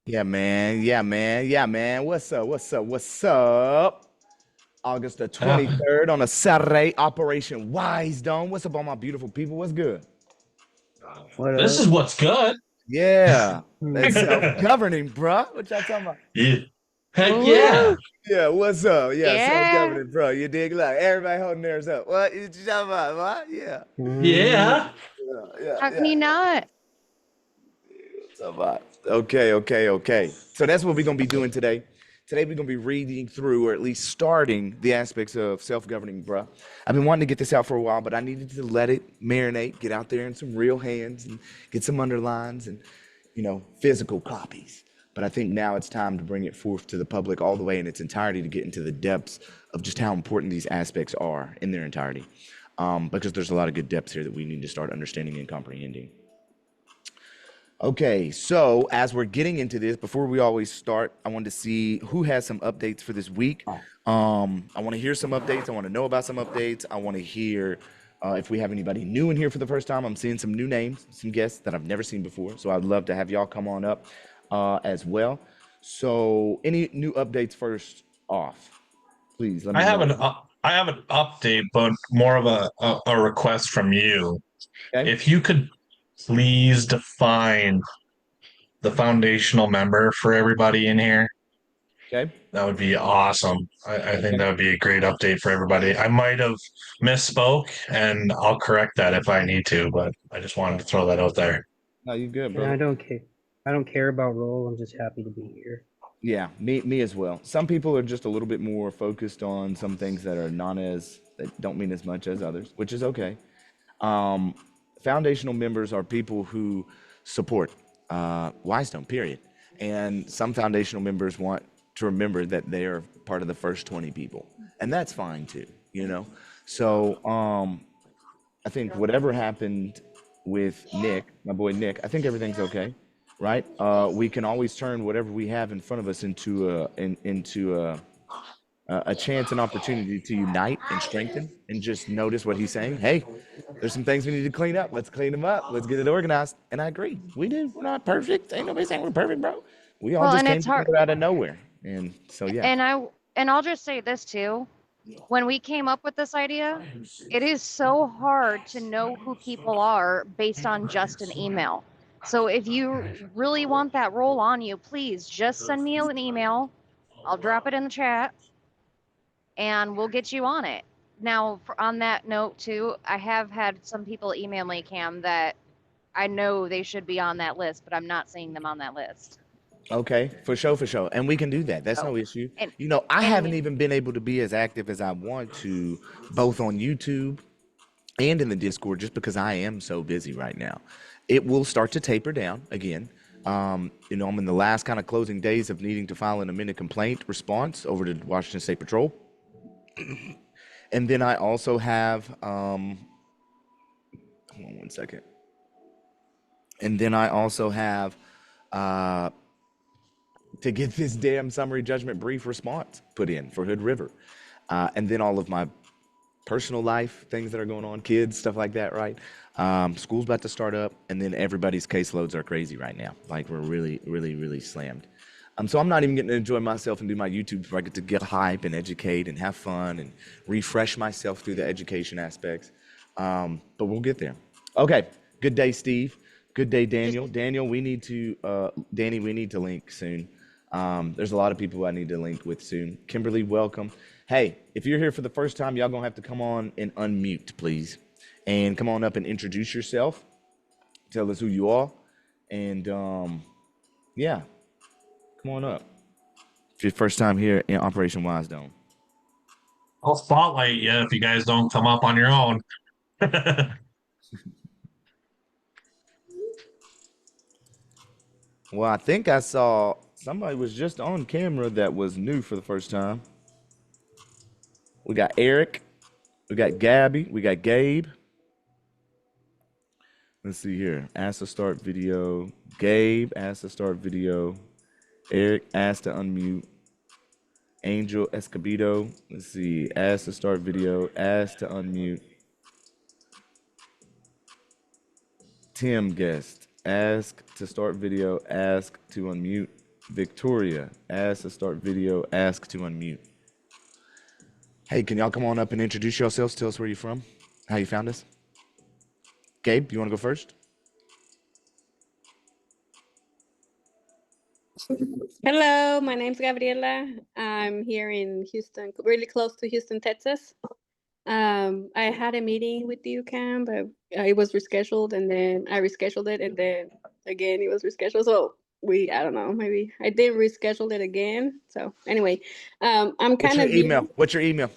Yeah, man. Yeah, man. Yeah, man. What's up? What's up? What's up? August the Yeah. 23rd on a Saturday, Operation Wisedome. What's up, all my beautiful people? What's good? What This up? is what's good. Yeah. That's Hmm. self-governing, bruh. What y'all talking about? Yeah. Heck yeah. Woo! Yeah, what's up? Yeah, Yeah. self-governing, bro. You dig? Look, everybody holding theirs up. What? You talking about? What? Yeah. Yeah. Yeah, How can yeah. you not? So, okay. So that's what we're gonna be doing today. Today we're gonna be reading through, or at least starting, the aspects of self-governing, bruh. I've been wanting to get this out for a while, but I needed to let it marinate, get out there in some real hands, and get some underlines and physical copies. But I think now it's time to bring it forth to the public all the way in its entirety to get into the depths of just how important these aspects are in their entirety. Because there's a lot of good depths here that we need to start understanding and comprehending. Okay, so as we're getting into this, before we always start, I wanted to see who has some updates for this week. I want to hear some updates. I want to know about some updates. I want to hear if we have anybody new in here for the first time. I'm seeing some new names, some guests that I've never seen before. So I'd love to have y'all come on up as well. So any new updates first off, please let I me have know. an update, but more of a request from you. Okay. If you could please define the foundational member for everybody in here, Okay. that would be awesome. I think Okay. that would be a great update for everybody. I might have misspoke, and I'll correct that if I need to, but I just wanted to throw that out there. No, you good, And I brother. don't care. I don't care about role. I'm just happy to be here. Yeah, me as well. Some people are just a little bit more focused on some things that are not as that don't mean as much as others, which is okay. Um, Foundational members are people who support Wisedom, period. And some foundational members want to remember that they are part of the first 20 people, and that's fine too, you know. So I think whatever happened with Nick, my boy Nick, I think everything's okay, right? We can always turn whatever we have in front of us into a chance and opportunity to unite and strengthen, and just notice what he's saying. Hey, there's some things we need to clean up. Let's clean them up. Let's get it organized. And I agree. We do. We're not perfect. Ain't nobody saying we're perfect, bro. We all Well, just and came it's hard. together out of nowhere. And so, yeah. And I'll just say this too. When we came up with this idea, it is so hard to know who people are based on just an email. So if you really want that role on you, please just send me an email. I'll drop it in the chat and we'll get you on it. Now, on that note too, I have had some people email me, Cam, that I know they should be on that list, but I'm not seeing them on that list. Okay, for sure, for sure. And we can do that. That's Oh, no issue. and I haven't and even been able to be as active as I want to, both on YouTube and in the Discord, just because I am so busy right now. It will start to taper down again. I'm in the last kind of closing days of needing to file an amended complaint response over to Washington State Patrol. And then I also have, hold on one second. And then I also have uh, to get this damn summary judgment brief response put in for Hood River. And then all of my personal life, things that are going on, kids, stuff like that, right? School's about to start up, and then everybody's caseloads are crazy right now. Like, we're really, really, really slammed. So I'm not even getting to enjoy myself and do my YouTube where I get to get hype and educate and have fun and refresh myself through the education aspects. But we'll get there. Okay. Good day, Steve. Good day, just Daniel. Daniel, Danny, we need to link soon. There's a lot of people I need to link with soon. Kimberly, welcome. Hey, if you're here for the first time, y'all gonna have to come on and unmute, please. And come on up and introduce yourself. Tell us who you are. And yeah, come on up. If your first time here in Operation Wisedome. I'll spotlight you if you guys don't come up on your own. Well, I think I saw somebody was just on camera that was new for the first time. We got Eric, we got Gabby, we got Gabe. Let's see here. Ask to start video. Gabe asked to start video. Eric asked to unmute. Angel Escobedo. Let's see. Asked to start video. Asked to unmute. Tim guest. Ask to start video. Ask to unmute. Victoria, ask to start video. Ask to unmute. Hey, can y'all come on up and introduce yourselves? Tell us where you're from, how you found us. Gabe, you want to go first? Hello, my name's Gabriela. I'm here in Houston, really close to Houston, Texas. I had a meeting with you, Cam, but it was rescheduled, and then I rescheduled it, and then again it was rescheduled. So I don't know, maybe I didn't reschedule it again. So anyway, I'm What's kind your of email? What's your email?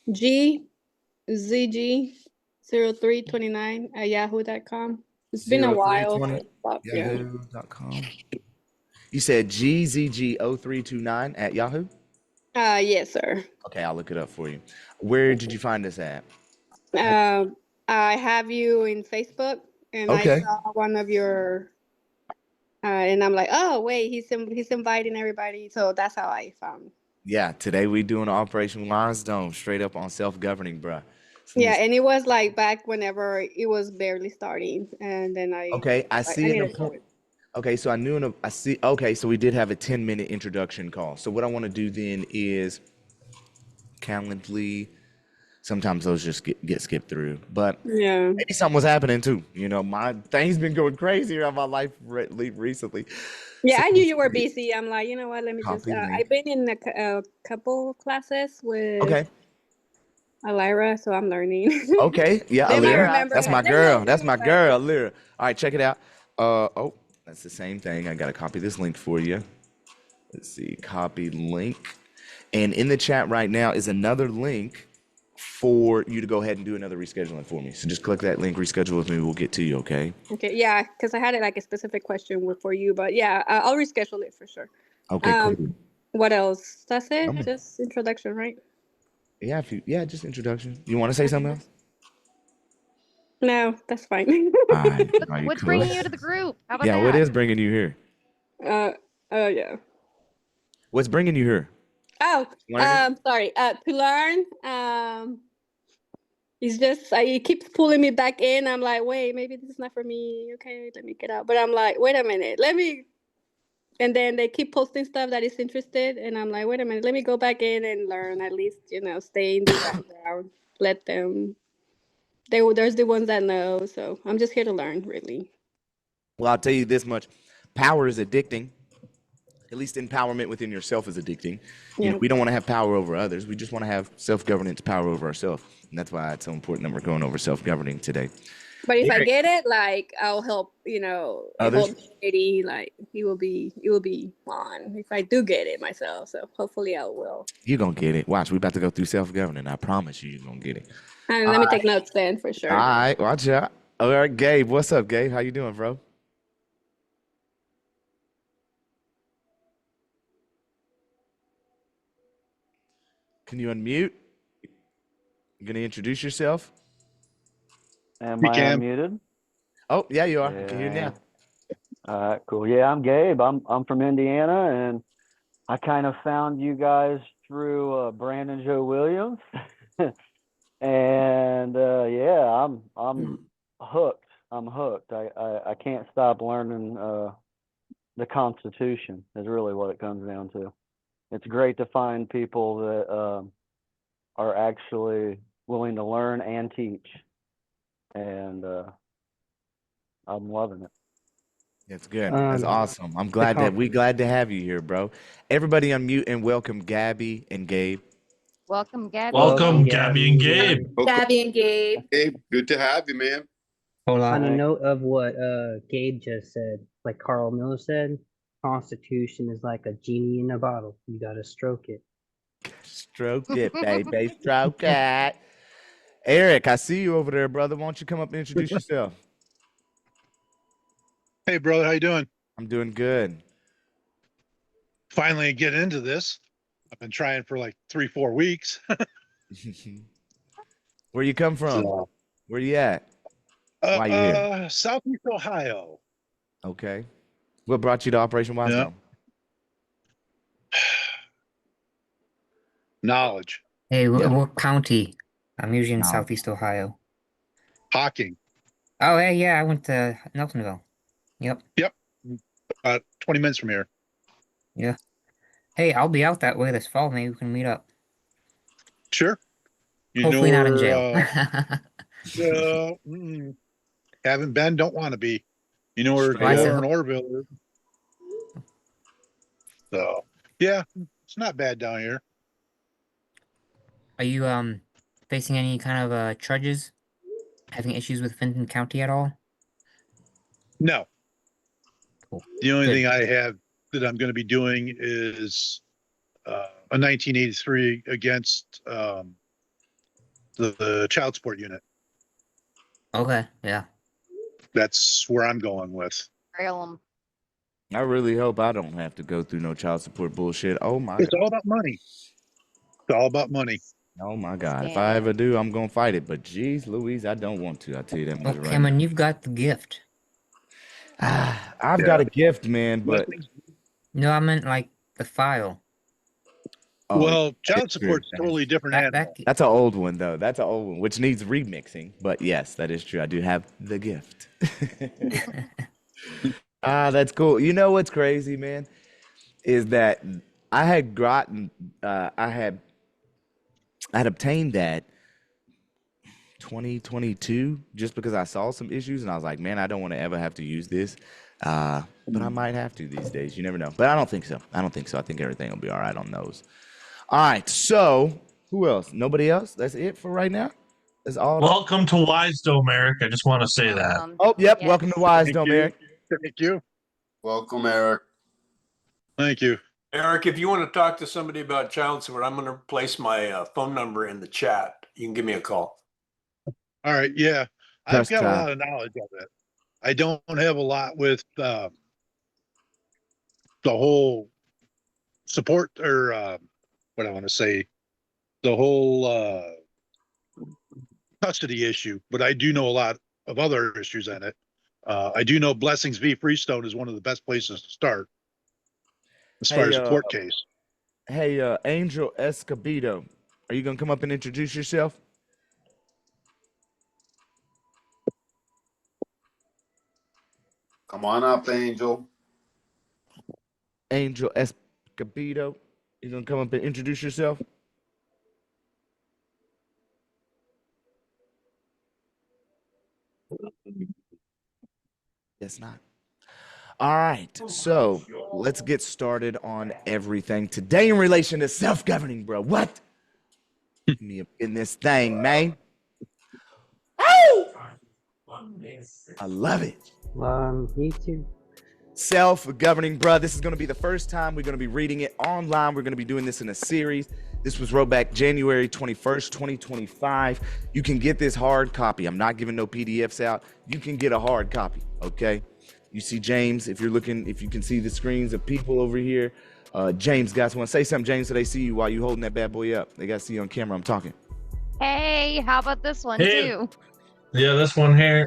GZG0329 @yahoo.com. It's been a while. 0320 yahoo.com. You said GZG0329 at Yahoo? Yes, sir. Okay, I'll look it up for you. Where did you find us at? I have you in Facebook, and Okay. I saw one of your, and I'm like, oh wait, he's inviting everybody, so that's how I found. Yeah, today we doing Operation Wisedome, straight up on self-governing, bruh. Yeah, and it was like back whenever it was barely starting, and then Okay, I see need an to show appointment. Okay, so I see. Okay, so we did have a 10-minute introduction call. So what I want to do then is Calendly. Sometimes those just get skipped through, but Yeah. maybe something was happening too. You know, my things been going crazy around my life recently. Yeah, So I knew you were busy. I'm like, you know what? Let me just. copy link. I've been in a couple of classes with Okay. Alira, so I'm learning. Okay. Yeah, They might Alira. remember That's her. my They're girl. little That's new, my but- girl, Alira. All right, check it out. Oh, that's the same thing. I gotta copy this link for you. Let's see, copy link. And in the chat right now is another link for you to go ahead and do another rescheduling for me. So just click that link, reschedule with me. We'll get to you, okay? Okay, yeah, because I had like a specific question for you, but yeah, I'll reschedule it for sure. Okay, cool. What else? That's it? Um, Just introduction, right? Yeah, just introduction. You want to say something else? No, that's fine. All right. Are you What's cool? bringing you to the group? How about Yeah, that? what is bringing you here? Yeah. What's bringing you here? Oh, Learning? sorry. To learn. It's just it keeps pulling me back in. I'm like, wait, maybe this is not for me. Okay, let me get out. But I'm like, wait a minute, let me. And then they keep posting stuff that is interested, and I'm like, wait a minute, let me go back in and learn. At least, stay in the background. Let them. There's the ones that know. So I'm just here to learn, really. Well, I'll tell you this much. Power is addicting. At least empowerment within yourself is addicting. Yeah. We don't want to have power over others. We just want to have self-governance, power over ourselves. And that's why it's so important that we're going over self-governing today. But if I Eric. get it, like I'll help, Others? whole community, like it will be on if I do get it myself. So hopefully I will. You're going to get it. Watch, we're about to go through self-governing. I promise you're going to get it. And let me take notes then for sure. All right, watch out. All right, Gabe, what's up, Gabe? How you doing, bro? Can you unmute? You going to introduce yourself? Am I unmuted? Oh, yeah, you are. I can hear you now. All right, cool. Yeah, I'm Gabe. I'm from Indiana, and I kind of found you guys through Brandon Joe Williams, and yeah, I'm hooked. I'm hooked. I can't stop learning the Constitution. Is really what it comes down to. It's great to find people that are actually willing to learn and teach, and I'm loving it. That's good. That's awesome. I'm glad to have you here, bro. Everybody unmute and welcome Gabby and Gabe. Welcome, Gabby. Welcome, Gabby and Gabe. Gabby and Gabe. Gabe, good to have you, man. On a Thanks. note of what Gabe just said, like Carl Miller said, Constitution is like a genie in a bottle. You gotta stroke it. Stroke it, baby. Stroke it. Eric, I see you over there, brother. Why don't you come up and introduce yourself? Hey, bro, how you doing? I'm doing good. Finally get into this. I've been trying for like 3-4 weeks. Where you come from? So, Where you at? Why you here? Southeast Ohio. Okay. What brought you to Operation Wisedome? Knowledge. Hey, Yeah. what county? I'm usually in No. Southeast Ohio. Hawking. Oh, hey, yeah, I went to Nelsonville. Yep. Yep. 20 minutes from here. Yeah. Hey, I'll be out that way this fall. Maybe we can meet up. Sure. You know Hopefully not in where, jail. haven't been, don't want to be. You know where Why is Galore it? and Orville is. So, yeah, it's not bad down here. Are you facing any kind of charges? Having issues with Fenton County at all? No. Cool. The only Good. thing I have that I'm going to be doing is a 1983 against the child support unit. Okay, yeah. That's where I'm going with. Trail 'em. I really hope I don't have to go through no child support bullshit. Oh my It's god. all about money. It's all about money. Oh my god. If I ever do, I'm gonna fight it. But geez, Louise, I don't want to. I'll tell you that Well, much right Cameron, you've got the gift. now. I've got a gift, man, but No, I meant like the file. oh, Well, child it's true. support's a totally different animal. That's an old one though. That's an old one, which needs remixing. But yes, that is true. I do have the gift. That's cool. You know what's crazy, man, is that I had gotten, I had obtained that 2022 just because I saw some issues and I was like, man, I don't want to ever have to use this. But I might have to these days. You never know. But I don't think so. I think everything will be all right on those. All right. So who else? Nobody else? That's it for right now? That's all. Welcome to Wisedome, Eric. I just want to say that. Oh, yep. Yes. Welcome to Wisedome, Eric. Thank you. Welcome, Eric. Thank you. Eric, if you want to talk to somebody about child support, I'm going to place my phone number in the chat. You can give me a call. All right. Yeah. Press I've got time. a lot of knowledge of it. I don't have a lot with the whole support or what I want to say, the whole custody issue, but I do know a lot of other issues in it. I do know Blessings v. Freestone is one of the best places to start as far as a court case. Hey, Angel Escobedo, are you gonna come up and introduce yourself? Come on up, Angel. Angel Escobedo, you gonna come up and introduce yourself? Yes, not. All right, so let's get started on everything today in relation to self-governing, bro. What? Me up in this thing, man. Oh! I love it. YouTube. Self-governing, bro. This is going to be the first time we're going to be reading it online. We're going to be doing this in a series. This was wrote back January 21st, 2025. You can get this hard copy. I'm not giving no PDFs out. You can get a hard copy, okay? You see James, if you can see the screens of people over here. James, guys, want to say something, James, so they see you while you holding that bad boy up. They got to see you on camera. I'm talking. Hey, how about this one Hey. too? Yeah, this one here.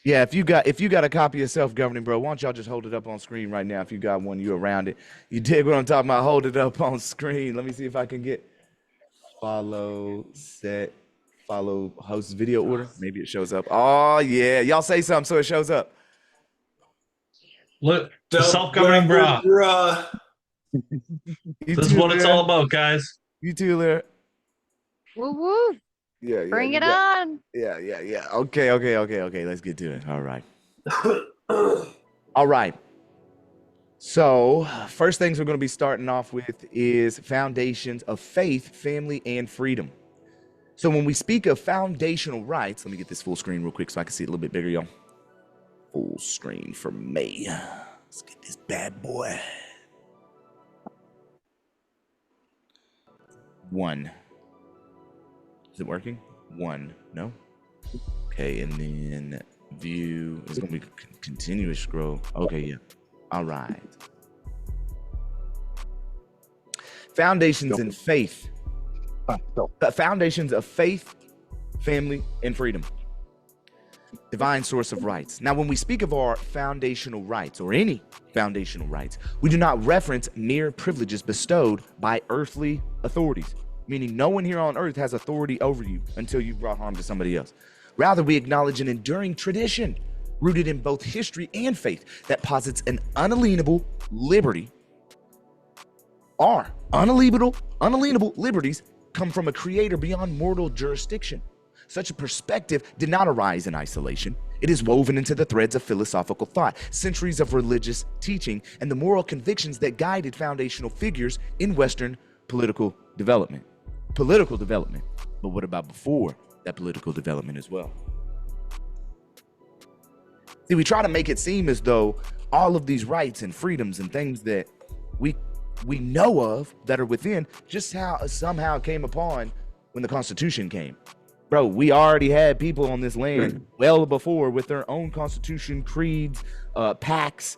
Yeah, if you got a copy of self-governing, bro, why don't y'all just hold it up on screen right now? If you got one, you around it. You dig what I'm talking about? Hold it up on screen. Let me see if I can get follow host video order. Maybe it shows up. Oh yeah, y'all say something so it shows up. Look, the self-governing bra. You This is too, what it's Larry. all about, guys. You too, Larry. Woo woo. Yeah, Bring you it got- on. Yeah. Okay. Let's get to it. All right. So, first things we're going to be starting off with is foundations of faith, family, and freedom. So, when we speak of foundational rights, let me get this full screen real quick so I can see it a little bit bigger, y'all. Full screen for me. Let's get this bad boy. One. Is it working? One. No? Okay, and then view. It's going to be continuous scroll. Okay, yeah. All right. Foundations in faith. Foundations of faith, family, and freedom. Divine source of rights. Now, when we speak of our foundational rights or any foundational rights, we do not reference mere privileges bestowed by earthly authorities, meaning no one here on earth has authority over you until you've brought harm to somebody else. Rather, we acknowledge an enduring tradition rooted in both history and faith that posits an unalienable liberty. Our unalienable liberties come from a creator beyond mortal jurisdiction. Such a perspective did not arise in isolation. It is woven into the threads of philosophical thought, centuries of religious teaching, and the moral convictions that guided foundational figures in Western political development. But what about before that political development as well? See, we try to make it seem as though all of these rights and freedoms and things that we know of that are within just somehow came upon when the Constitution came. Bro, we already had people on this land well before with their own constitution, creeds, pacts,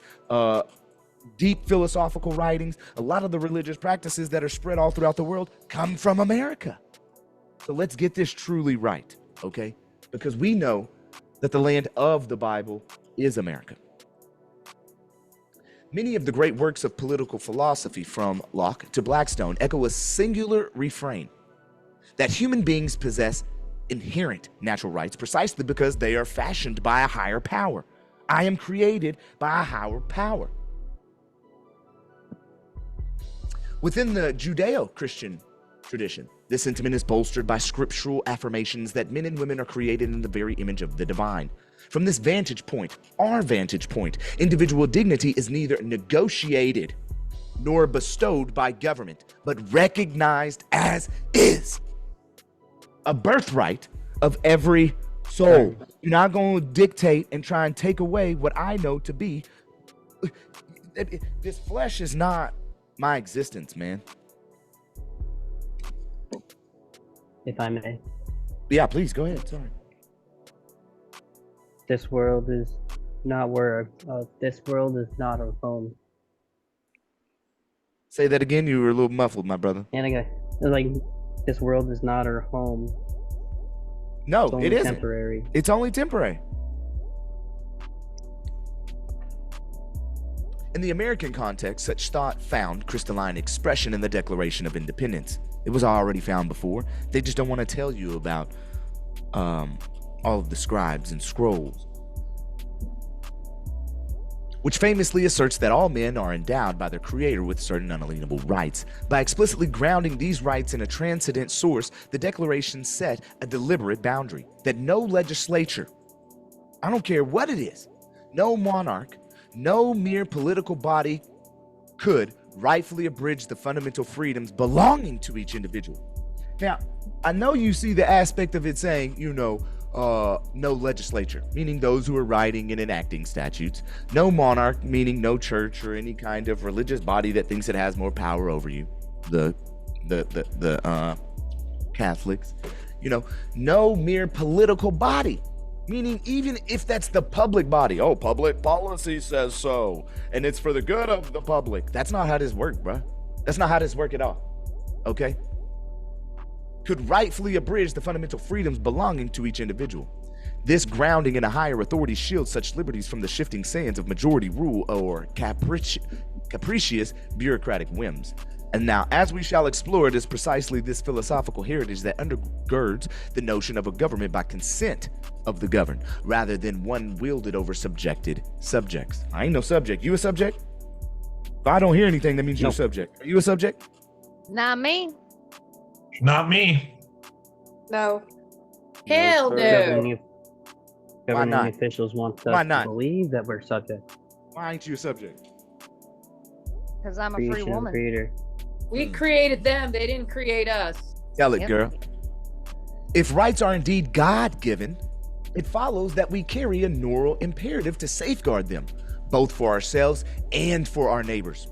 deep philosophical writings. A lot of the religious practices that are spread all throughout the world come from America. So let's get this truly right, okay? Because we know that the land of the Bible is America. Many of the great works of political philosophy, from Locke to Blackstone, echo a singular refrain: that human beings possess inherent natural rights precisely because they are fashioned by a higher power. I am created by a higher power. Within the Judeo-Christian tradition, this sentiment is bolstered by scriptural affirmations that men and women are created in the very image of the divine. From this vantage point, our vantage point, individual dignity is neither negotiated nor bestowed by government, but recognized as is. A birthright of every soul. You're not going to dictate and try and take away what I know to be. This flesh is not my existence, man. If I may. Yeah, please go ahead. Sorry. This world is not this world is not our home. Say that again. You were a little muffled, my brother. And again, like, this world is not our home. No, it isn't. Temporary. It's only temporary. In the American context, such thought found crystalline expression in the Declaration of Independence. It was already found before. They just don't want to tell you about all of the scribes and scrolls, which famously asserts that all men are endowed by their creator with certain unalienable rights. By explicitly grounding these rights in a transcendent source, the Declaration set a deliberate boundary that no legislature, I don't care what it is, no monarch, no mere political body could rightfully abridge the fundamental freedoms belonging to each individual. Now, I know you see the aspect of it saying, no legislature, meaning those who are writing and enacting statutes. No monarch, meaning no church or any kind of religious body that thinks it has more power over you. The Catholics. No mere political body, meaning even if that's the public body. Oh, public policy says so, and it's for the good of the public. That's not how this works, bro. That's not how this works at all. Okay? Could rightfully abridge the fundamental freedoms belonging to each individual. This grounding in a higher authority shields such liberties from the shifting sands of majority rule or capricious bureaucratic whims. And now, as we shall explore, it is precisely this philosophical heritage that undergirds the notion of a government by consent of the governed, rather than one wielded over subjected subjects. I ain't no subject. You a subject? If I don't hear anything, that means you're a subject. Are you a subject? Not me. Not me. No. Hell no. Governing officials want us to believe that we're subject. Why ain't you a subject? Because I'm a free woman. Creator. We created them. They didn't create us. Tell it, girl. If rights are indeed God-given, it follows that we carry a moral imperative to safeguard them, both for ourselves and for our neighbors.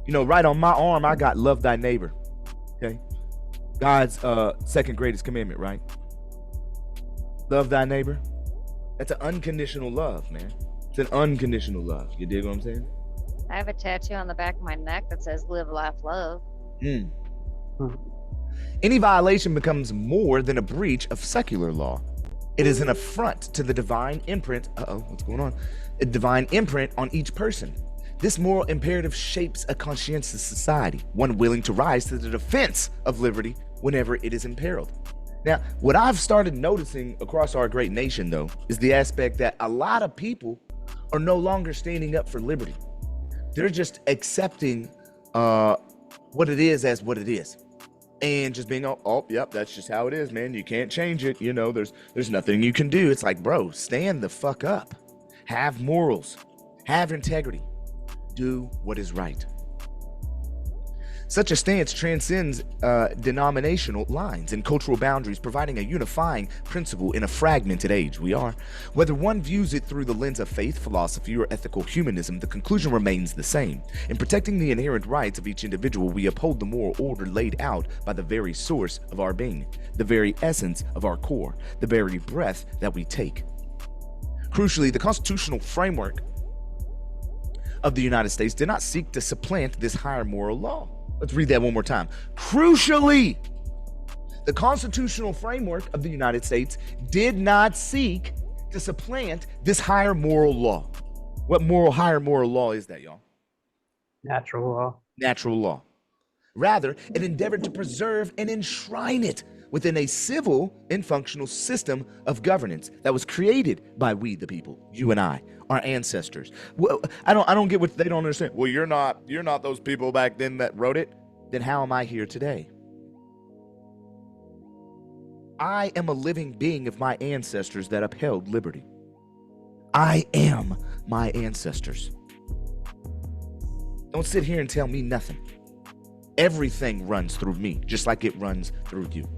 Right on my arm, I got love thy neighbor. Okay? God's second greatest commandment, right? Love thy neighbor. That's an unconditional love, man. It's an unconditional love. You dig what I'm saying? I have a tattoo on the back of my neck that says live, laugh, love. Any violation becomes more than a breach of secular law. It is an affront to the divine imprint. What's going on? A divine imprint on each person. This moral imperative shapes a conscientious society, one willing to rise to the defense of liberty whenever it is imperiled. Now, what I've started noticing across our great nation, though, is the aspect that a lot of people are no longer standing up for liberty. They're just accepting what it is as what it is. And just being, oh, yep, that's just how it is, man. You can't change it. You know, there's nothing you can do. It's like, bro, stand the fuck up. Have morals. Have integrity. Do what is right. Such a stance transcends denominational lines and cultural boundaries, providing a unifying principle in a fragmented age we are. Whether one views it through the lens of faith, philosophy, or ethical humanism, the conclusion remains the same. In protecting the inherent rights of each individual, we uphold the moral order laid out by the very source of our being, the very essence of our core, the very breath that we take. Crucially, the constitutional framework of the United States did not seek to supplant this higher moral law. Let's read that one more time. Crucially, the constitutional framework of the United States did not seek to supplant this higher moral law. What higher moral law is that, y'all? Natural law. Natural law. Rather, it endeavored to preserve and enshrine it within a civil and functional system of governance that was created by we the people, you and I, our ancestors. Well, I don't get what they don't understand. Well, you're not those people back then that wrote it. Then how am I here today? I am a living being of my ancestors that upheld liberty. I am my ancestors. Don't sit here and tell me nothing. Everything runs through me, just like it runs through you.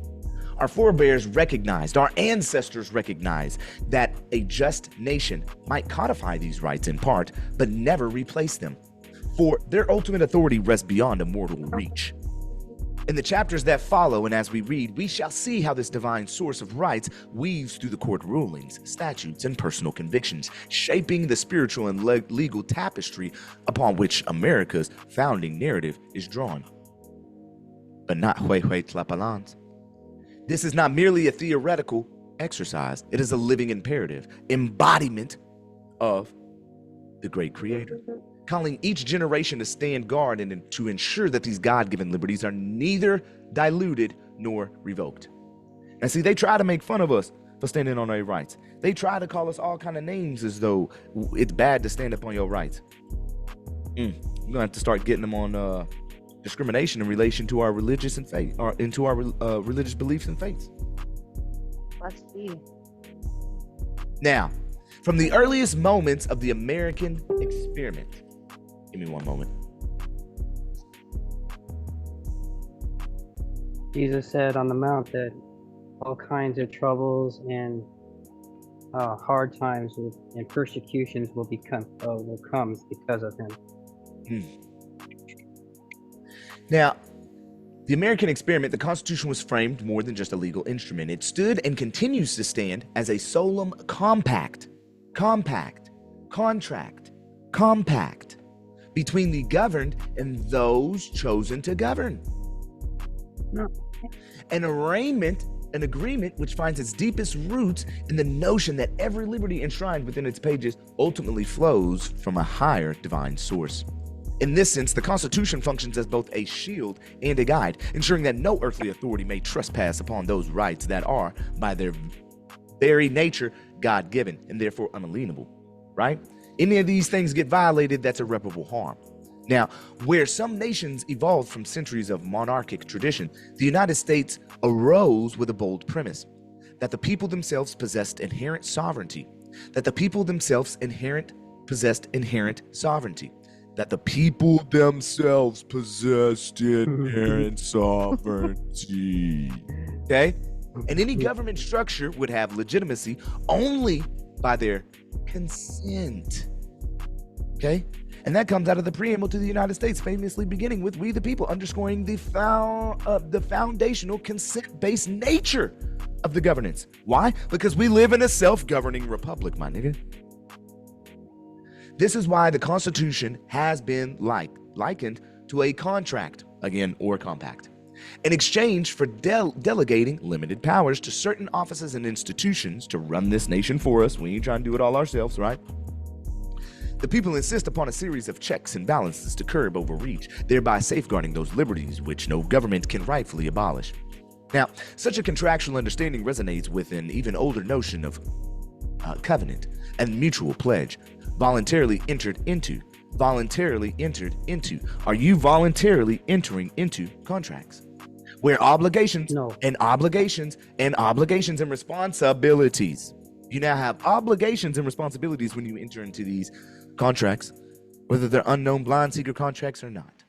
Our forebears recognized, our ancestors recognized that a just nation might codify these rights in part, but never replace them. For their ultimate authority rests beyond a mortal reach. In the chapters that follow, and as we read, we shall see how this divine source of rights weaves through the court rulings, statutes, and personal convictions, shaping the spiritual and legal tapestry upon which America's founding narrative is drawn. But not huehue tlapalans. This is not merely a theoretical exercise. It is a living imperative, embodiment of the great creator, calling each generation to stand guard and to ensure that these God-given liberties are neither diluted nor revoked. And see, they try to make fun of us for standing on our rights. They try to call us all kind of names as though it's bad to stand up on your rights. We're gonna have to start getting them on discrimination in relation to our religious and faith, or into our religious beliefs and faiths. Let's see. Now, from the earliest moments of the American experiment, give me one moment. Jesus said on the mount that all kinds of troubles and hard times and persecutions will come because of him. Now, the American experiment, the Constitution, was framed more than just a legal instrument. It stood and continues to stand as a solemn compact between the governed and those chosen to govern. An agreement which finds its deepest roots in the notion that every liberty enshrined within its pages ultimately flows from a higher divine source. In this sense, the Constitution functions as both a shield and a guide, ensuring that no earthly authority may trespass upon those rights that are, by their very nature, God-given and therefore unalienable, right? Any of these things get violated, that's irreparable harm. Now, where some nations evolved from centuries of monarchic tradition, the United States arose with a bold premise that the people themselves possessed inherent sovereignty, that the people themselves possessed inherent sovereignty. Okay? And any government structure would have legitimacy only by their consent. Okay? And that comes out of the preamble to the United States, famously beginning with "We the people," underscoring the foundational consent-based nature of the governance. Why? Because we live in a self-governing republic, my nigga. This is why the Constitution has been likened to a contract, again, or compact, in exchange for delegating limited powers to certain offices and institutions to run this nation for us. We ain't trying to do it all ourselves, right? The people insist upon a series of checks and balances to curb overreach, thereby safeguarding those liberties which no government can rightfully abolish. Now, such a contractual understanding resonates with an even older notion of covenant and mutual pledge, voluntarily entered into. Are you voluntarily entering into contracts where obligations and responsibilities? You now have obligations and responsibilities when you enter into these contracts, whether they're unknown blind seeker contracts or not,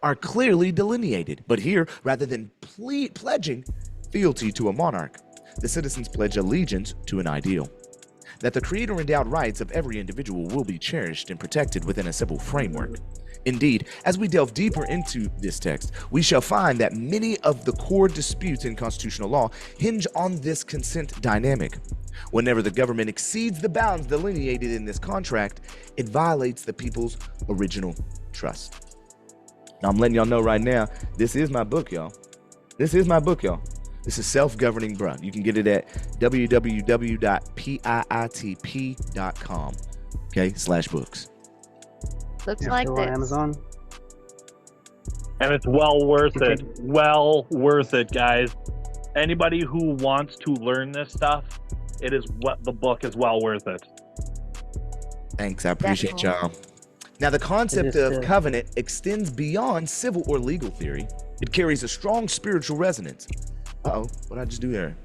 are clearly delineated. But here, rather than pledging fealty to a monarch, the citizens pledge allegiance to an ideal, that the creator endowed rights of every individual will be cherished and protected within a civil framework. Indeed, as we delve deeper into this text, we shall find that many of the core disputes in constitutional law hinge on this consent dynamic. Whenever the government exceeds the bounds delineated in this contract, it violates the people's original trust. Now, I'm letting y'all know right now, this is my book, y'all. This is Self-Governing Bruh. You can get it at www.piitp.com, /books. Looks like this. Amazon. And it's well worth it. Well worth it, guys. Anybody who wants to learn this stuff, it is what the book is well worth it. Thanks, I appreciate y'all. Now, the concept of covenant extends beyond civil or legal theory. It carries a strong spiritual resonance. Uh-oh, what did I just do there?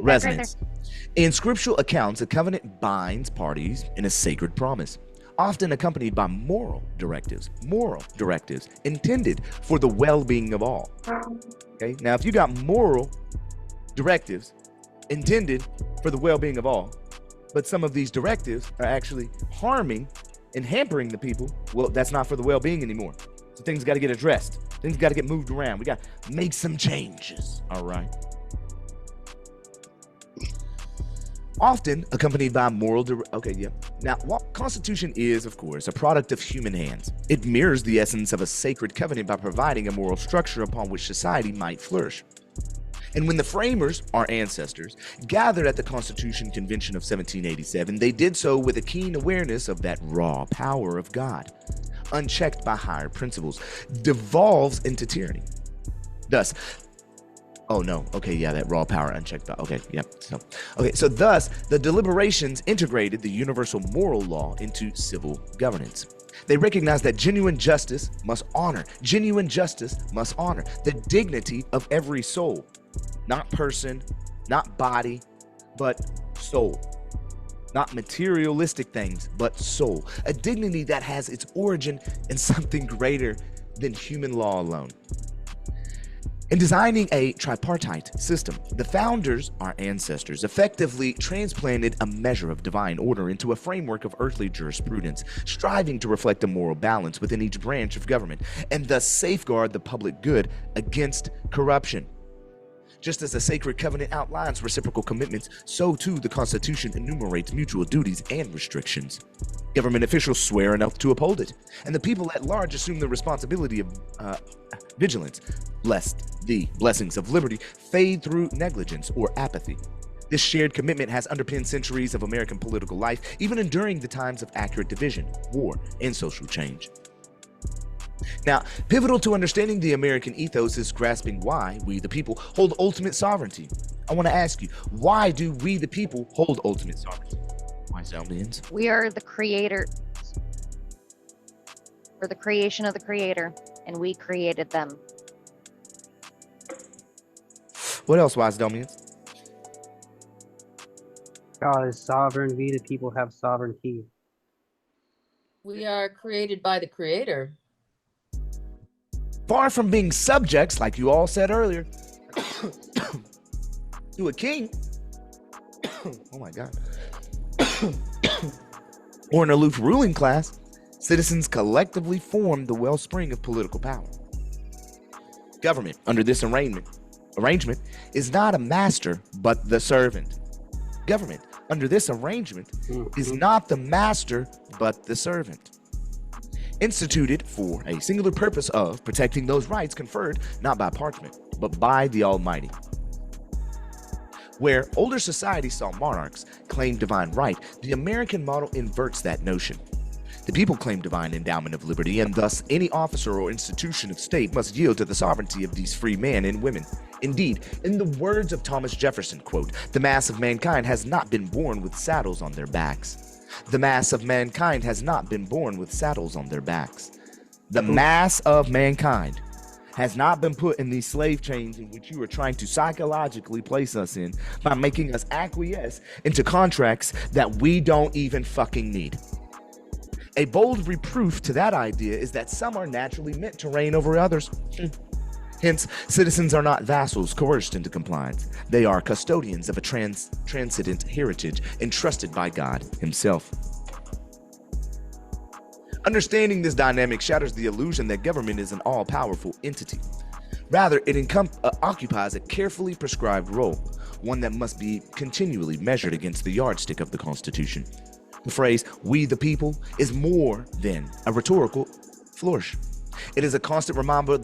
Resonance. In scriptural accounts, a covenant binds parties in a sacred promise, often accompanied by moral directives intended for the well-being of all. Okay, now if you got moral directives intended for the well-being of all, but some of these directives are actually harming and hampering the people, well, that's not for the well-being anymore. So things got to get addressed. Things got to get moved around. We got to make some changes. All right. Often accompanied by moral. Now, while Constitution is, of course, a product of human hands, it mirrors the essence of a sacred covenant by providing a moral structure upon which society might flourish. And when the framers, our ancestors, gathered at the Constitution Convention of 1787, they did so with a keen awareness of that raw power of God, unchecked by higher principles, devolves into tyranny. Thus, that raw power unchecked by, so thus, the deliberations integrated the universal moral law into civil governance. They recognize that genuine justice must honor the dignity of every soul, not person, not body, but soul. Not materialistic things, but soul. A dignity that has its origin in something greater than human law alone. In designing a tripartite system, the founders, our ancestors, effectively transplanted a measure of divine order into a framework of earthly jurisprudence, striving to reflect a moral balance within each branch of government, and thus safeguard the public good against corruption. Just as the sacred covenant outlines reciprocal commitments, so too the Constitution enumerates mutual duties and restrictions. Government officials swear an oath to uphold it, and the people at large assume the responsibility of vigilance, lest the blessings of liberty fade through negligence or apathy. This shared commitment has underpinned centuries of American political life, even enduring the times of accurate division, war, and social change. Now, pivotal to understanding the American ethos is grasping why we, the people, hold ultimate sovereignty. I want to ask you, why do we, the people, hold ultimate sovereignty? Wisedomians? We are the creator. We're the creation of the creator, and we created them. What else, Wisedomians? God is sovereign. We, the people, have sovereignty. We are created by the creator. Far from being subjects, like you all said earlier, to a king, oh my God, or an aloof ruling class, citizens collectively form the wellspring of political power. Government, under this arrangement, is not a master, but the servant. Government, under this arrangement, is not the master, but the servant. Instituted for a singular purpose of protecting those rights conferred not by parchment, but by the Almighty. Where older societies saw monarchs claim divine right, the American model inverts that notion. The people claim divine endowment of liberty, and thus any officer or institution of state must yield to the sovereignty of these free men and women. Indeed, in the words of Thomas Jefferson, quote, "The mass of mankind has not been born with saddles on their backs." The mass of mankind has not been born with saddles on their backs. The mass of mankind has not been put in these slave chains in which you are trying to psychologically place us in by making us acquiesce into contracts that we don't even fucking need. A bold reproof to that idea is that some are naturally meant to reign over others. Hence, citizens are not vassals coerced into compliance. They are custodians of a transcendent heritage entrusted by God himself. Understanding this dynamic shatters the illusion that government is an all-powerful entity. Rather, it occupies a carefully prescribed role, one that must be continually measured against the yardstick of the Constitution. The phrase, "we the people," is more than a rhetorical flourish. It is a constant reminder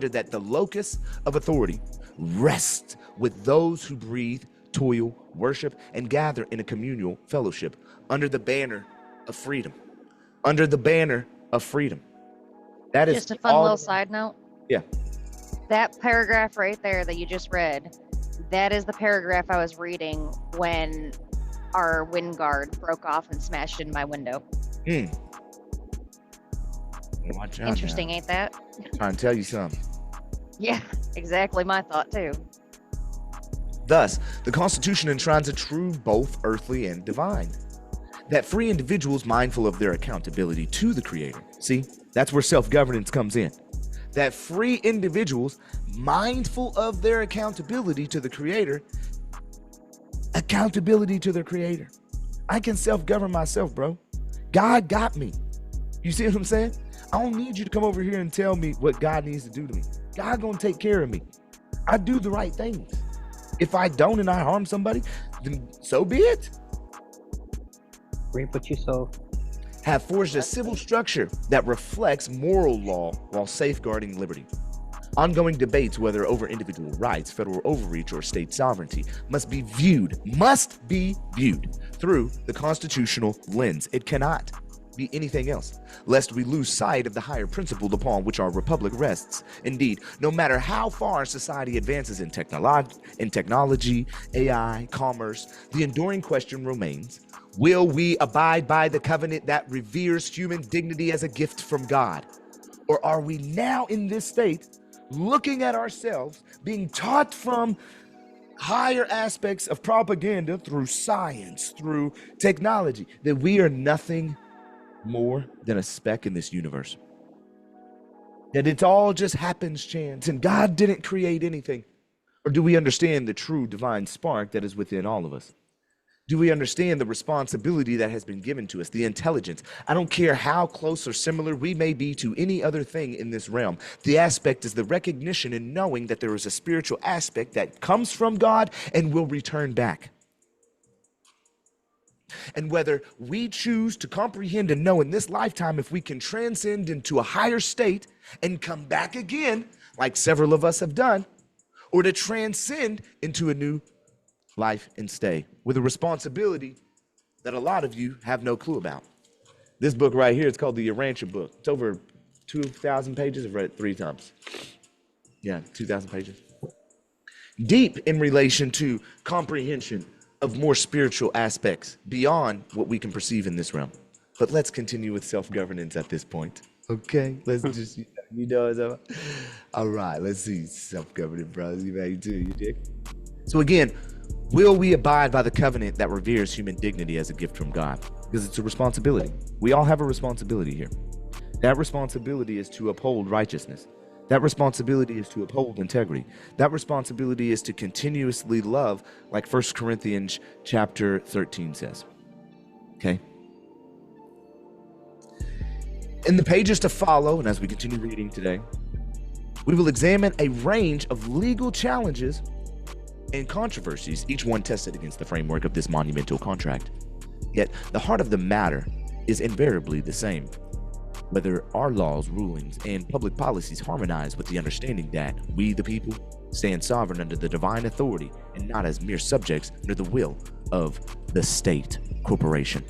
that the locus of authority rests with those who breathe, toil, worship, and gather in a communal fellowship under the banner of freedom. Under the banner of freedom. That is just a fun little side note. Yeah. That paragraph right there that you just read, that is the paragraph I was reading when our wind guard broke off and smashed in my window. Watch out. Interesting, now. Ain't that? Trying to tell you something. Yeah, exactly my thought too. Thus, the Constitution enshrines a true both earthly and divine. That free individuals mindful of their accountability to the Creator. See, that's where self-governance comes in. That free individuals mindful of their accountability to the Creator. Accountability to the Creator. I can self-govern myself, bro. God got me. You see what I'm saying? I don't need you to come over here and tell me what God needs to do to me. God gonna take care of me. I do the right things. If I don't and I harm somebody, then so be it. Reap what you sow. Have forged a civil structure that reflects moral law while safeguarding liberty. Ongoing debates whether over individual rights, federal overreach, or state sovereignty must be viewed through the constitutional lens. It cannot be anything else, lest we lose sight of the higher principle upon which our republic rests. Indeed, no matter how far society advances in technology, AI, commerce, the enduring question remains, will we abide by the covenant that reveres human dignity as a gift from God? Or are we now in this state looking at ourselves, being taught from higher aspects of propaganda through science, through technology, that we are nothing more than a speck in this universe? That it all just happens chance and God didn't create anything? Or do we understand the true divine spark that is within all of us? Do we understand the responsibility that has been given to us, the intelligence? I don't care how close or similar we may be to any other thing in this realm. The aspect is the recognition and knowing that there is a spiritual aspect that comes from God and will return back. And whether we choose to comprehend and know in this lifetime if we can transcend into a higher state and come back again, like several of us have done, or to transcend into a new life and stay with a responsibility that a lot of you have no clue about. This book right here, it's called the Urantia book. It's over 2,000 pages. I've read it 3 times. Yeah, 2,000 pages. Deep in relation to comprehension of more spiritual aspects beyond what we can perceive in this realm. But let's continue with self-governance at this point. Okay, let's just, you know, all right, let's see self-governance, brothers. You too, you dig? So again, will we abide by the covenant that reveres human dignity as a gift from God? Because it's a responsibility. We all have a responsibility here. That responsibility is to uphold righteousness. That responsibility is to uphold integrity. That responsibility is to continuously love, like 1 Corinthians chapter 13 says. Okay? In the pages to follow, and as we continue reading today, we will examine a range of legal challenges and controversies, each one tested against the framework of this monumental contract. Yet the heart of the matter is invariably the same. Whether our laws, rulings, and public policies harmonize with the understanding that we, the people, stand sovereign under the divine authority and not as mere subjects under the will of the state corporation.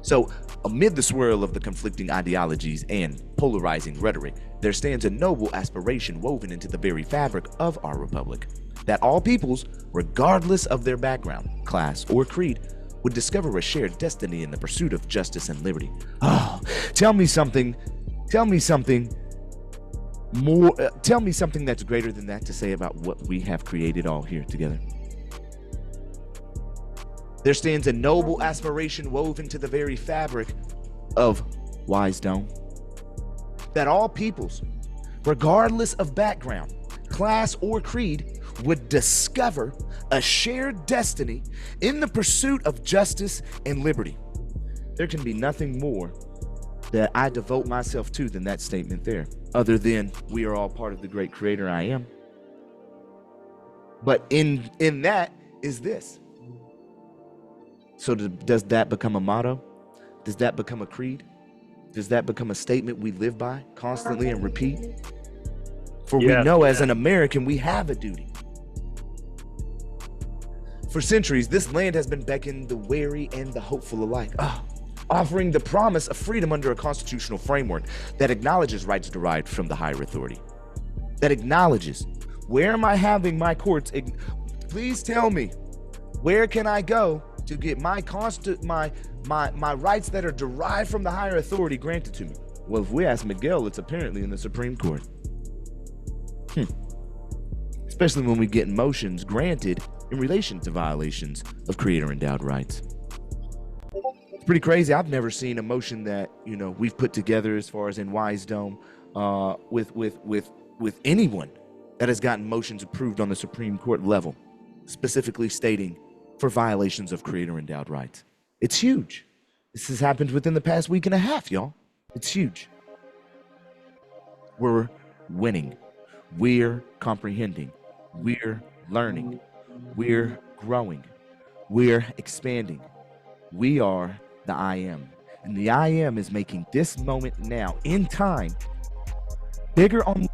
So Amid the swirl of the conflicting ideologies and polarizing rhetoric, there stands a noble aspiration woven into the very fabric of our republic, that all peoples, regardless of their background, class, or creed, would discover a shared destiny in the pursuit of justice and liberty. Oh, tell me something more, tell me something that's greater than that to say about what we have created all here together. There stands a noble aspiration woven to the very fabric of Wisedome, that all peoples, regardless of background, class, or creed, would discover a shared destiny in the pursuit of justice and liberty. There can be nothing more that I devote myself to than that statement there, other than we are all part of the great creator I am. But in that is this. So does that become a motto? Does that become a creed? Does that become a statement we live by constantly and repeat? For we know as an American, we have a duty. For centuries, this land has been beckoning the wary and the hopeful alike, offering the promise of freedom under a constitutional framework that acknowledges rights derived from the higher authority. That acknowledges, where am I having my courts? Please tell me, where can I go to get my rights that are derived from the higher authority granted to me? Well, if we ask Miguel, it's apparently in the Supreme Court. Especially when we get motions granted in relation to violations of creator-endowed rights. It's pretty crazy. I've never seen a motion that, you know, we've put together as far as in Wisedome with anyone that has gotten motions approved on the Supreme Court level, specifically stating for violations of creator-endowed rights. It's huge. This has happened within the past week and a half, y'all. It's huge. We're winning. We're comprehending. We're learning. We're growing. We're expanding. We are the I am. And the I am is making this moment now in time bigger on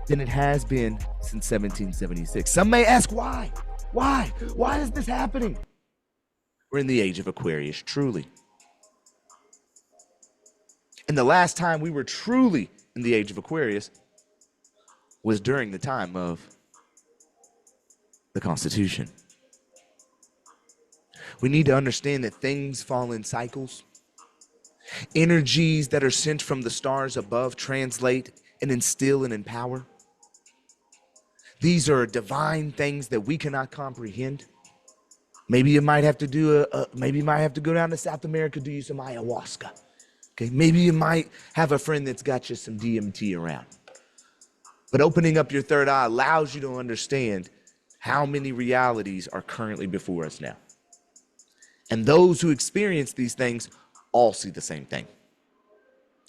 than it has been since 1776. Some may ask why? Why? Why is this happening? We're in the age of Aquarius, truly. And the last time we were truly in the age of Aquarius was during the time of the Constitution. We need to understand that things fall in cycles. Energies that are sent from the stars above translate and instill and empower. These are divine things that we cannot comprehend. Maybe you might have to do maybe you might have to go down to South America, do you some ayahuasca. Okay, maybe you might have a friend that's got you some DMT around. But opening up your third eye allows you to understand how many realities are currently before us now. And those who experience these things all see the same thing.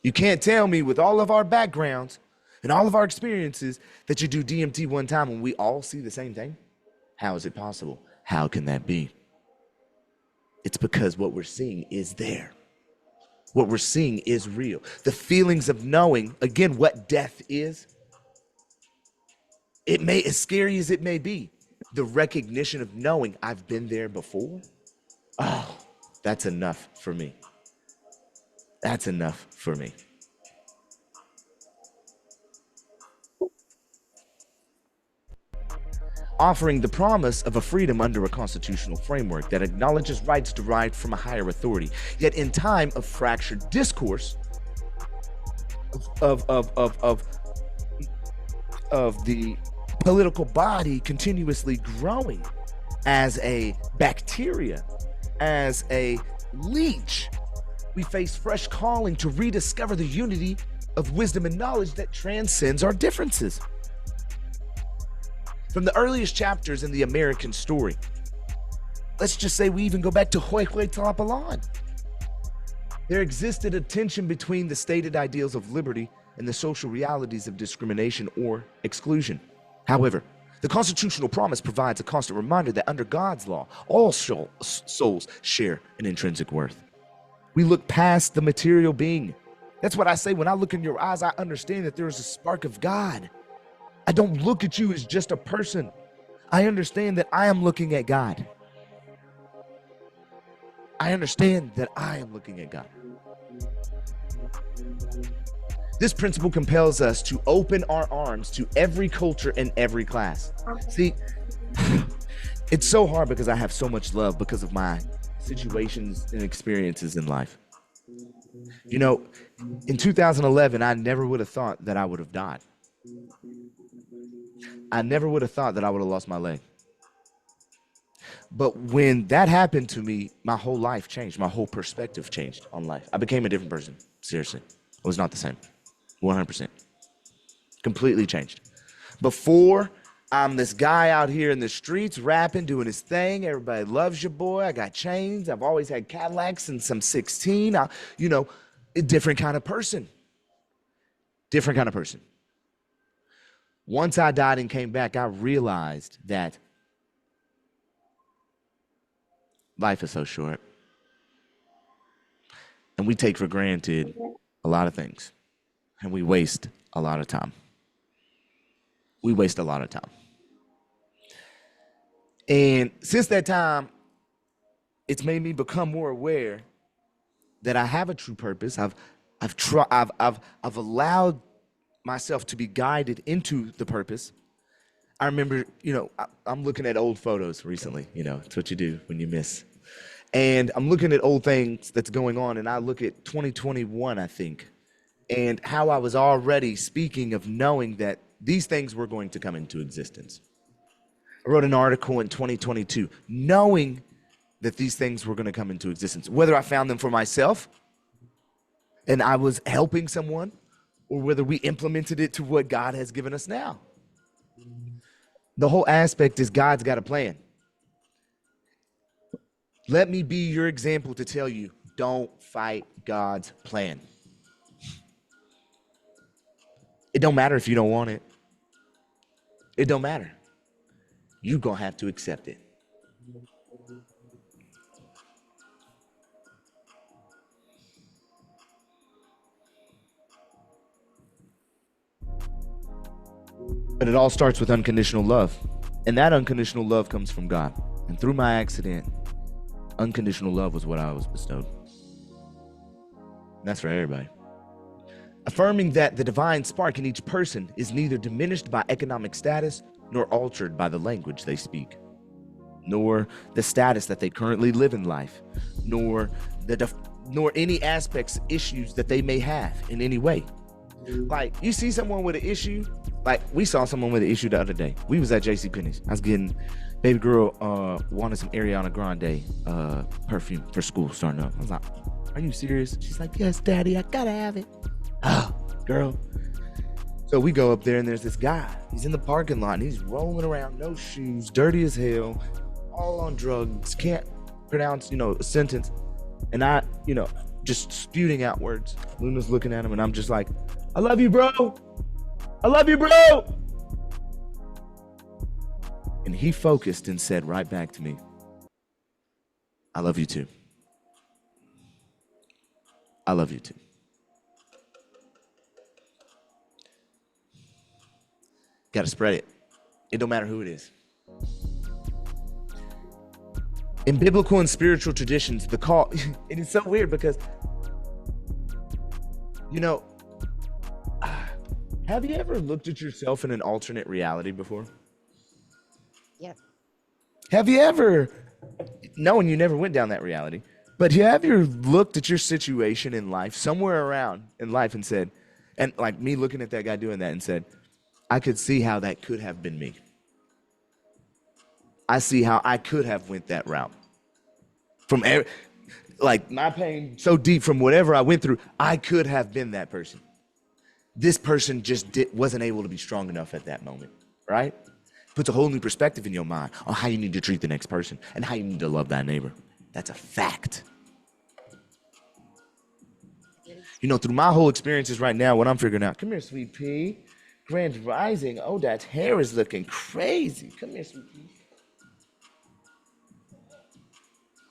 You can't tell me with all of our backgrounds and all of our experiences that you do DMT one time when we all see the same thing. How is it possible? How can that be? It's because what we're seeing is there. What we're seeing is real. The feelings of knowing, again, what death is, it may, as scary as it may be, the recognition of knowing I've been there before, oh, that's enough for me. That's enough for me. Offering the promise of a freedom under a constitutional framework that acknowledges rights derived from a higher authority, yet in time of fractured discourse of the political body continuously growing as a bacteria, as a leech, we face fresh calling to rediscover the unity of wisdom and knowledge that transcends our differences. From the earliest chapters in the American story, let's just say we even go back to Huehuetlapan. There existed a tension between the stated ideals of liberty and the social realities of discrimination or exclusion. However, the constitutional promise provides a constant reminder that under God's law, all souls share an intrinsic worth. We look past the material being. That's what I say. When I look in your eyes, I understand that there is a spark of God. I don't look at you as just a person. I understand that I am looking at God. I understand that I am looking at God. This principle compels us to open our arms to every culture and every class. See, it's so hard because I have so much love because of my situations and experiences in life. You know, in 2011, I never would have thought that I would have died. I never would have thought that I would have lost my leg. But when that happened to me, my whole life changed. My whole perspective changed on life. I became a different person. Seriously. I was not the same. 100%. Completely changed. Before, I'm this guy out here in the streets rapping, doing his thing. Everybody loves your boy. I got chains. I've always had Cadillacs since I'm 16. A different kind of person. Different kind of person. Once I died and came back, I realized that life is so short. And we take for granted a lot of things. And we waste a lot of time. We waste a lot of time. And since that time, it's made me become more aware that I have a true purpose. I've allowed myself to be guided into the purpose. I remember, I'm looking at old photos recently. It's what you do when you miss. And I'm looking at old things that's going on, and I look at 2021, I think, and how I was already speaking of knowing that these things were going to come into existence. I wrote an article in 2022, knowing that these things were going to come into existence, whether I found them for myself and I was helping someone, or whether we implemented it to what God has given us now. The whole aspect is God's got a plan. Let me be your example to tell you, don't fight God's plan. It don't matter if you don't want it. It don't matter. You're going to have to accept it. But it all starts with unconditional love. And that unconditional love comes from God. And through my accident, unconditional love was what I was bestowed. And that's for everybody. Affirming that the divine spark in each person is neither diminished by economic status nor altered by the language they speak, nor the status that they currently live in life, nor any aspects, issues that they may have in any way. Like, you see someone with an issue, like we saw someone with an issue the other day. We was at JCPenney's. I was getting, baby girl wanted some Ariana Grande perfume for school starting up. I was like, are you serious? She's like, yes, daddy, I gotta have it. Oh, girl. So we go up there and there's this guy. He's in the parking lot and he's rolling around, no shoes, dirty as hell, all on drugs, can't pronounce, a sentence. And I, just spewing out words. Luna's looking at him and I'm just like, I love you, bro. I love you, bro. And he focused and said right back to me, I love you too. I love you too. Got to spread it. It don't matter who it is. In biblical and spiritual traditions, the call, it is so weird because, have you ever looked at yourself in an alternate reality before? Yeah. Have you ever, knowing you never went down that reality, but have you ever looked at your situation in life, somewhere around in life and said, and like me looking at that guy doing that and said, I could see how that could have been me. I see how I could have went that route. From my pain so deep from whatever I went through, I could have been that person. This person just wasn't able to be strong enough at that moment, right? Puts a whole new perspective in your mind on how you need to treat the next person and how you need to love thy neighbor. That's a fact. Through my whole experiences right now, what I'm figuring out, come here, sweet pea. Grand Rising. Oh, that hair is looking crazy. Come here, sweet pea.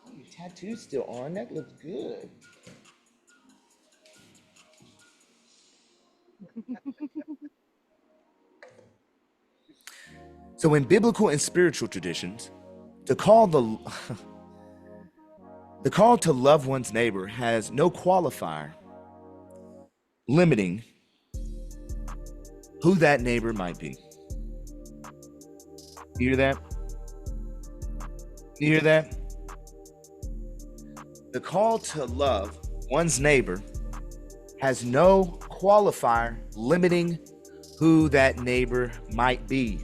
Oh, your tattoo's still on. That looks good. So in biblical and spiritual traditions, to call The call to love one's neighbor has no qualifier limiting who that neighbor might be. You hear that? You hear that? The call to love one's neighbor has no qualifier limiting who that neighbor might be.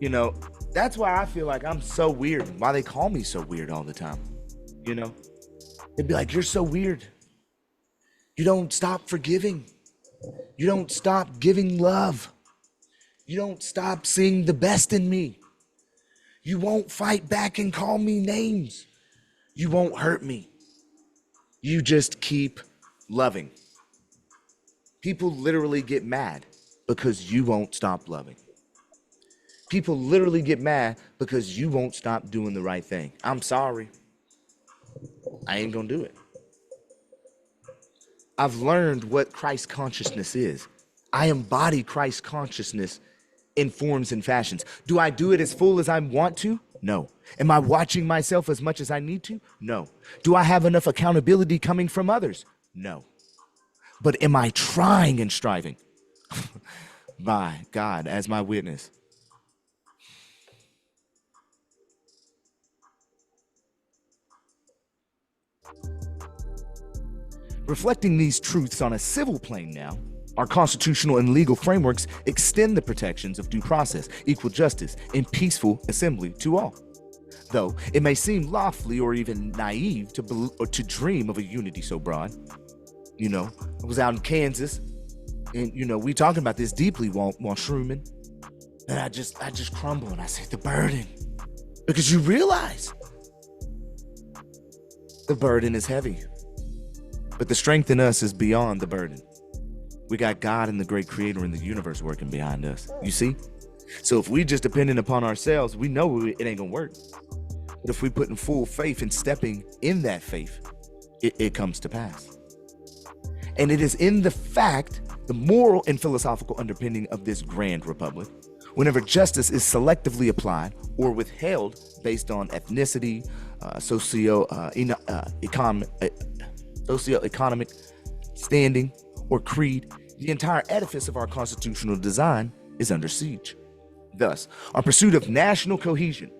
You know, that's why I feel like I'm so weird. Why they call me so weird all the time. You know, they'd be like, you're so weird. You don't stop forgiving. You don't stop giving love. You don't stop seeing the best in me. You won't fight back and call me names. You won't hurt me. You just keep loving. People literally get mad because you won't stop loving. People literally get mad because you won't stop doing the right thing. I'm sorry. I ain't gonna do it. I've learned what Christ consciousness is. I embody Christ consciousness in forms and fashions. Do I do it as full as I want to? No. Am I watching myself as much as I need to? No. Do I have enough accountability coming from others? No. But am I trying and striving? By God, as my witness. Reflecting these truths on a civil plane now, our constitutional and legal frameworks extend the protections of due process, equal justice, and peaceful assembly to all. Though it may seem lawfully or even naive to dream of a unity so broad. You know, I was out in Kansas, and you know, we talking about this deeply while shrooming, and I just crumble and I say the burden, because you realize the burden is heavy, but the strength in us is beyond the burden. We got God and the great creator in the universe working behind us. You see? So if we just dependent upon ourselves, we know it ain't gonna work. But if we put in full faith and stepping in that faith, it comes to pass. And it is in the fact, the moral and philosophical underpinning of this grand republic, whenever justice is selectively applied or withheld based on ethnicity, socioeconomic standing, or creed, the entire edifice of our constitutional design is under siege. Thus, our pursuit of national cohesion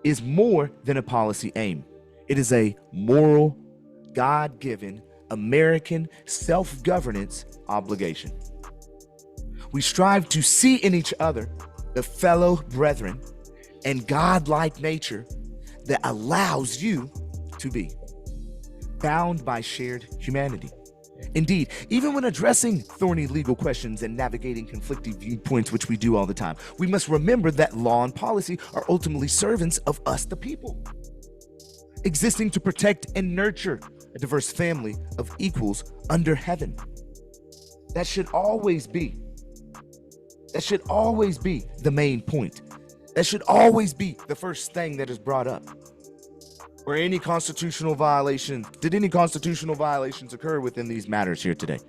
is more than a policy aim. It is a moral, God-given, American self-governance obligation. We strive to see in each other the fellow brethren and God-like nature that allows you to be bound by shared humanity. Indeed, even when addressing thorny legal questions and navigating conflicting viewpoints, which we do all the time, we must remember that law and policy are ultimately servants of us, the people, existing to protect and nurture a diverse family of equals under heaven. That should always be the main point. That should always be the first thing that is brought up. Or did any constitutional violations occur within these matters here today?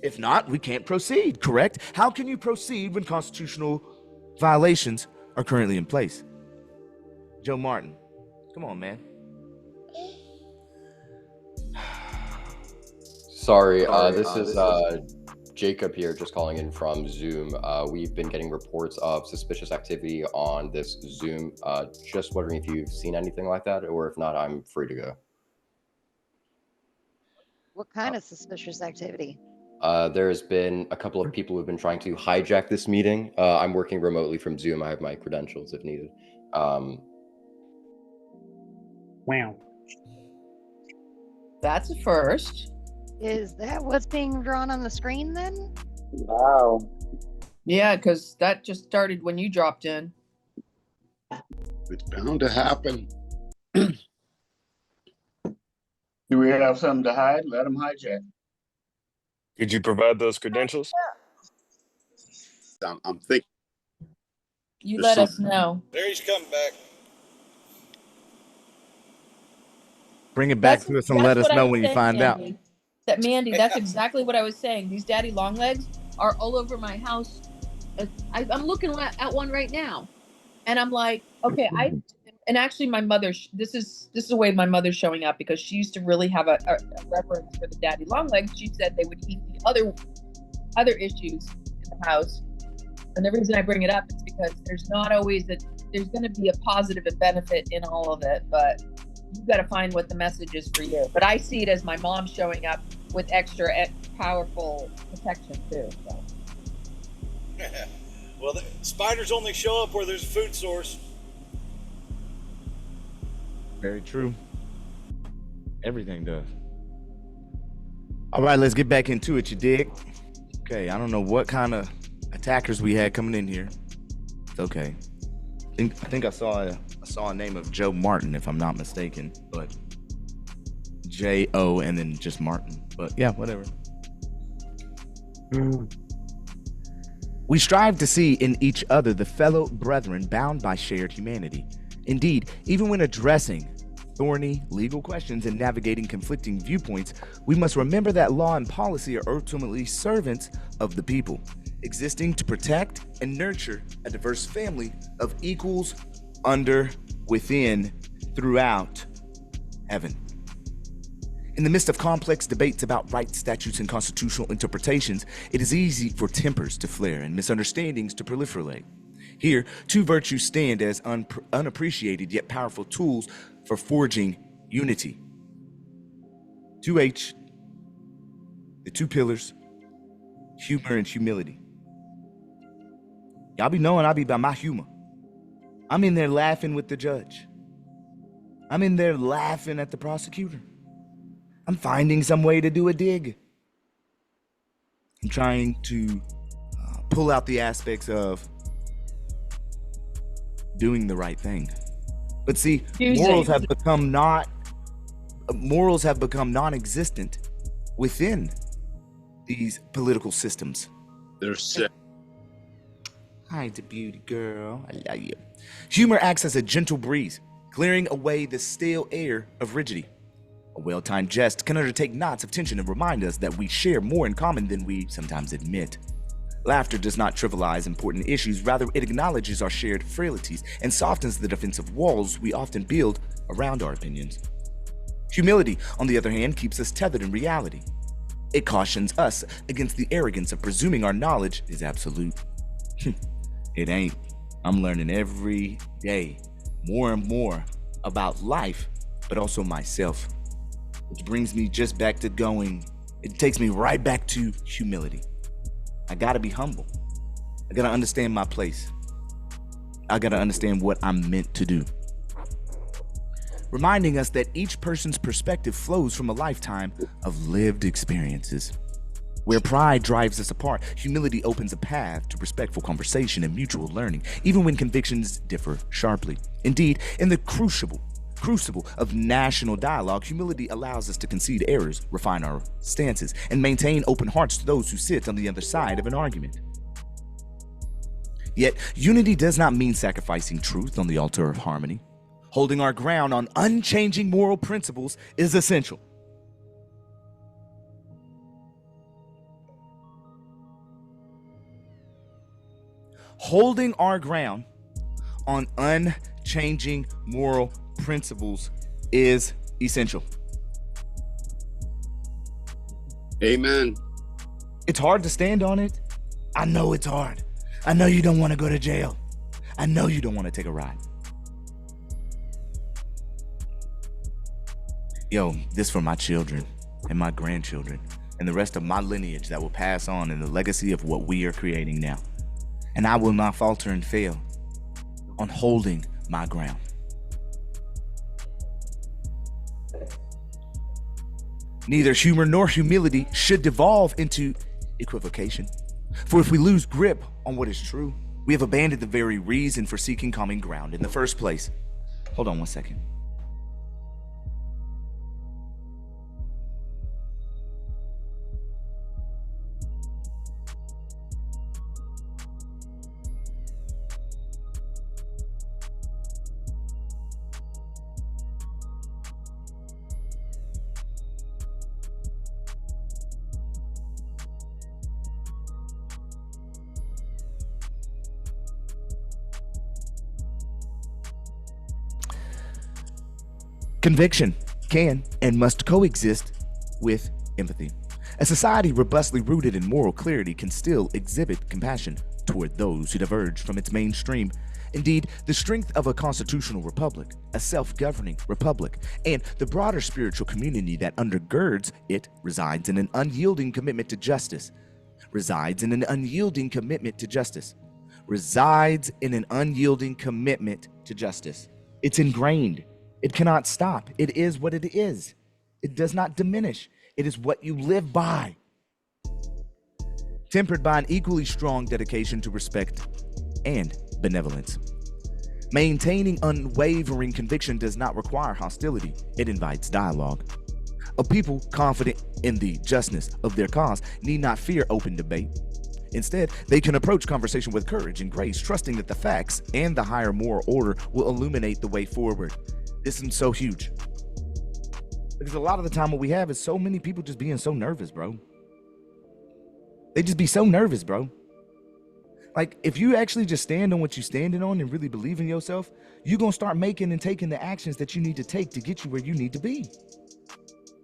If not, we can't proceed, correct? How can you proceed when constitutional violations are currently in place? Joe Martin, come on, man. Sorry, this is Jacob here, just calling in from Zoom. We've been getting reports of suspicious activity on this Zoom. Just wondering if you've seen anything like that, or if not, I'm free to go. What kind of suspicious activity? There's been a couple of people who've been trying to hijack this meeting. I'm working remotely from Zoom. I have my credentials if needed. Wow. That's a first. Is that what's being drawn on the screen then? Wow. Yeah, because that just started when you dropped in. It's bound to happen. Do we have something to hide? Let them hijack. Could you provide those credentials? I'm thinking. You let us know. There he's coming back. Bring it back to us and let us know when you find out. Mandy, that's exactly what I was saying. These daddy long legs are all over my house. I'm looking at one right now. And I'm like, okay, and actually my mother, this is the way my mother's showing up, because she used to really have a reverence for the daddy long legs. She said they would eat the other issues in the house. And the reason I bring it up is because there's not always there's going to be a positive and benefit in all of it, but you've got to find what the message is for you. But I see it as my mom showing up with extra powerful protection too. So. Well, the spiders only show up where there's a food source. Very true. Everything does. All right, let's get back into it, you dig? Okay, I don't know what kind of attackers we had coming in here. It's okay. I think I saw a name of Joe Martin, if I'm not mistaken, but J-O and then just Martin. But yeah, whatever. We strive to see in each other the fellow brethren bound by shared humanity. Indeed, even when addressing thorny legal questions and navigating conflicting viewpoints, we must remember that law and policy are ultimately servants of the people, existing to protect and nurture a diverse family of equals under, within, throughout heaven. In the midst of complex debates about rights, statutes, and constitutional interpretations, it is easy for tempers to flare and misunderstandings to proliferate. Here, two virtues stand as unappreciated yet powerful tools for forging unity. 2H, the two pillars, humor and humility. Y'all be knowing I be by my humor. I'm in there laughing with the judge. I'm in there laughing at the prosecutor. I'm finding some way to do a dig. I'm trying to pull out the aspects of doing the right thing. But see, morals have become non-existent within these political systems. They're sick. Hi, the beauty girl. I love you. Humor acts as a gentle breeze, clearing away the stale air of rigidity. A well-timed jest can undertake knots of tension and remind us that we share more in common than we sometimes admit. Laughter does not trivialize important issues, rather it acknowledges our shared frailties and softens the defensive walls we often build around our opinions. Humility, on the other hand, keeps us tethered in reality. It cautions us against the arrogance of presuming our knowledge is absolute. It ain't. I'm learning every day more and more about life, but also myself. Which brings me just back to it takes me right back to humility. I gotta be humble. I gotta understand my place. I gotta understand what I'm meant to do. Reminding us that each person's perspective flows from a lifetime of lived experiences. Where pride drives us apart, humility opens a path to respectful conversation and mutual learning, even when convictions differ sharply. Indeed, in the crucible of national dialogue, humility allows us to concede errors, refine our stances, and maintain open hearts to those who sit on the other side of an argument. Yet, unity does not mean sacrificing truth on the altar of harmony. Holding our ground on unchanging moral principles is essential. Holding our ground on unchanging moral principles is essential. Amen. It's hard to stand on it. I know it's hard. I know you don't want to go to jail. I know you don't want to take a ride. Yo, this for my children and my grandchildren and the rest of my lineage that will pass on in the legacy of what we are creating now. And I will not falter and fail on holding my ground. Neither humor nor humility should devolve into equivocation. For if we lose grip on what is true, we have abandoned the very reason for seeking common ground in the first place. Hold on one second. Conviction can and must coexist with empathy. A society robustly rooted in moral clarity can still exhibit compassion toward those who diverge from its mainstream. Indeed, the strength of a constitutional republic, a self-governing republic, and the broader spiritual community that undergirds it resides in an unyielding commitment to justice. Resides in an unyielding commitment to justice. Resides in an unyielding commitment to justice. It's ingrained. It cannot stop. It is what it is. It does not diminish. It is what you live by. Tempered by an equally strong dedication to respect and benevolence. Maintaining unwavering conviction does not require hostility. It invites dialogue. A people confident in the justness of their cause need not fear open debate. Instead, they can approach conversation with courage and grace, trusting that the facts and the higher moral order will illuminate the way forward. This is so huge. Because a lot of the time what we have is so many people just being so nervous, bro. They just be so nervous, bro. Like, if you actually just stand on what you're standing on and really believe in yourself, you're going to start making and taking the actions that you need to take to get you where you need to be.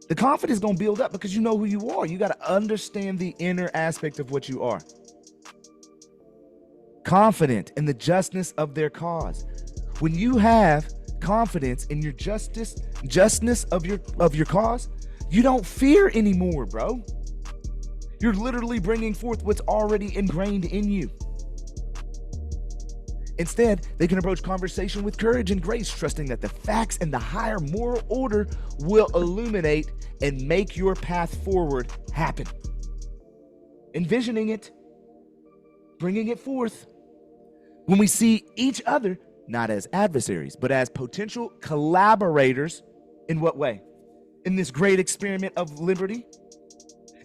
The confidence is going to build up because you know who you are. You got to understand the inner aspect of what you are. Confident in the justness of their cause. When you have confidence in your justness of your cause, you don't fear anymore, bro. You're literally bringing forth what's already ingrained in you. Instead, they can approach conversation with courage and grace, trusting that the facts and the higher moral order will illuminate and make your path forward happen. Envisioning it, bringing it forth. When we see each other, not as adversaries, but as potential collaborators, in what way? In this great experiment of liberty?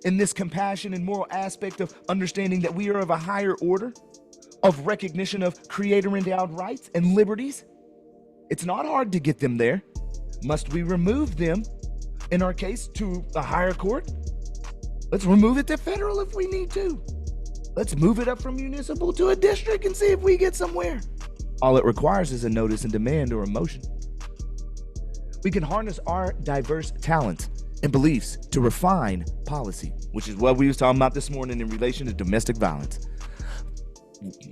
In this compassion and moral aspect of understanding that we are of a higher order? Of recognition of creator-endowed rights and liberties? It's not hard to get them there. Must we remove them, in our case, to a higher court? Let's remove it to federal if we need to. Let's move it up from municipal to a district and see if we get somewhere. All it requires is a notice and demand or a motion. We can harness our diverse talents and beliefs to refine policy, which is what we was talking about this morning in relation to domestic violence.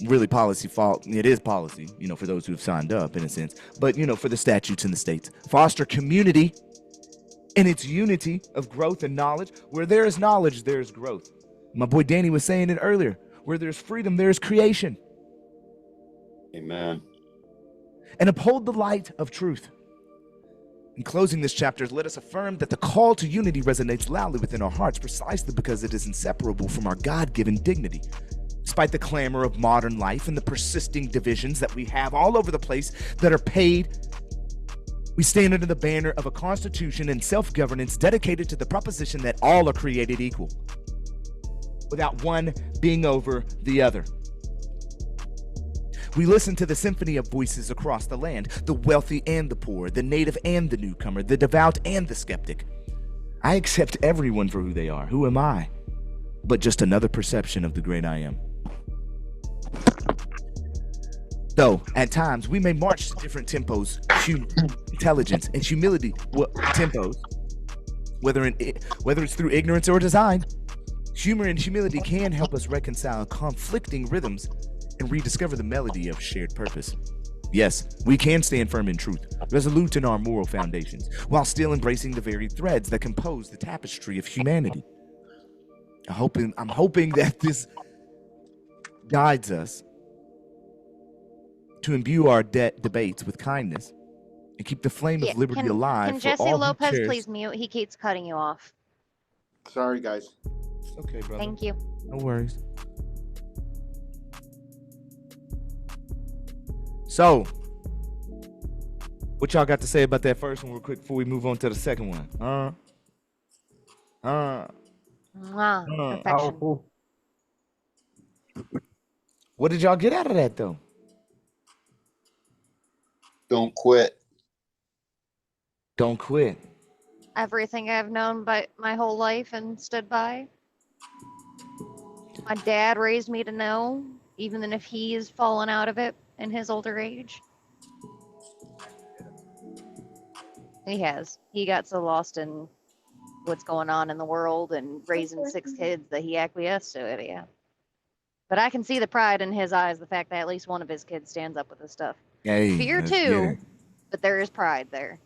Really policy fault. It is policy, for those who have signed up in a sense, but for the statutes in the states. Foster community in its unity of growth and knowledge. Where there is knowledge, there is growth. My boy Danny was saying it earlier. Where there's freedom, there is creation. Amen. And uphold the light of truth. In closing this chapter, let us affirm that the call to unity resonates loudly within our hearts precisely because it is inseparable from our God-given dignity. Despite the clamor of modern life and the persisting divisions that we have all over the place that are paid, we stand under the banner of a constitution and self-governance dedicated to the proposition that all are created equal, without one being over the other. We listen to the symphony of voices across the land, the wealthy and the poor, the native and the newcomer, the devout and the skeptic. I accept everyone for who they are. Who am I? But just another perception of the great I am. Though, at times, we may march to different tempos, intelligence and humility tempos, whether it's through ignorance or design. Humor and humility can help us reconcile conflicting rhythms and rediscover the melody of shared purpose. Yes, we can stand firm in truth, resolute in our moral foundations, while still embracing the very threads that compose the tapestry of humanity. I'm hoping that this guides us to imbue our debates with kindness and keep the flame of liberty alive. Can Jesse Lopez please mute? He keeps cutting you off. Sorry, guys. Okay, brother. Thank you. No worries. So, what y'all got to say about that first one real quick before we move on to the second one? Perfection. What did y'all get out of that, though? Don't quit. Don't quit. Everything I've known by my whole life and stood by. My dad raised me to know, even if he has fallen out of it in his older age. He has. He got so lost in what's going on in the world and raising 6 kids that he acquiesced to it, yeah. But I can see the pride in his eyes, the fact that at least one of his kids stands up with his stuff. Hey, Fear let's get too, it. but there is pride there.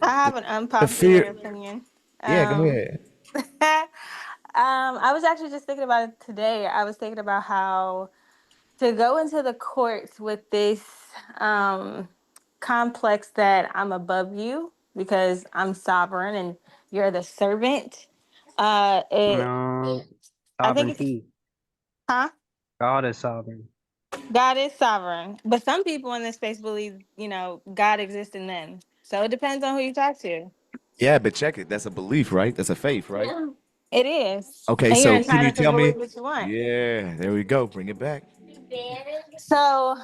I have an The unpopular fear. opinion. Yeah, go Um, ahead. I was actually just thinking about it today. I was thinking about how to go into the courts with this um, complex that I'm above you because I'm sovereign and you're the servant. No, I think it's, sovereignty. huh? God is sovereign. God is sovereign, but some people in this space believe, God exists in them. So it depends on who you talk to. Yeah, but check it. That's a belief, right? That's a faith, right? It is, Okay, and you're so can you entitled to tell me? believe what you want. Yeah, there we go. Bring it back. So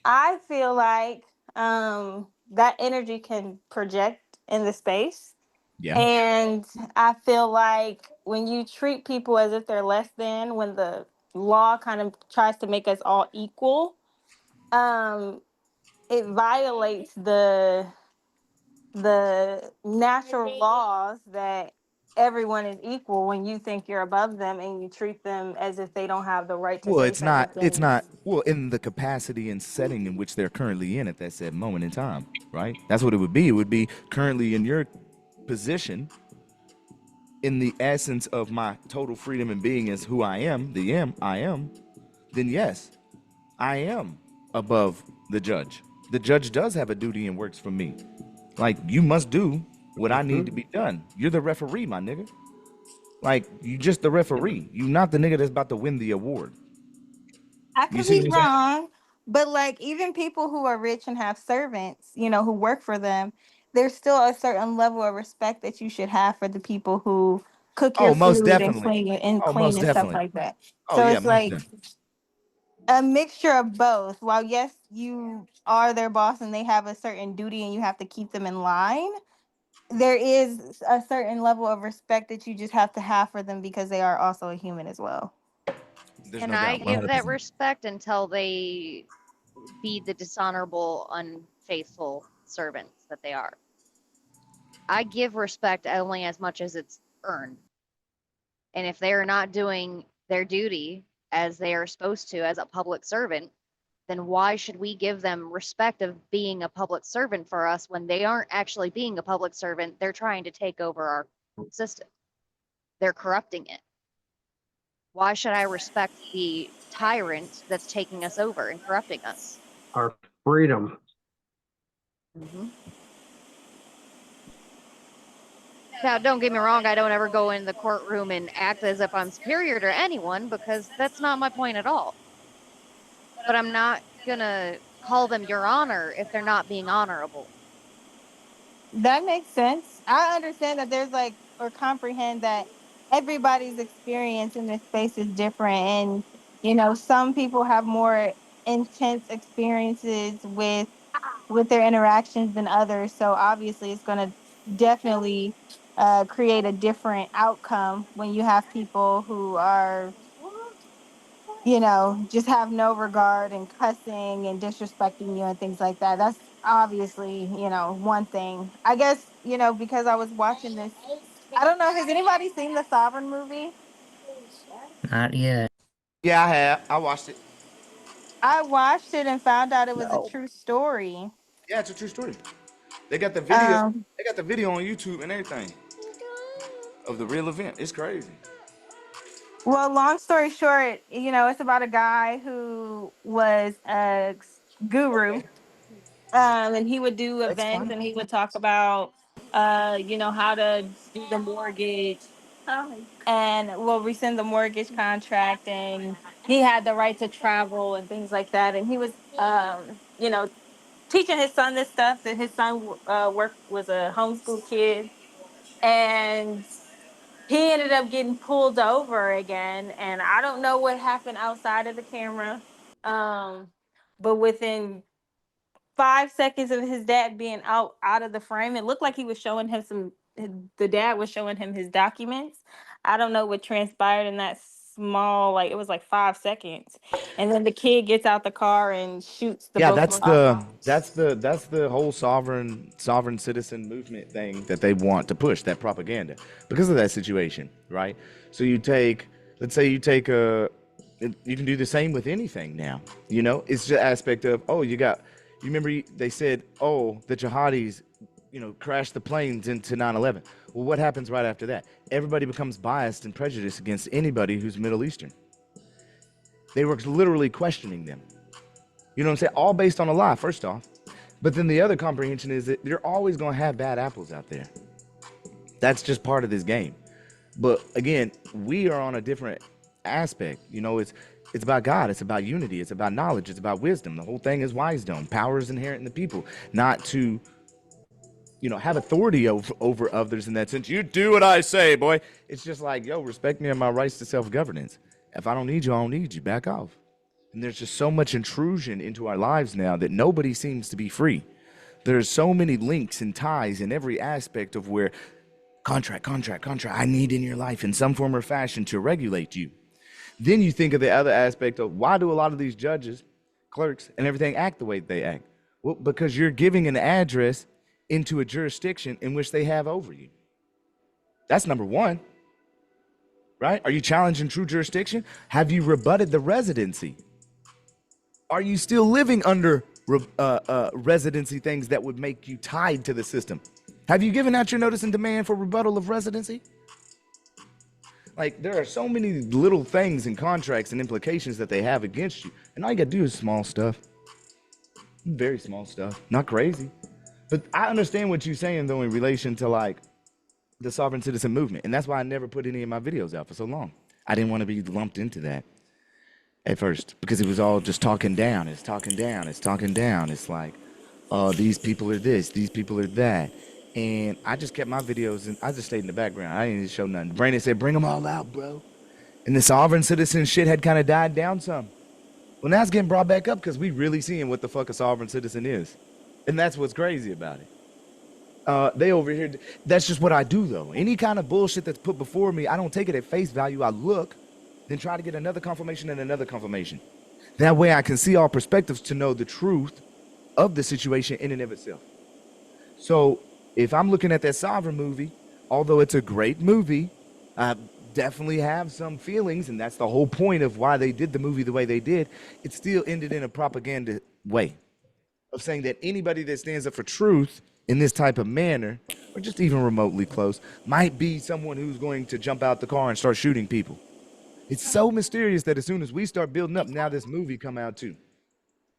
I feel like that energy can project in the space. Yeah. And I feel like when you treat people as if they're less than, when the law kind of tries to make us all equal, um, it violates the natural laws that everyone is equal when you think you're above them and you treat them as if they don't have the right to Well, say it's certain not. It's things. not. Well, in the capacity and setting in which they're currently in at that said moment in time, right? That's what it would be. It would be currently in your position, in the essence of my total freedom and being as who I am, I am. Then yes, I am above the judge. The judge does have a duty and works for me. Like, you must do what I need to be done. You're the referee, my nigga. Like, you just the referee. You not the nigga that's about to win the award. I You could see be what I'm saying? wrong, but like even people who are rich and have servants, who work for them, there's still a certain level of respect that you should have for the people who cook your Oh, most food and definitely. clean and Oh, clean most and stuff definitely. like that. Oh So yeah, it's most like definitely. a mixture of both. While yes, you are their boss and they have a certain duty and you have to keep them in line, there is a certain level of respect that you just have to have for them because they are also a human as well. There's And no I doubt. give that 100%. respect until they be the dishonorable, unfaithful servants that they are. I give respect only as much as it's earned. And if they are not doing their duty as they are supposed to as a public servant, then why should we give them respect of being a public servant for us when they aren't actually being a public servant? They're trying to take over our system. They're corrupting it. Why should I respect the tyrant that's taking us over and corrupting us? Our freedom. Mm-hmm. Now, don't get me wrong, I don't ever go in the courtroom and act as if I'm superior to anyone because that's not my point at all. But I'm not gonna call them your honor if they're not being honorable. That makes sense. I understand that there's or comprehend that everybody's experience in this space is different. And, some people have more intense experiences with their interactions than others. So obviously it's going to definitely create a different outcome when you have people who are just have no regard and cussing and disrespecting you and things like that. That's obviously, one thing. I guess, because I was watching this. I don't know, has anybody seen the Sovereign movie? Not yet. Yeah, I have. I watched it. I watched it and found out it was a No. true story. Yeah, it's a true story. They got the video. Um, They got the video on YouTube and everything of the real event. It's crazy. well, long story short, it's about a guy who was a guru. And he would do events Explain. and he would talk about how to do the mortgage and rescind the mortgage contract, and he had the right to travel and things like that. And he was teaching his son this stuff, that his son was a homeschool kid, and he ended up getting pulled over again. And I don't know what happened outside of the camera, but within 5 seconds of his dad being out of the frame, it looked like he was showing him the dad was showing him his documents. I don't know what transpired in that small, like it was like 5 seconds, and then the kid gets out the car and shoots the Yeah, both that's motorcycles. the whole sovereign citizen movement thing that they want to push, that propaganda, because of that situation, right? So let's say you take you can do the same with anything now. You know, it's the aspect of, oh, you remember they said, oh, the jihadis, crashed the planes into 9/11. Well, what happens right after that? Everybody becomes biased and prejudiced against anybody who's Middle Eastern. They were literally questioning them. You know what I'm saying? All based on a lie, first off. But then the other comprehension is that you're always going to have bad apples out there. That's just part of this game. But again, we are on a different aspect. It's about God. It's about unity. It's about knowledge. It's about wisdom. The whole thing is Wisedome. Power is inherent in the people, not to, have authority over others in that sense. You do what I say, boy. It's just like, yo, respect me and my rights to self-governance. If I don't need you, I don't need you. Back off. And there's just so much intrusion into our lives now that nobody seems to be free. There's so many links and ties in every aspect of where contract, I need in your life in some form or fashion to regulate you. Then you think of the other aspect of, why do a lot of these judges, clerks, and everything act the way they act? Well, because you're giving an address into a jurisdiction in which they have over you. That's number one, right? Are you challenging true jurisdiction? Have you rebutted the residency? Are you still living under residency things that would make you tied to the system? Have you given out your notice and demand for rebuttal of residency? Like, there are so many little things and contracts and implications that they have against you. And all you gotta do is small stuff. Very small stuff. Not crazy. But I understand what you're saying, though, in relation to, like, the sovereign citizen movement. And that's why I never put any of my videos out for so long. I didn't want to be lumped into that at first, because it was all just talking down. It's talking down. It's like, oh, these people are this, these people are that. And I just kept my videos, and I just stayed in the background. I didn't even show nothing. Brandon said, bring them all out, bro. And the sovereign citizen shit had kind of died down some. Well, now it's getting brought back up because we really seeing what the fuck a sovereign citizen is. And that's what's crazy about it. They over here, that's just what I do, though. Any kind of bullshit that's put before me, I don't take it at face value. I look, then try to get another confirmation and another confirmation. That way I can see all perspectives to know the truth of the situation in and of itself. So if I'm looking at that Sovereign movie, although it's a great movie, I definitely have some feelings, and that's the whole point of why they did the movie the way they did. It still ended in a propaganda way of saying that anybody that stands up for truth in this type of manner, or just even remotely close, might be someone who's going to jump out the car and start shooting people. It's so mysterious that as soon as we start building up, now this movie come out too.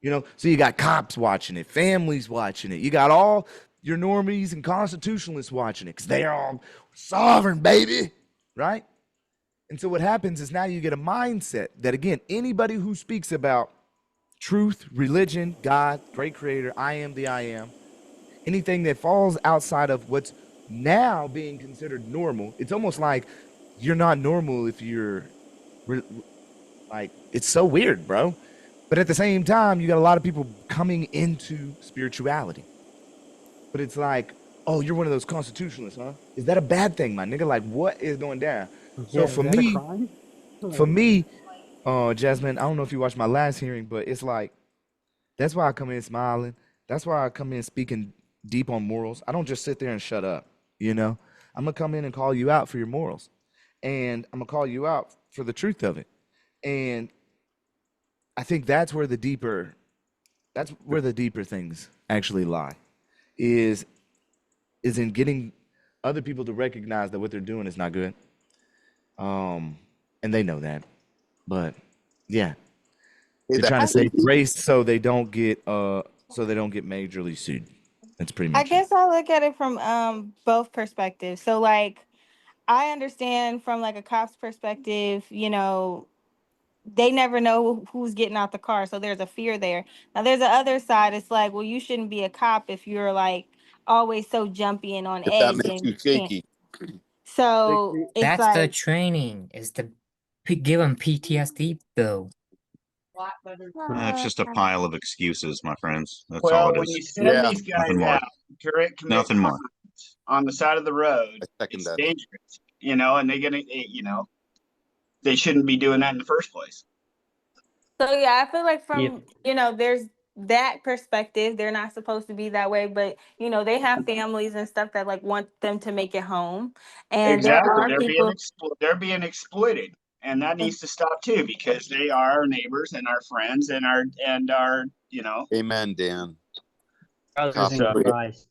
So you got cops watching it, families watching it. You got all your normies and constitutionalists watching it because they're all sovereign, baby, right? And so what happens is now you get a mindset that, again, anybody who speaks about truth, religion, God, great creator, I am the I am, anything that falls outside of what's now being considered normal, it's almost like you're not normal if you're like, it's so weird, bro. But at the same time, you got a lot of people coming into spirituality. But it's like, oh, you're one of those constitutionalists, huh? Is that a bad thing, my nigga? Like, what is going down? Yeah, So for me, Jasmine, I don't know if you watched my last hearing, but it's like, that's why I come in smiling. That's why I come in speaking deep on morals. I don't just sit there and shut up, I'm going to come in and call you out for your morals. And I'm going to call you out for the truth of it. And I think that's where the deeper things actually lie, is in getting other people to recognize that what they're doing is not good. And they know that. But yeah. They're trying to save race so they don't get majorly sued. That's pretty much I guess I look at it from both perspectives. So like I understand from like a cop's perspective, they never know who's getting out the car, so there's a fear there. Now there's the other side. It's like, well, you shouldn't be a cop if you're like always so jumpy and on If that edge makes and you shaky. so it's That's the like training, is to give them PTSD, though. It's just a pile of excuses, my friends. That's all Well, it when you is. send these guys Nothing more. out to commit Nothing more. crimes on the side of the road, I second it's that. dangerous, and they're gonna, they shouldn't be doing that in the first place. So yeah, I feel like from there's that perspective, they're not supposed to be that way, but they have families and stuff that like want them to make it home, and there Exactly, are people. they're being exploited, and that needs to stop too, because they are our neighbors and our friends and our Amen, Dan. Brothers in Copy. Christ.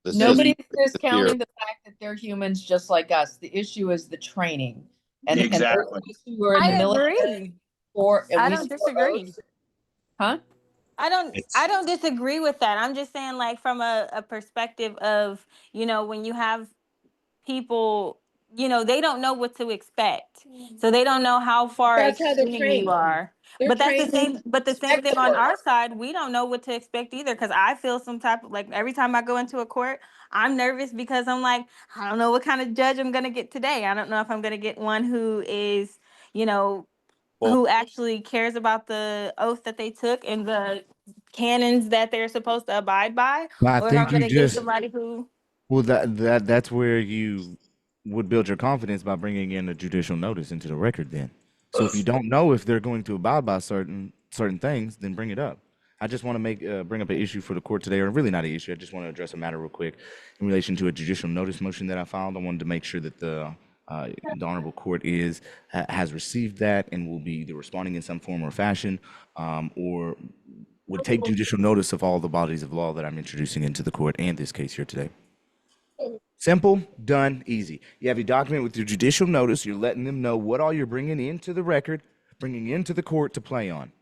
Nobody's The discounting the fact that they're humans just like us. The issue is the training, and Exactly. those who are in the I military, agree. and I we don't support disagree. those. Huh? I don't disagree with that. I'm just saying, like, from a perspective of, when you have people, they don't know what to expect. So they don't know how far That's how they're extreme trained. you are. They're But that's the trained same, but the same thing on our side, we don't know what to expect either. Cause I feel some type of, like, every time I go into a court, I'm nervous because I'm like, I don't know what kind of judge I'm gonna get today. I don't know if I'm gonna get one who is, who actually cares about the oath that they took and the canons that they're supposed to abide by, I or if I'm think you gonna get just somebody who. well that's where you would build your confidence by bringing in a judicial notice into the record then. So if you don't know if they're going to abide by certain things, then bring it up. I just want to bring up an issue for the court today, or really not an issue. I just want to address a matter real quick in relation to a judicial notice motion that I filed. I wanted to make sure that the honorable court has received that and will be either responding in some form or fashion, or would take judicial notice of all the bodies of law that I'm introducing into the court and this case here today. Simple, done, easy. You have your document with your judicial notice. You're letting them know what all you're bringing into the record, bringing into the court to play on.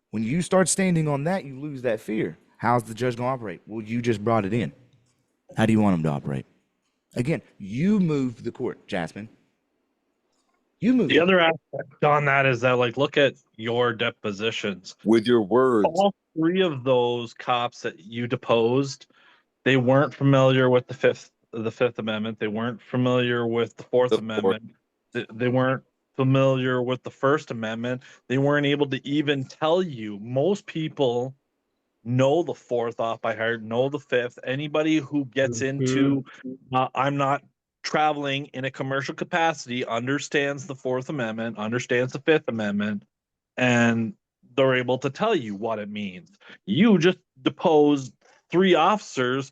When you start standing on that, you lose that fear. How's the judge going to operate? Well, you just brought it in. How do you want him to operate? Again, you moved the court, Jasmine. You moved the other aspect on that is that, like, look at your depositions. With your words. All three of those cops that you deposed, they weren't familiar with the Fifth Amendment. They weren't familiar with the Fourth Amendment. They weren't familiar with the First Amendment. They weren't able to even tell you. Most people know the Fourth off by heart, know the Fifth. Anybody who gets into, I'm not traveling in a commercial capacity, understands the Fourth Amendment, understands the Fifth Amendment, and they're able to tell you what it means. You just deposed 3 officers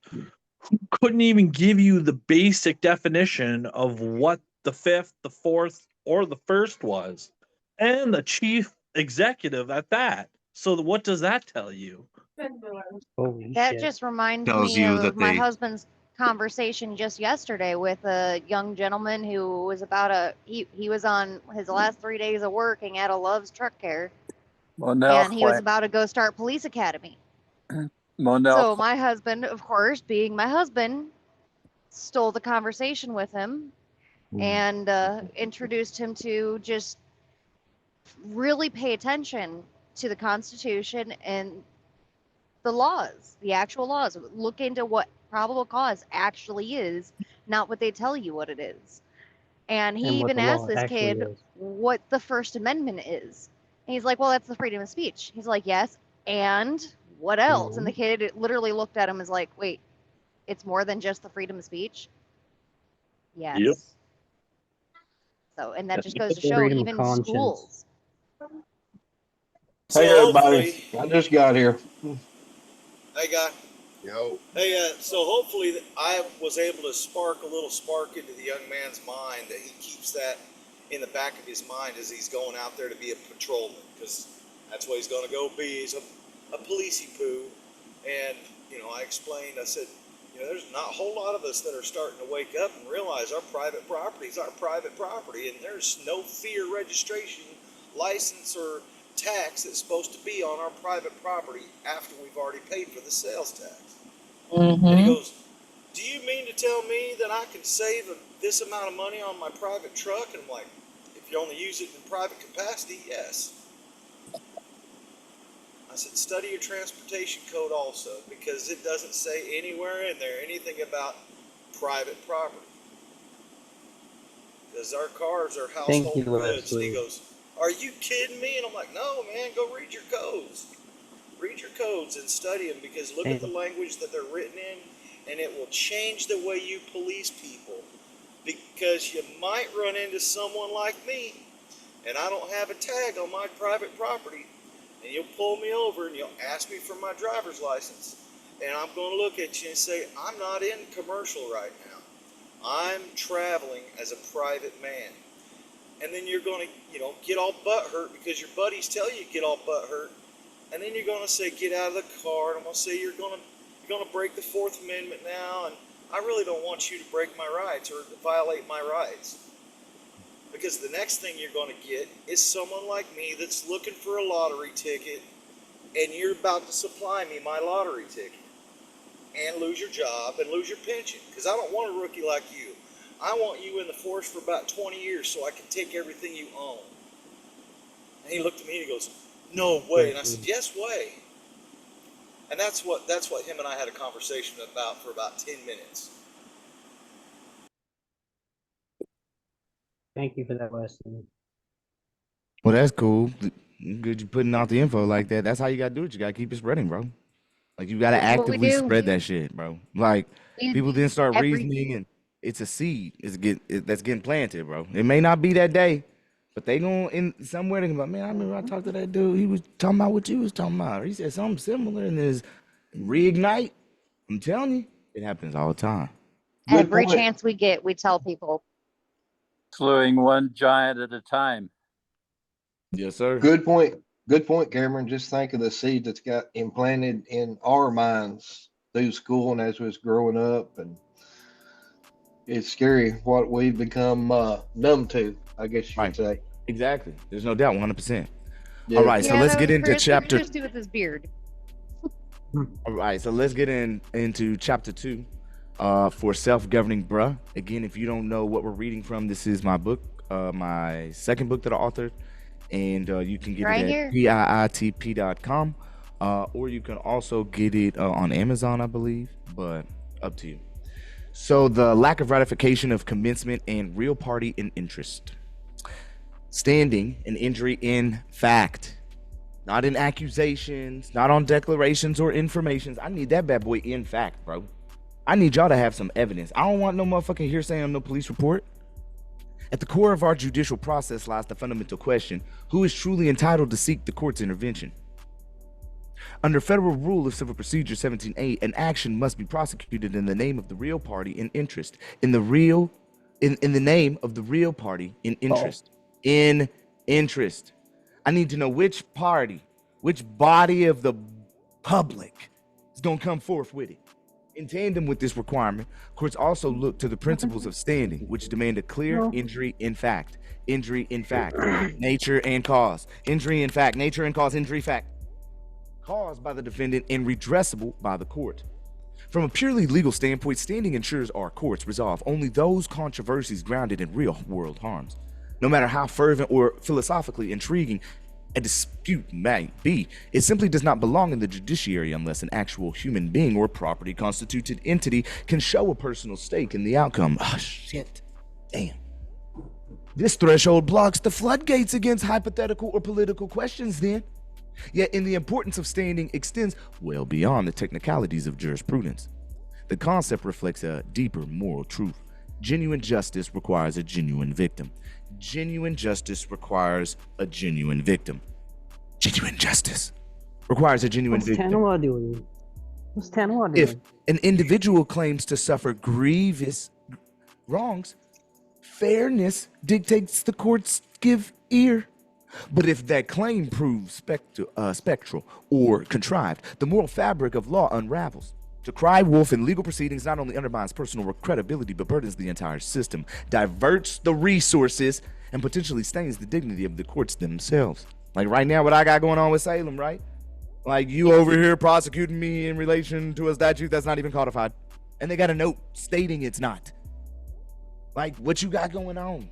who couldn't even give you the basic definition of what the Fifth, the Fourth, or the First was, and the chief executive at that. So what does that tell you? That just reminds Tells me you of that my they- husband's conversation just yesterday with a young gentleman who was he was on his last 3 days of working at a Love's Truck Care, and he was about to go start police academy. So my husband, of course, being my husband, stole the conversation with him and introduced him to just really pay attention to the Constitution and the laws, the actual laws. Look into what probable cause actually is, not what they tell you what it is. And he And what even the asked law this actually kid is. what the First Amendment is. And he's like, well, that's the freedom of speech. He's like, yes, and what else? And the kid literally looked at him as like, wait, it's more than just the freedom of speech? Yes. Yep. So, and that just goes to show, Freedom of even conscience. schools. Hey, everybody. I just got here. Hey, guy. Yo. Hey, so hopefully I was able to spark a little spark into the young man's mind, that he keeps that in the back of his mind as he's going out there to be a patrolman, because that's what he's going to go be. He's a policey poo. And, I explained, I said, there's not a whole lot of us that are starting to wake up and realize our private property is our private property, and there's no fear registration, license, or tax that's supposed to be on our private property after we've already paid for the sales tax. And he goes, do you mean to tell me that I can save this amount of money on my private truck? And I'm like, if you only use it in private capacity, yes. I said, study your transportation code also, because it doesn't say anywhere in there anything about private property. Because our cars are household Thank you, goods. And he Leslie. goes, are you kidding me? And I'm like, no, man, go read your codes. Read your codes and study them, because look at the language that they're written in, and it will change the way you police people. because you might run into someone like me, and I don't have a tag on my private property, and you'll pull me over and you'll ask me for my driver's license, and I'm going to look at you and say, I'm not in commercial right now. I'm traveling as a private man. And then you're going to, get all butthurt because your buddies tell you to get all butthurt. And then you're going to say, get out of the car. And I'm going to say, you're going to break the Fourth Amendment now. And I really don't want you to break my rights or violate my rights. Because the next thing you're going to get is someone like me that's looking for a lottery ticket, and you're about to supply me my lottery ticket and lose your job and lose your pension. Because I don't want a rookie like you. I want you in the force for about 20 years so I can take everything you own. And he looked at me and he goes, no way. And I said, yes way. And that's what him and I had a conversation about for about 10 minutes. Thank you for that lesson. Well, that's cool. Good you putting out the info like that. That's how you gotta do it. You gotta keep it spreading, bro. Like you gotta That's what we actively do. spread that shit, bro. Like We- people didn't start every- reasoning, and it's a seed. That's getting planted, bro. It may not be that day, but they gonna in somewhere they gonna be like, man, I remember I talked to that dude. He was talking about what you was talking about. Or he said something similar, and there's reignite. I'm telling you, it happens all the time. Every chance we get, we tell people. Slowing one giant at a time. Yes, sir. Good point. Good point, Cameron. Just think of the seed that's got implanted in our minds through school and as we was growing up, and it's scary what we've become numb to, I guess you could say. Exactly. There's no doubt, 100%. Yeah. All right, so let's that get was into Chris chapter. Christie with his beard. All right, so let's get into chapter 2 for self-governing bruh. Again, if you don't know what we're reading from, this is my book, my second book that I authored, and you can get Right it at piitp.com, or you can also get it on Amazon, I believe, but up to you. So the lack of ratification of commencement and real party in interest. Standing an injury in fact, not in accusations, not on declarations or informations. I need that bad boy in fact, bro. I need y'all to have some evidence. I don't want no motherfucking hearsay on no police report. At the core of our judicial process lies the fundamental question: who is truly entitled to seek the court's intervention? Under Federal Rule of Civil Procedure 17A, an action must be prosecuted in the name of the real party in interest. In the name of the real party in interest. In interest. I need to know which party, which body of the public is going to come forth with it. In tandem with this requirement, courts also look to the principles of standing, which demand a clear injury in fact. Injury in fact, nature and cause. Injury in fact, nature and cause, injury fact. Caused by the defendant and redressable by the court. From a purely legal standpoint, standing ensures our courts resolve only those controversies grounded in real world harms. No matter how fervent or philosophically intriguing a dispute may be, it simply does not belong in the judiciary unless an actual human being or property constituted entity can show a personal stake in the outcome. Oh, shit. Damn. This threshold blocks the floodgates against hypothetical or political questions then. Yet in the importance of standing extends well beyond the technicalities of jurisprudence. The concept reflects a deeper moral truth. Genuine justice requires a genuine victim. Genuine justice requires a genuine victim. Genuine justice requires a genuine What's victim. Tanoa doing? What's Tanoa doing? If an individual claims to suffer grievous wrongs, fairness dictates the courts give ear. But if that claim proves spectral or contrived, the moral fabric of law unravels. To cry wolf in legal proceedings not only undermines personal credibility, but burdens the entire system, diverts the resources, and potentially stains the dignity of the courts themselves. Like right now, what I got going on with Salem, right? Like you over here prosecuting me in relation to a statute that's not even codified. And they got a note stating it's not. Like what you got going on?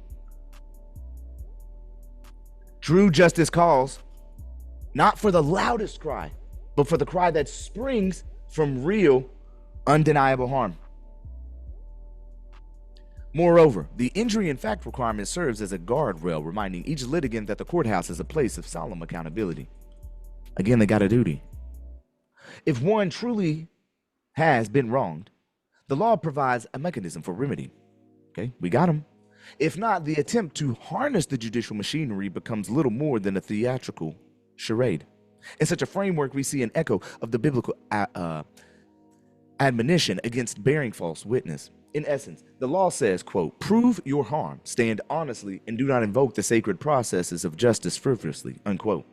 True justice calls not for the loudest cry, but for the cry that springs from real, undeniable harm. Moreover, the injury in fact requirement serves as a guardrail, reminding each litigant that the courthouse is a place of solemn accountability. Again, they got a duty. If one truly has been wronged, the law provides a mechanism for remedy. Okay, we got them. If not, the attempt to harness the judicial machinery becomes little more than a theatrical charade. In such a framework, we see an echo of the biblical admonition against bearing false witness. In essence, the law says, quote, prove your harm, stand honestly, and do not invoke the sacred processes of justice frivolously, unquote.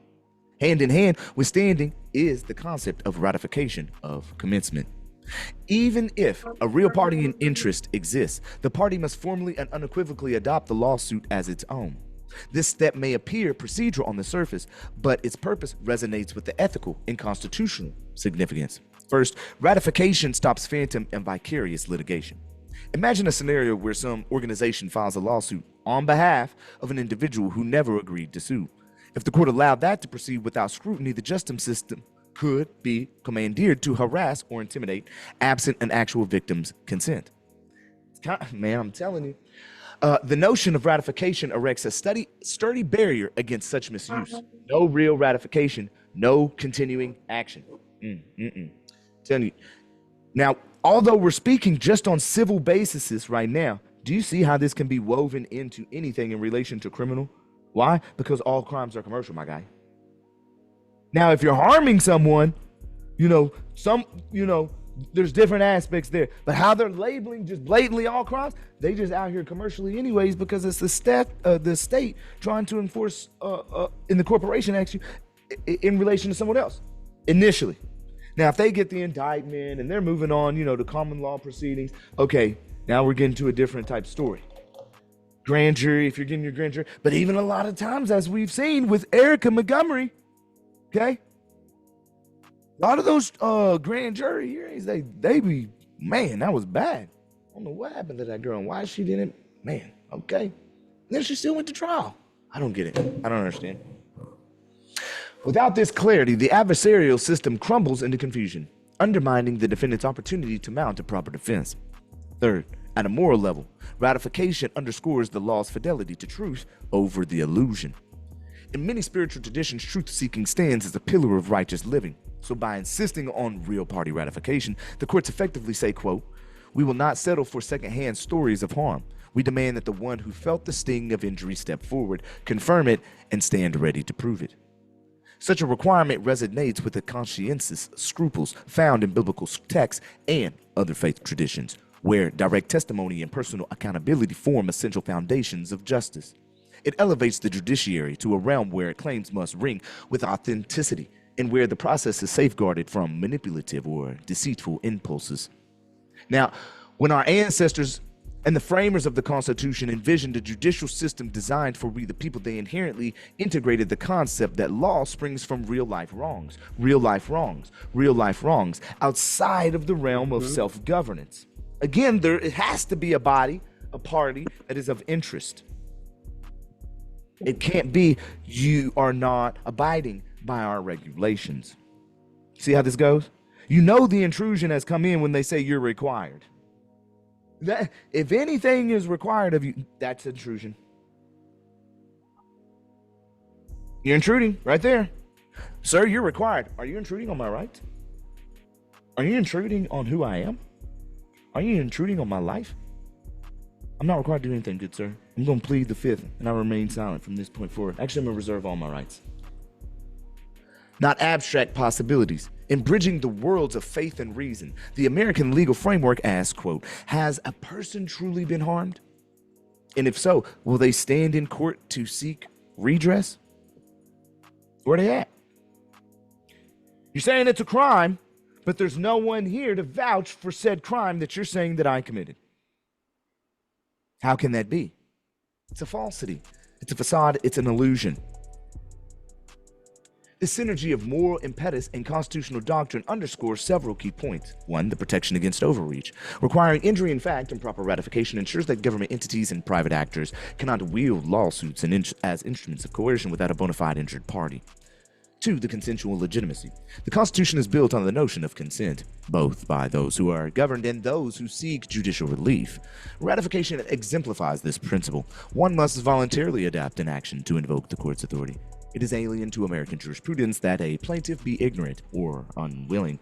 Hand in hand with standing is the concept of ratification of commencement. Even if a real party in interest exists, the party must formally and unequivocally adopt the lawsuit as its own. This step may appear procedural on the surface, but its purpose resonates with the ethical and constitutional significance. First, ratification stops phantom and vicarious litigation. Imagine a scenario where some organization files a lawsuit on behalf of an individual who never agreed to sue. If the court allowed that to proceed without scrutiny, the justice system could be commandeered to harass or intimidate absent an actual victim's consent. Man, I'm telling you. The notion of ratification erects a sturdy barrier against such misuse. No real ratification, no continuing action. Telling you. Now, although we're speaking just on civil bases right now, do you see how this can be woven into anything in relation to criminal? Why? Because all crimes are commercial, my guy. Now, if you're harming someone, there's different aspects there. But how they're labeling just blatantly all crimes, they just out here commercially anyways, because it's the state trying to enforce in the corporation actually in relation to someone else initially. Now, if they get the indictment and they're moving on, to common law proceedings, okay, now we're getting to a different type story. Grand jury, if you're getting your grand jury. But even a lot of times, as we've seen with Erica Montgomery, okay, a lot of those grand jury hearings, they be, man, that was bad. I don't know what happened to that girl and why she didn't, man, okay. And then she still went to trial. I don't get it. I don't understand. Without this clarity, the adversarial system crumbles into confusion, undermining the defendant's opportunity to mount a proper defense. Third, at a moral level, ratification underscores the law's fidelity to truth over the illusion. In many spiritual traditions, truth-seeking stands as a pillar of righteous living. So by insisting on real party ratification, the courts effectively say, quote, we will not settle for secondhand stories of harm. We demand that the one who felt the sting of injury step forward, confirm it, and stand ready to prove it. Such a requirement resonates with the conscientious scruples found in biblical texts and other faith traditions, where direct testimony and personal accountability form essential foundations of justice. It elevates the judiciary to a realm where claims must ring with authenticity and where the process is safeguarded from manipulative or deceitful impulses. Now, when our ancestors and the framers of the Constitution envisioned a judicial system designed for we the people, they inherently integrated the concept that law springs from real-life wrongs, outside of the realm of self-governance. Again, it has to be a party that is of interest. It can't be you are not abiding by our regulations. See how this goes? The intrusion has come in when they say you're required. That if anything is required of you, that's intrusion. You're intruding right there. Sir, you're required. Are you intruding on my rights? Are you intruding on who I am? Are you intruding on my life? I'm not required to do anything, good sir. I'm going to plead the fifth, and I remain silent from this point forward. Actually, I'm going to reserve all my rights. Not abstract possibilities. In bridging the worlds of faith and reason, the American legal framework asks, quote, has a person truly been harmed? And if so, will they stand in court to seek redress? Where are they at? You're saying it's a crime, but there's no one here to vouch for said crime that you're saying that I committed. How can that be? It's a falsity. It's a facade. It's an illusion. The synergy of moral impetus and constitutional doctrine underscores several key points. One, the protection against overreach. Requiring injury in fact and proper ratification ensures that government entities and private actors cannot wield lawsuits as instruments of coercion without a bona fide injured party. Two, the consensual legitimacy. The Constitution is built on the notion of consent, both by those who are governed and those who seek judicial relief. Ratification exemplifies this principle. One must voluntarily adapt an action to invoke the court's authority. It is alien to American jurisprudence that a plaintiff be ignorant or unwilling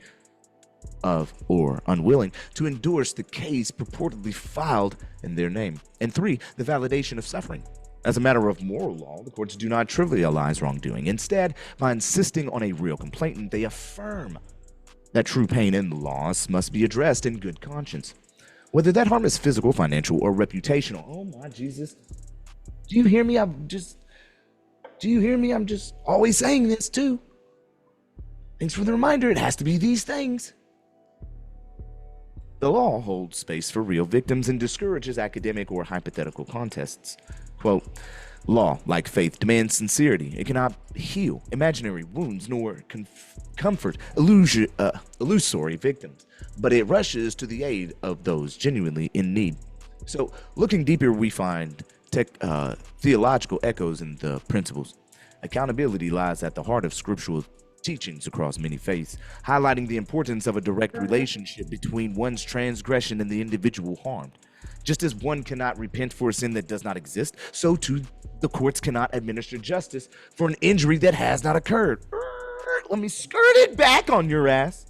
of or unwilling to endorse the case purportedly filed in their name. And 3, the validation of suffering. As a matter of moral law, the courts do not trivialize wrongdoing. Instead, by insisting on a real complainant, they affirm that true pain and loss must be addressed in good conscience. Whether that harm is physical, financial, or reputational. Oh my Jesus. Do you hear me? I'm just always saying this too. Thanks for the reminder. It has to be these things. The law holds space for real victims and discourages academic or hypothetical contests. Quote, law, like faith, demands sincerity. It cannot heal imaginary wounds nor comfort illusory victims, but it rushes to the aid of those genuinely in need. So, looking deeper, we find theological echoes in the principles. Accountability lies at the heart of scriptural teachings across many faiths, highlighting the importance of a direct relationship between one's transgression and the individual harmed. Just as one cannot repent for a sin that does not exist, so too the courts cannot administer justice for an injury that has not occurred. Let me skirt it back on your ass.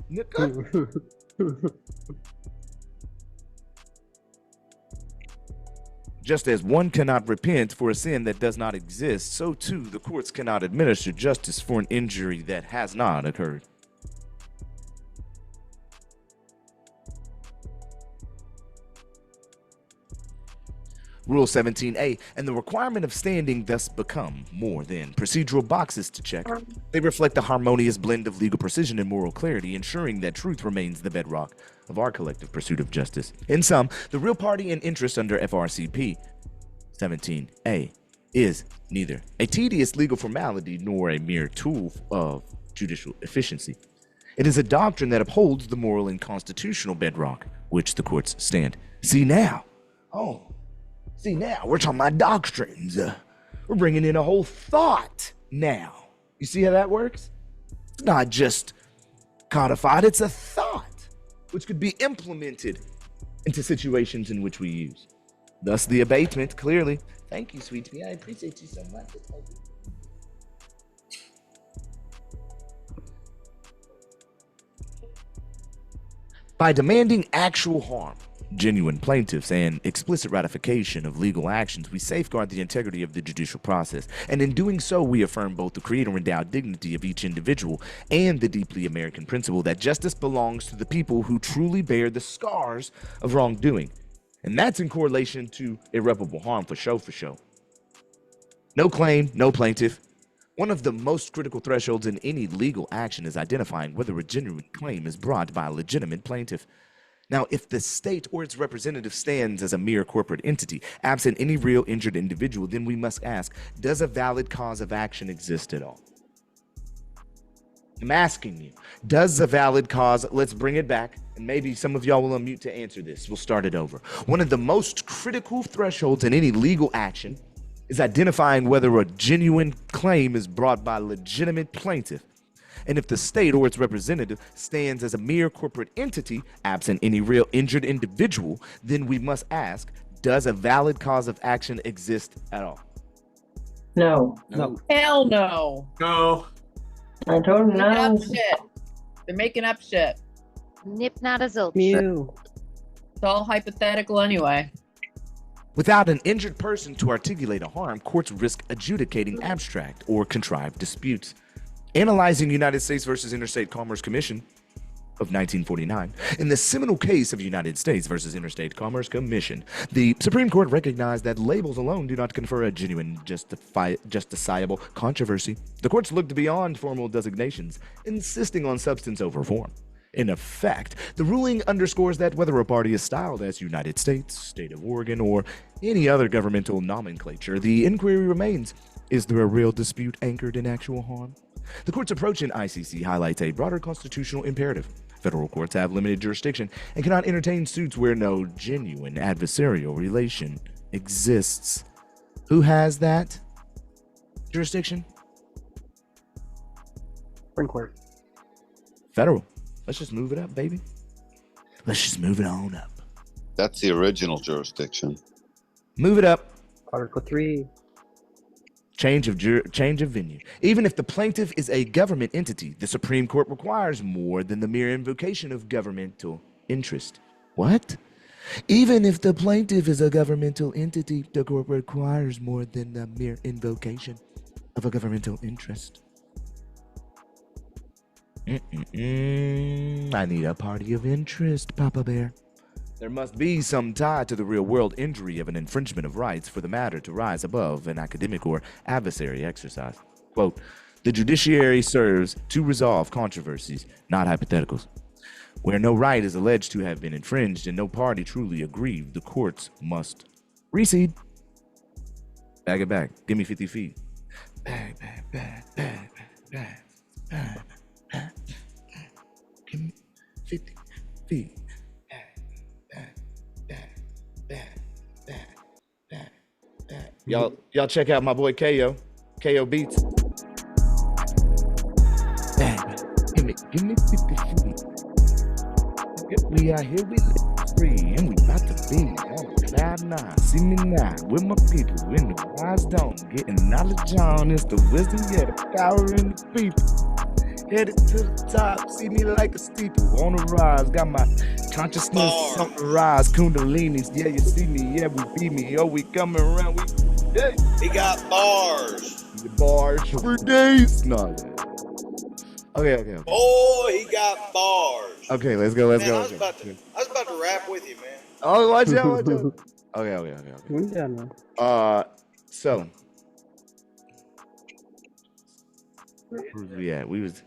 Just as one cannot repent for a sin that does not exist, so too the courts cannot administer justice for an injury that has not occurred. Rule 17A and the requirement of standing thus become more than procedural boxes to check. They reflect a harmonious blend of legal precision and moral clarity, ensuring that truth remains the bedrock of our collective pursuit of justice. In sum, the real party and interest under FRCP 17A is neither a tedious legal formality nor a mere tool of judicial efficiency. It is a doctrine that upholds the moral and constitutional bedrock which the courts stand. See now, we're talking about doctrines. We're bringing in a whole thought now. You see how that works? It's not just codified, it's a thought which could be implemented into situations in which we use. Thus the abatement, clearly. Thank you, sweet pea. I appreciate you so much. By demanding actual harm, genuine plaintiffs, and explicit ratification of legal actions, we safeguard the integrity of the judicial process. And in doing so, we affirm both the creator-endowed dignity of each individual and the deeply American principle that justice belongs to the people who truly bear the scars of wrongdoing. And that's in correlation to irreparable harm for show. No claim, no plaintiff. One of the most critical thresholds in any legal action is identifying whether a genuine claim is brought by a legitimate plaintiff. Now, if the state or its representative stands as a mere corporate entity, absent any real injured individual, then we must ask, does a valid cause of action exist at all? I'm asking you, does a valid cause, let's bring it back, and maybe some of y'all will unmute to answer this. We'll start it over. One of the most critical thresholds in any legal action is identifying whether a genuine claim is brought by a legitimate plaintiff. And if the state or its representative stands as a mere corporate entity, absent any real injured individual, then we must ask, does a valid cause of action exist at all? No. Hell no. No. I don't Making know. up shit. They're making up shit. Nip not a zilch. Mew. It's all hypothetical anyway. Without an injured person to articulate a harm, courts risk adjudicating abstract or contrived disputes. Analyzing United States versus Interstate Commerce Commission of 1949, in the seminal case of United States versus Interstate Commerce Commission, the Supreme Court recognized that labels alone do not confer a genuine justiciable controversy. The courts looked beyond formal designations, insisting on substance over form. In effect, the ruling underscores that whether a party is styled as United States, State of Oregon, or any other governmental nomenclature, the inquiry remains, is there a real dispute anchored in actual harm? The court's approach in ICC highlights a broader constitutional imperative. Federal courts have limited jurisdiction and cannot entertain suits where no genuine adversarial relation exists. Who has that jurisdiction? Supreme Court. Federal. Let's just move it up, baby. Let's just move it on up. That's the original jurisdiction. Move it up. Article 3. Change of venue. Even if the plaintiff is a government entity, the Supreme Court requires more than the mere invocation of governmental interest. What? Even if the plaintiff is a governmental entity, the court requires more than the mere invocation of a governmental interest. I need a party of interest, Papa Bear. There must be some tie to the real-world injury of an infringement of rights for the matter to rise above an academic or adversary exercise. Quote, the judiciary serves to resolve controversies, not hypotheticals. Where no right is alleged to have been infringed and no party truly aggrieved, the courts must recede. Bag it back. Give me 50 feet. Bag. Give me 50 feet. Y'all check out my boy KO Beats. Give me 50 feet. We out here, we live free, and we about to be on cloud nine. See me now, with my people in the Wisedome, getting knowledge on. It's the wisdom, yeah, the power in the people. Headed to the top, see me like a steeple on the rise. Got my consciousness on the rise. Kundalinis, yeah, you see me, yeah, we beat me. Oh, we coming around, yeah. He got bars. The bars for days. No. Okay. Oh, he got bars. Okay, let's go. I was about to rap with you, man. Oh, watch out. Okay. We done, man. So. Yeah, we was.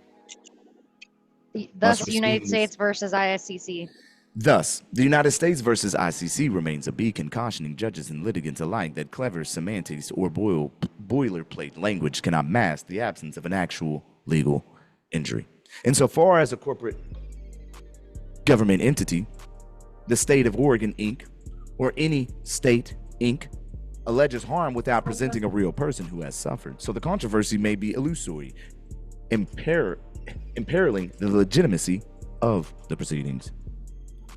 Thus, United States versus ISCC. Thus, the United States versus ICC remains a beacon cautioning judges and litigants alike that clever semantics or boilerplate language cannot mask the absence of an actual legal injury. Insofar as a corporate government entity, the state of Oregon, Inc., or any state, Inc., alleges harm without presenting a real person who has suffered. So the controversy may be illusory, imperiling the legitimacy of the proceedings.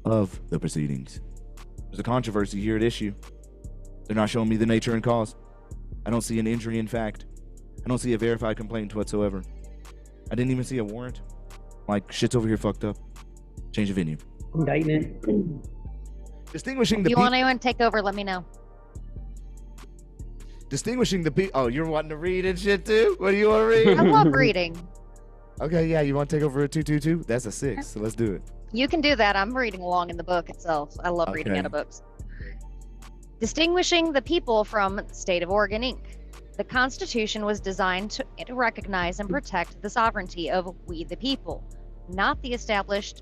There's a controversy here at issue. They're not showing me the nature and cause. I don't see an injury in fact. I don't see a verified complaint whatsoever. I didn't even see a warrant. Like, shit's over here fucked up. Change of venue. Indictment. Distinguishing the If you want anyone to take over, let me know. Distinguishing the people. Oh, you're wanting to read and shit too? What do you want to read? I love reading. Okay, yeah, you want to take over a 222? That's a 6, so let's do it. You can do that. I'm reading along in the book itself. I love reading out of books. Distinguishing the people from the state of Oregon, Inc. The Constitution was designed to recognize and protect the sovereignty of we the people, not to establish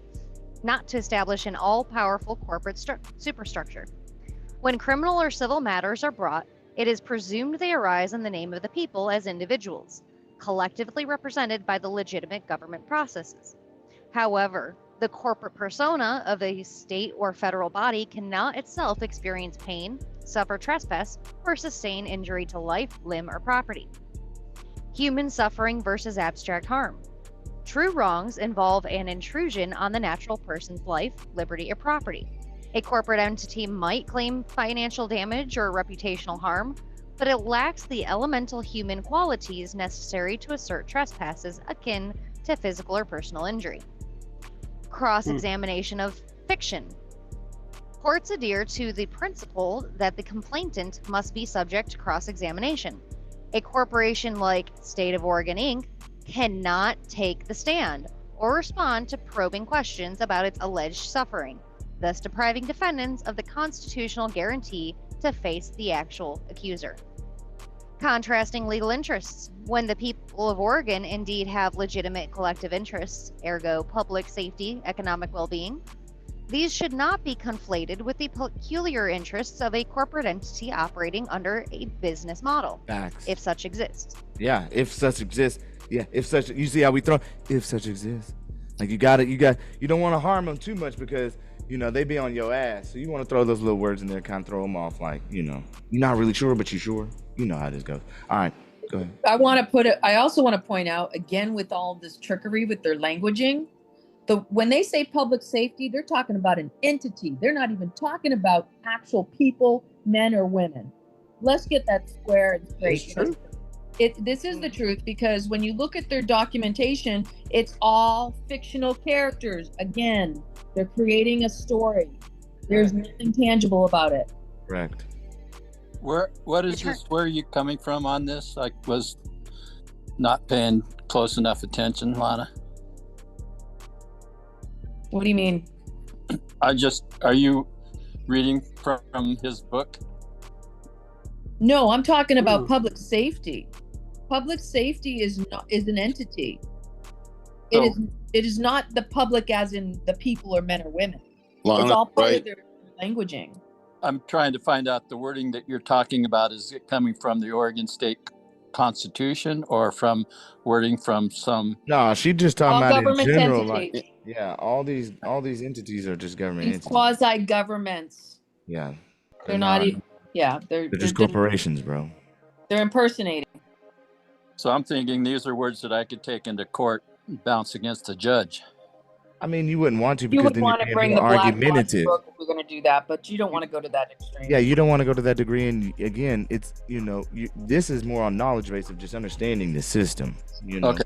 an all-powerful corporate superstructure. When criminal or civil matters are brought, it is presumed they arise in the name of the people as individuals, collectively represented by the legitimate government processes. However, the corporate persona of a state or federal body cannot itself experience pain, suffer trespass, or sustain injury to life, limb, or property. Human suffering versus abstract harm. True wrongs involve an intrusion on the natural person's life, liberty, or property. A corporate entity might claim financial damage or reputational harm, but it lacks the elemental human qualities necessary to assert trespasses akin to physical or personal injury. Cross-examination of fiction. Courts adhere to the principle that the complainant must be subject to cross-examination. A corporation like State of Oregon, Inc. cannot take the stand or respond to probing questions about its alleged suffering, thus depriving defendants of the constitutional guarantee to face the actual accuser. Contrasting legal interests. When the people of Oregon indeed have legitimate collective interests, ergo public safety, economic well-being, these should not be conflated with the peculiar interests of a corporate entity operating under a business model, Facts. if such exists. Yeah, if such exists. Yeah, if such, you see how we throw, if such exists. Like you don't want to harm them too much because, you know, they be on your ass. So you want to throw those little words in there, kind of throw them off like, you know, you're not really sure, but you're sure. You know how this goes. All right, go ahead. I also want to point out, again, with all this trickery with their languaging, when they say public safety, they're talking about an entity. They're not even talking about actual people, men or women. Let's get that square and straight. This is the truth, because when you look at their documentation, it's all fictional characters. Again, they're creating a story. There's nothing tangible about it. Correct. What is this? Where are you coming from on this? I was not paying close enough attention, Lana. What do you mean? Are you reading from his book? No, I'm talking about public safety. Public safety is an entity. It is not the public as in the people or men or women. It's all part of their languaging. I'm trying to find out the wording that you're talking about. Is it coming from the Oregon State Constitution or from wording from some? No, she just talking All about in government general. entities. Like, yeah, all these entities are just government These entities. quasi governments. Yeah, They're not even. Yeah, they're just corporations, bro. They're impersonating. So I'm thinking these are words that I could take into court and bounce against the judge. I mean, you wouldn't want to You because would then want you're to being bring more the black argumentative. book if we're going to do that, but you don't want to go to that extreme. Yeah, you don't want to go to that degree. And again, it's this is more on knowledge base of just understanding the system. Okay.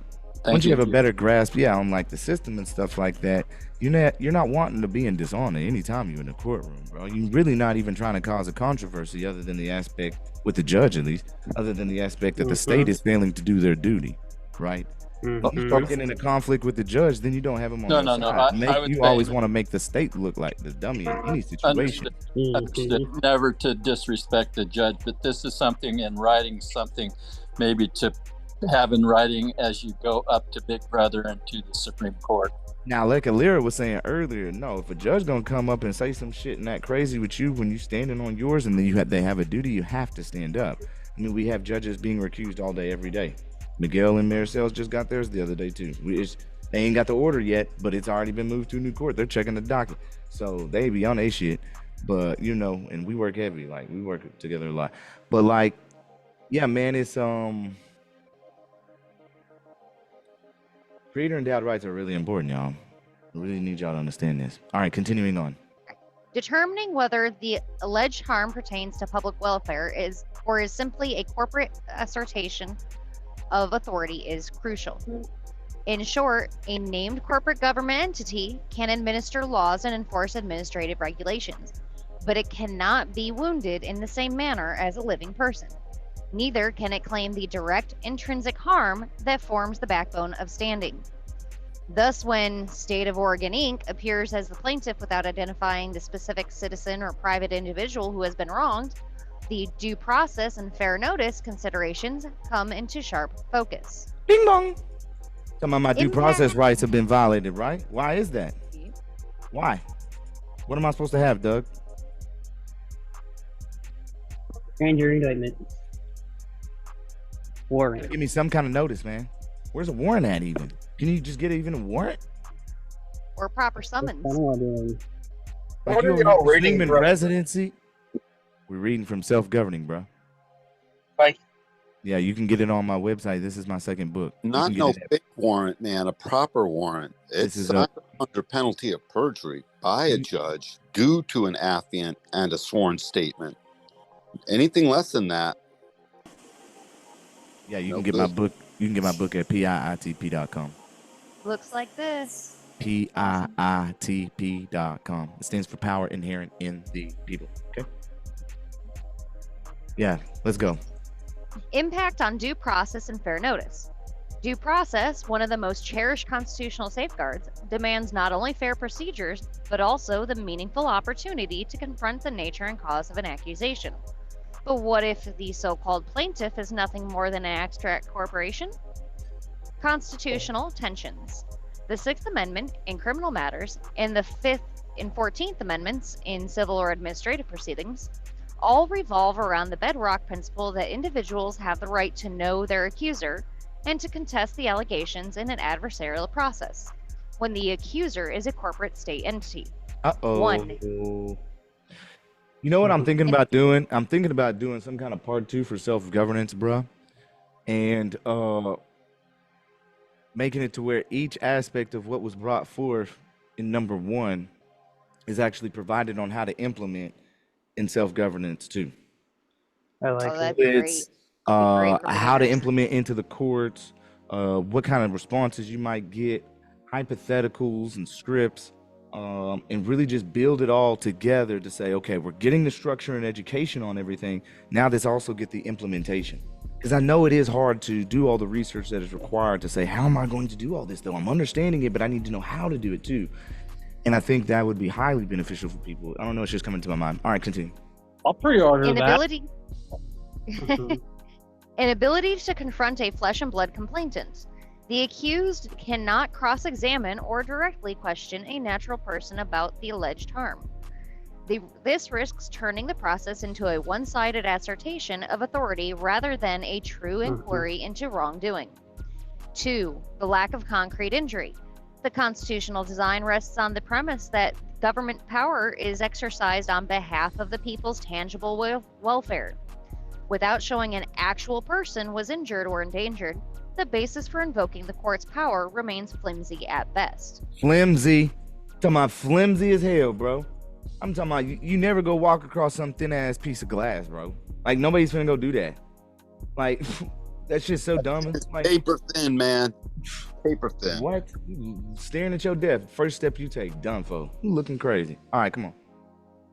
Once you have a better grasp, on like the system and stuff like that, you're not wanting to be in dishonor anytime you're in a courtroom, bro. You're really not even trying to cause a controversy, other than the aspect with the judge, at least, other than the aspect that the state is failing to do their duty, right? If you start getting in a conflict with the judge, then you don't have him on your side. You always want to make the state look like the dummy in any situation. Understood. Never to disrespect the judge, but this is something in writing, something maybe to have in writing as you go up to Big Brother and to the Supreme Court. Now, like Alira was saying earlier, no, if a judge gonna come up and say some shit and that crazy with you when you standing on yours, and then they have a duty, you have to stand up. I mean, we have judges being recused all day, every day. Miguel and Maricels just got theirs the other day too. They ain't got the order yet, but it's already been moved to a new court. They're checking the docket, so they be on a shit. But and we work heavy, like we work together a lot. But like, yeah, man, it's creator endowed rights are really important, y'all. I really need y'all to understand this. All right, continuing on. Determining whether the alleged harm pertains to public welfare is simply a corporate assertion of authority is crucial. In short, a named corporate government entity can administer laws and enforce administrative regulations, but it cannot be wounded in the same manner as a living person. Neither can it claim the direct intrinsic harm that forms the backbone of standing. Thus, when State of Oregon Inc. appears as the plaintiff without identifying the specific citizen or private individual who has been wronged, the due process and fair notice considerations come into sharp focus. Ding dong. Some of my due process rights have been violated, right? Why is that? Why? What am I supposed to have, Doug? Grand jury indictment. Warrant. Give me some kind of notice, man. Where's a warrant at even? Can you just get even a warrant? Or proper summons. Like What you are y'all a reading human from? residency? We're reading from Self-Governing, bro. Like, Yeah, you can get it on my website. This is my second book. You Not can get no it at- fake warrant, man. A proper warrant. It's is signed under penalty of perjury by a judge due to an affiant and a sworn statement. Anything less than that. Yeah, you No can get good. my book. You can get my book at piitp.com. Looks like this. piitp.com. It stands for power inherent in the people. Okay. Yeah, let's go. Impact on due process and fair notice. Due process, one of the most cherished constitutional safeguards, demands not only fair procedures, but also the meaningful opportunity to confront the nature and cause of an accusation. But what if the so-called plaintiff is nothing more than an abstract corporation? Constitutional tensions. The Sixth Amendment in criminal matters and the Fifth and 14th Amendments in civil or administrative proceedings all revolve around the bedrock principle that individuals have the right to know their accuser and to contest the allegations in an adversarial process when the accuser is a corporate state entity. Uh-oh. One. You know what I'm thinking about doing? I'm thinking about doing some kind of part 2 for self-governance, bro. And making it to where each aspect of what was brought forth in number 1 is actually provided on how to implement in self-governance too. I like that'd it. be It's how to implement into the courts, what kind of responses you might get, hypotheticals and scripts, and really just build it all together to say, okay, we're getting the structure and education on everything. Now let's also get the implementation. Because I know it is hard to do all the research that is required to say, how am I going to do all this though? I'm understanding it, but I need to know how to do it too. And I think that would be highly beneficial for people. I don't know, it's just coming to my mind. All right, continue. I'll pre-order that. Inability. Inability to confront a flesh and blood complainant. The accused cannot cross-examine or directly question a natural person about the alleged harm. This risks turning the process into a one-sided assertion of authority rather than a true inquiry into wrongdoing. 2. The lack of concrete injury. The constitutional design rests on the premise that government power is exercised on behalf of the people's tangible welfare. Without showing an actual person was injured or endangered, the basis for invoking the court's power remains flimsy at best. Flimsy. Talking about flimsy as hell, bro. I'm talking about you never go walk across some thin ass piece of glass, bro. Like nobody's finna go do that. Like that shit's so dumb. It's like, paper thin, man. Paper thin. What? You staring at your death. First step you take, done for. You looking crazy. All right, come on.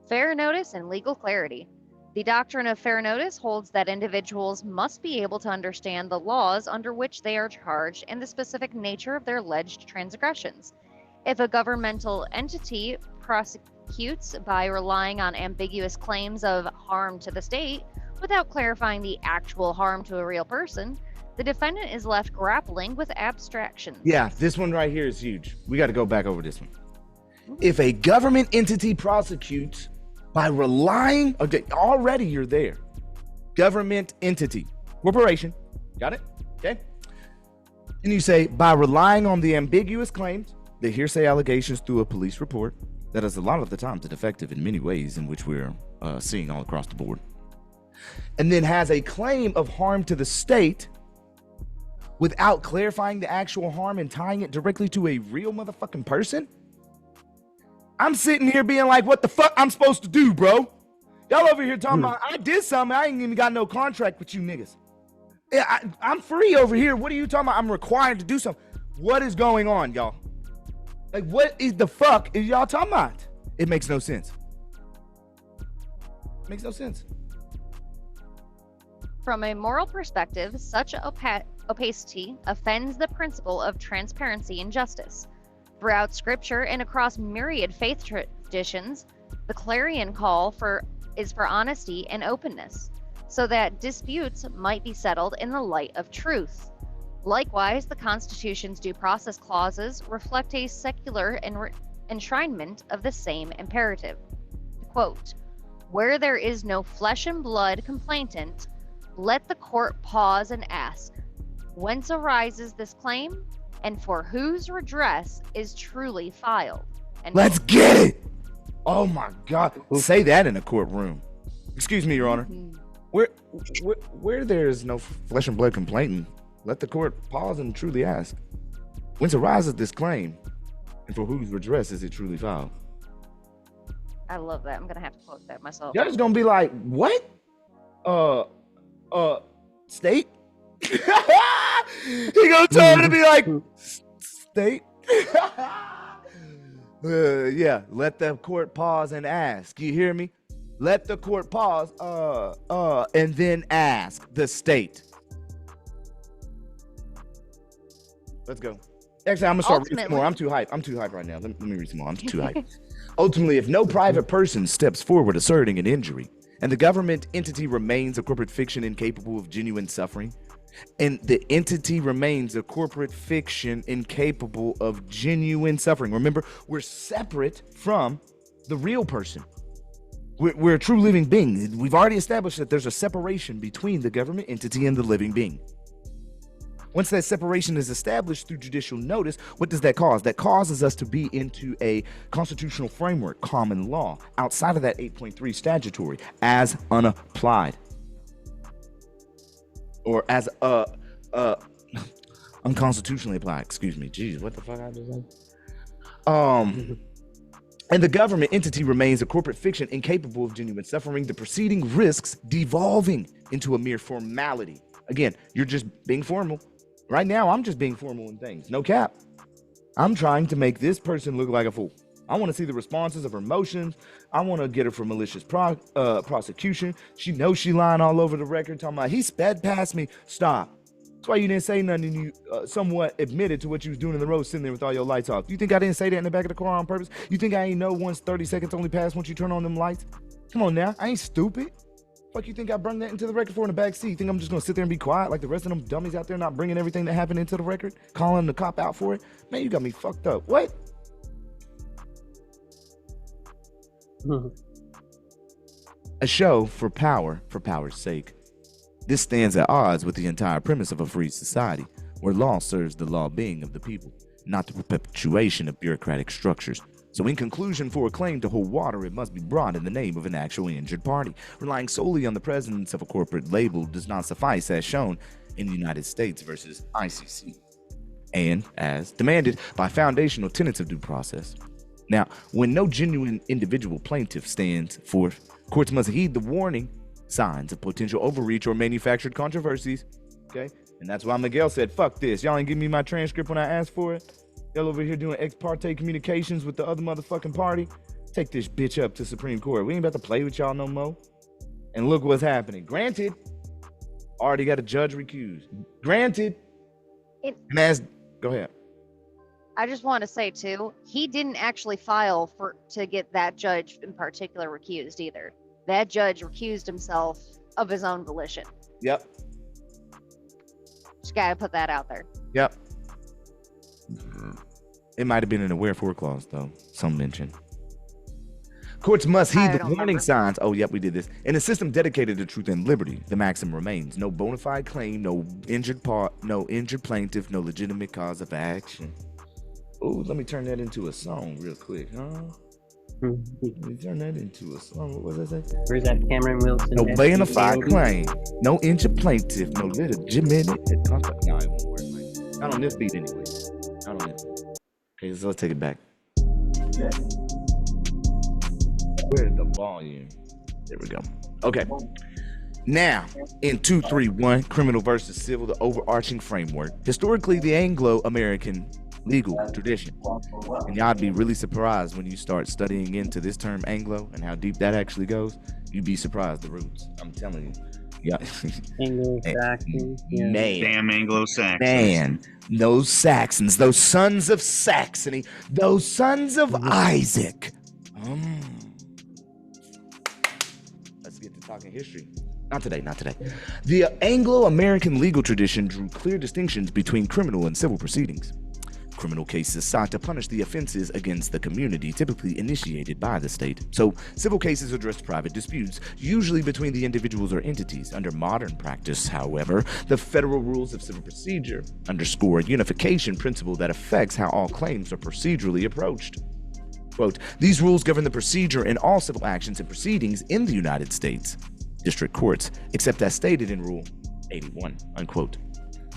Fair notice and legal clarity. The doctrine of fair notice holds that individuals must be able to understand the laws under which they are charged and the specific nature of their alleged transgressions. If a governmental entity prosecutes by relying on ambiguous claims of harm to the state without clarifying the actual harm to a real person, the defendant is left grappling with abstractions. Yeah, this one right here is huge. We got to go back over this one. If a government entity prosecutes by relying, okay, already you're there. Government entity, corporation, got it? Okay. And you say, by relying on the ambiguous claims, the hearsay allegations through a police report, that is a lot of the times defective in many ways in which we're seeing all across the board, and then has a claim of harm to the state without clarifying the actual harm and tying it directly to a real motherfucking person. I'm sitting here being like, what the fuck I'm supposed to do, bro? Y'all over here talking about, I did something. I ain't even got no contract with you niggas. Yeah, I'm free over here. What are you talking about? I'm required to do something. What is going on, y'all? Like, what is the fuck is y'all talking about? It makes no sense. It makes no sense. From a moral perspective, such opacity offends the principle of transparency and justice. Throughout Scripture and across myriad faith traditions, the clarion call is for honesty and openness, so that disputes might be settled in the light of truth. Likewise, the Constitution's due process clauses reflect a secular enshrinement of the same imperative. Quote, "Where there is no flesh and blood complainant, let the court pause and ask, whence arises this claim, and for whose redress is truly filed." And let's get it. Oh my God. Say that in a courtroom. Excuse me, Your Honor. Where there's no flesh and blood complainant, let the court pause and truly ask, whence arises this claim, and for whose redress is it truly filed? I love that. I'm gonna have to quote that myself. Y'all just gonna be like, what? State? He gonna tell me to be like, state? Yeah, let the court pause and ask. You hear me? Let the court pause, and then ask the state. Let's go. Actually, I'm gonna start reading some more. I'm too hyped. I'm too hyped right now. Let me read some more. I'm too hyped. Ultimately, if no private person steps forward asserting an injury, and the government entity remains a corporate fiction incapable of genuine suffering, and the entity remains a corporate fiction incapable of genuine suffering. Remember, we're separate from the real person. We're a true living being. We've already established that there's a separation between the government entity and the living being. Once that separation is established through judicial notice, what does that cause? That causes us to be into a constitutional framework, common law, outside of that 8.3 statutory, as unapplied. Or as unconstitutionally applied. Excuse me. Jeez, what the fuck I just said? And the government entity remains a corporate fiction incapable of genuine suffering. The proceeding risks devolving into a mere formality Again, you're just being formal. Right now, I'm just being formal in things. No cap. I'm trying to make this person look like a fool. I want to see the responses of her motions. I want to get her for malicious prosecution. She knows she lying all over the record, talking about he sped past me. Stop. That's why you didn't say nothing and you somewhat admitted to what you was doing in the road, sitting there with all your lights off. You think I didn't say that in the back of the car on purpose? You think I ain't know once 30 seconds only passed once you turn on them lights? Come on now, I ain't stupid. Fuck you think I bring that into the record for in the back seat? You think I'm just gonna sit there and be quiet like the rest of them dummies out there not bringing everything that happened into the record? Calling the cop out for it? Man, you got me fucked up. What? A show for power's sake. This stands at odds with the entire premise of a free society, where law serves the law-being of the people, not the perpetuation of bureaucratic structures. So in conclusion, for a claim to hold water, it must be brought in the name of an actual injured party. Relying solely on the presence of a corporate label does not suffice, as shown in the United States versus ICC, and as demanded by foundational tenets of due process. Now, when no genuine individual plaintiff stands forth, courts must heed the warning signs of potential overreach or manufactured controversies. Okay, and that's why Miguel said, fuck this. Y'all ain't give me my transcript when I asked for it. Y'all over here doing ex parte communications with the other motherfucking party. Take this bitch up to Supreme Court. We ain't about to play with y'all no more. And look what's happening. Granted, already got a judge recused. Granted. And as, go ahead. I just want to say too, he didn't actually file to get that judge in particular recused either. That judge recused himself of his own volition. Yep. Just gotta put that out there. Yep. It might have been in a wherefore clause, though. Some mention. Courts must heed the warning signs. Oh, yep, we did this. In a system dedicated to truth and liberty, the maxim remains: no bona fide claim, no injured plaintiff, no legitimate cause of action. Oh, let me turn that into a song real quick, huh? Let me turn that into a song. What was that say? Where's that Cameron Wilson? No bona fide claim, no injured plaintiff, no legitimate cause. No, it won't work. Like, not on this beat anyway. Not on this. Okay, so let's take it back. Where's the volume? There we go. Okay. Now, in 231, criminal versus civil, the overarching framework. Historically, the Anglo-American legal tradition. And y'all be really surprised when you start studying into this term Anglo and how deep that actually goes. You'd be surprised the roots. I'm telling you. Yeah. Anglo-Saxon. Yeah. Man. Damn Anglo-Saxons. Man, those Saxons, those sons of Saxony, those sons of Isaac. Let's get to talking history. Not today, not today. The Anglo-American legal tradition drew clear distinctions between criminal and civil proceedings. Criminal cases sought to punish the offenses against the community, typically initiated by the state. So, civil cases addressed private disputes, usually between the individuals or entities. Under modern practice, however, the federal rules of civil procedure underscore a unification principle that affects how all claims are procedurally approached. Quote, these rules govern the procedure in all civil actions and proceedings in the United States district courts, except as stated in Rule 81, unquote.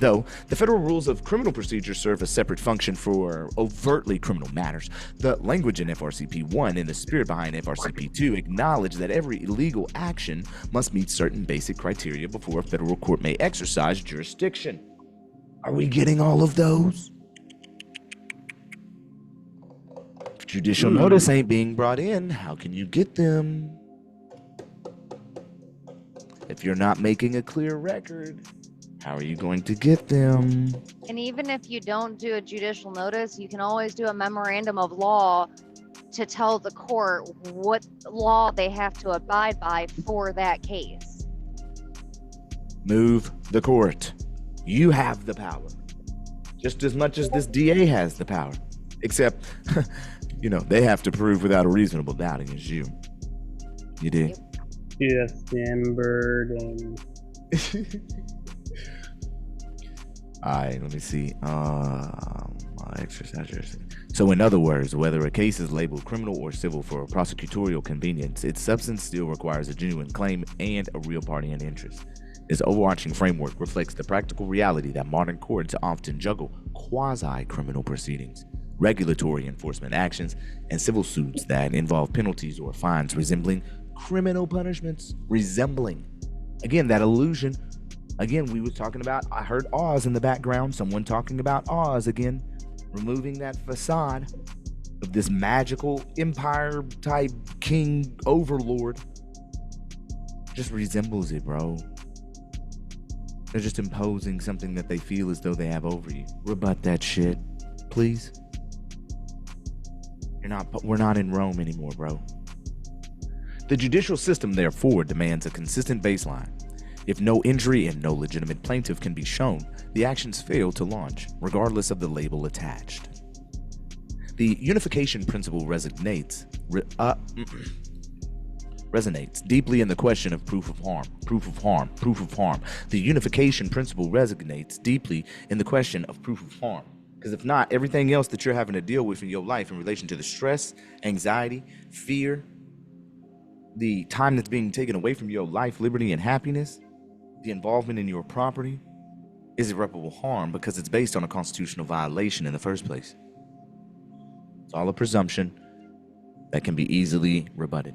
Though the federal rules of criminal procedure serve a separate function for overtly criminal matters, the language in FRCP 1 and the spirit behind FRCP 2 acknowledge that every illegal action must meet certain basic criteria before a federal court may exercise jurisdiction. Are we getting all of those? If judicial notice ain't being brought in, how can you get them? If you're not making a clear record, how are you going to get them? And even if you don't do a judicial notice, you can always do a memorandum of law to tell the court what law they have to abide by for that case. Move the court. You have the power. Just as much as this DA has the power. Except, you know, they have to prove without a reasonable doubt against you. You did? December and... Alright, let me see. Exercise. So in other words, whether a case is labeled criminal or civil for prosecutorial convenience, its substance still requires a genuine claim and a real party in interest. This overarching framework reflects the practical reality that modern courts often juggle quasi-criminal proceedings, regulatory enforcement actions, and civil suits that involve penalties or fines resembling criminal punishments. Again, that illusion Again, we were talking about, I heard Oz in the background, someone talking about Oz again, removing that facade of this magical empire type king overlord. Just resembles it, bro. They're just imposing something that they feel as though they have over you. Rebut that shit, please. We're not in Rome anymore, bro. The judicial system, therefore, demands a consistent baseline. If no injury and no legitimate plaintiff can be shown, the actions fail to launch, regardless of the label attached. The unification principle resonates deeply in the question of proof of harm, proof of harm, proof of harm. The unification principle resonates deeply in the question of proof of harm. Because if not, everything else that you're having to deal with in your life in relation to the stress, anxiety, fear, the time that's being taken away from your life, liberty, and happiness, the involvement in your property, is irreparable harm because it's based on a constitutional violation in the first place. It's all a presumption that can be easily rebutted.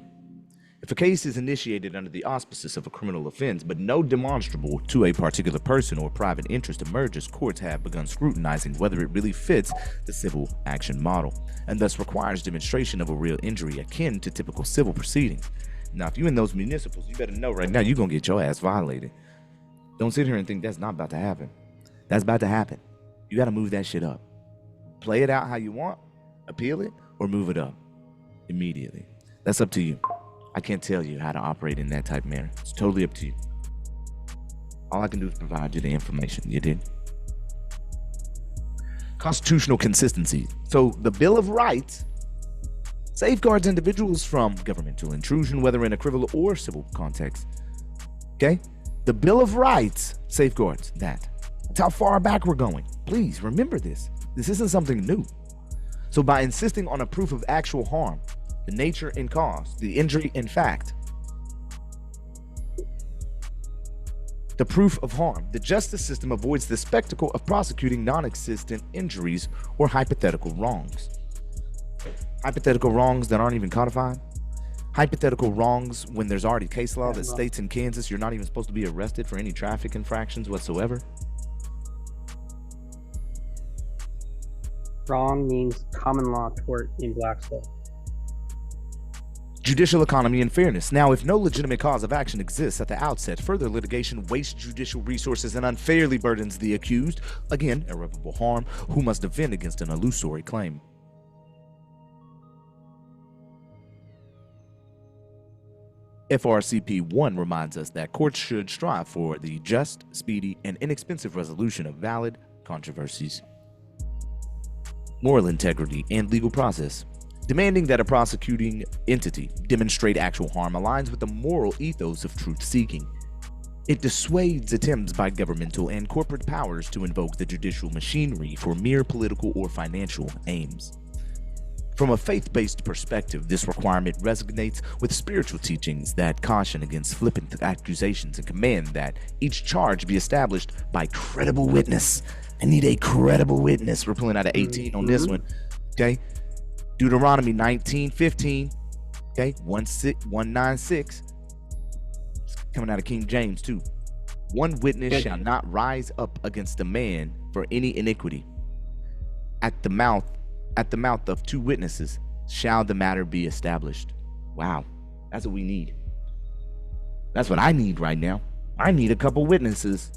If a case is initiated under the auspices of a criminal offense, but no demonstrable to a particular person or private interest emerges, courts have begun scrutinizing whether it really fits the civil action model, and thus requires demonstration of a real injury akin to typical civil proceedings. Now, if you're in those municipals, you better know right now you're gonna get your ass violated. Don't sit here and think that's not about to happen. That's about to happen. You gotta move that shit up. Play it out how you want, appeal it, or move it up immediately. That's up to you. I can't tell you how to operate in that type of manner. It's totally up to you. All I can do is provide you the information. You did? Constitutional consistency. So the Bill of Rights safeguards individuals from governmental intrusion, whether in a criminal or civil context. Okay? The Bill of Rights safeguards that. That's how far back we're going. Please remember this. This isn't something new. So by insisting on a proof of actual harm, the nature and cause, the injury in fact, the proof of harm, the justice system avoids the spectacle of prosecuting non-existent injuries or hypothetical wrongs. Hypothetical wrongs that aren't even codified. Hypothetical wrongs when there's already case law that states in Kansas you're not even supposed to be arrested for any traffic infractions whatsoever. Wrong means common law tort in black stuff. Judicial economy and fairness. Now, if no legitimate cause of action exists at the outset, further litigation wastes judicial resources and unfairly burdens the accused, again, irreparable harm, who must defend against an illusory claim. FRCP 1 reminds us that courts should strive for the just, speedy, and inexpensive resolution of valid controversies. Moral integrity and legal process. Demanding that a prosecuting entity demonstrate actual harm aligns with the moral ethos of truth-seeking. It dissuades attempts by governmental and corporate powers to invoke the judicial machinery for mere political or financial aims. From a faith-based perspective, this requirement resonates with spiritual teachings that caution against flippant accusations and command that each charge be established by credible witness. I need a credible witness. We're pulling out of 18 on this one, okay? Deuteronomy 19:15, okay, 196, coming out of King James too. One witness shall not rise up against a man for any iniquity. At the mouth of two witnesses shall the matter be established. Wow, that's what we need. That's what I need right now. I need a couple witnesses.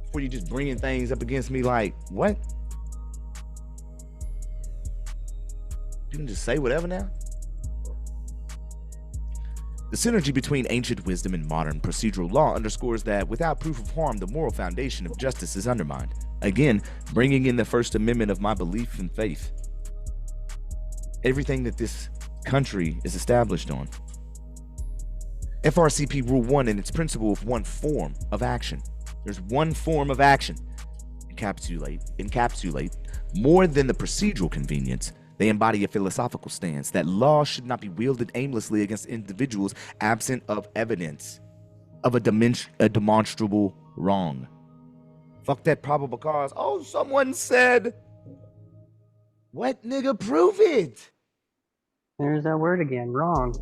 Before you just bringing things up against me like, what? You can just say whatever now? The synergy between ancient wisdom and modern procedural law underscores that without proof of harm, the moral foundation of justice is undermined. Again, bringing in the First Amendment of my belief and faith. Everything that this country is established on. FRCP Rule 1 and its principle of one form of action. There's one form of action. Encapsulate more than the procedural convenience. They embody a philosophical stance that law should not be wielded aimlessly against individuals absent of evidence of a demonstrable wrong. Fuck that probable cause. Oh, someone said, what, nigga, prove it. There's that word again, wrong.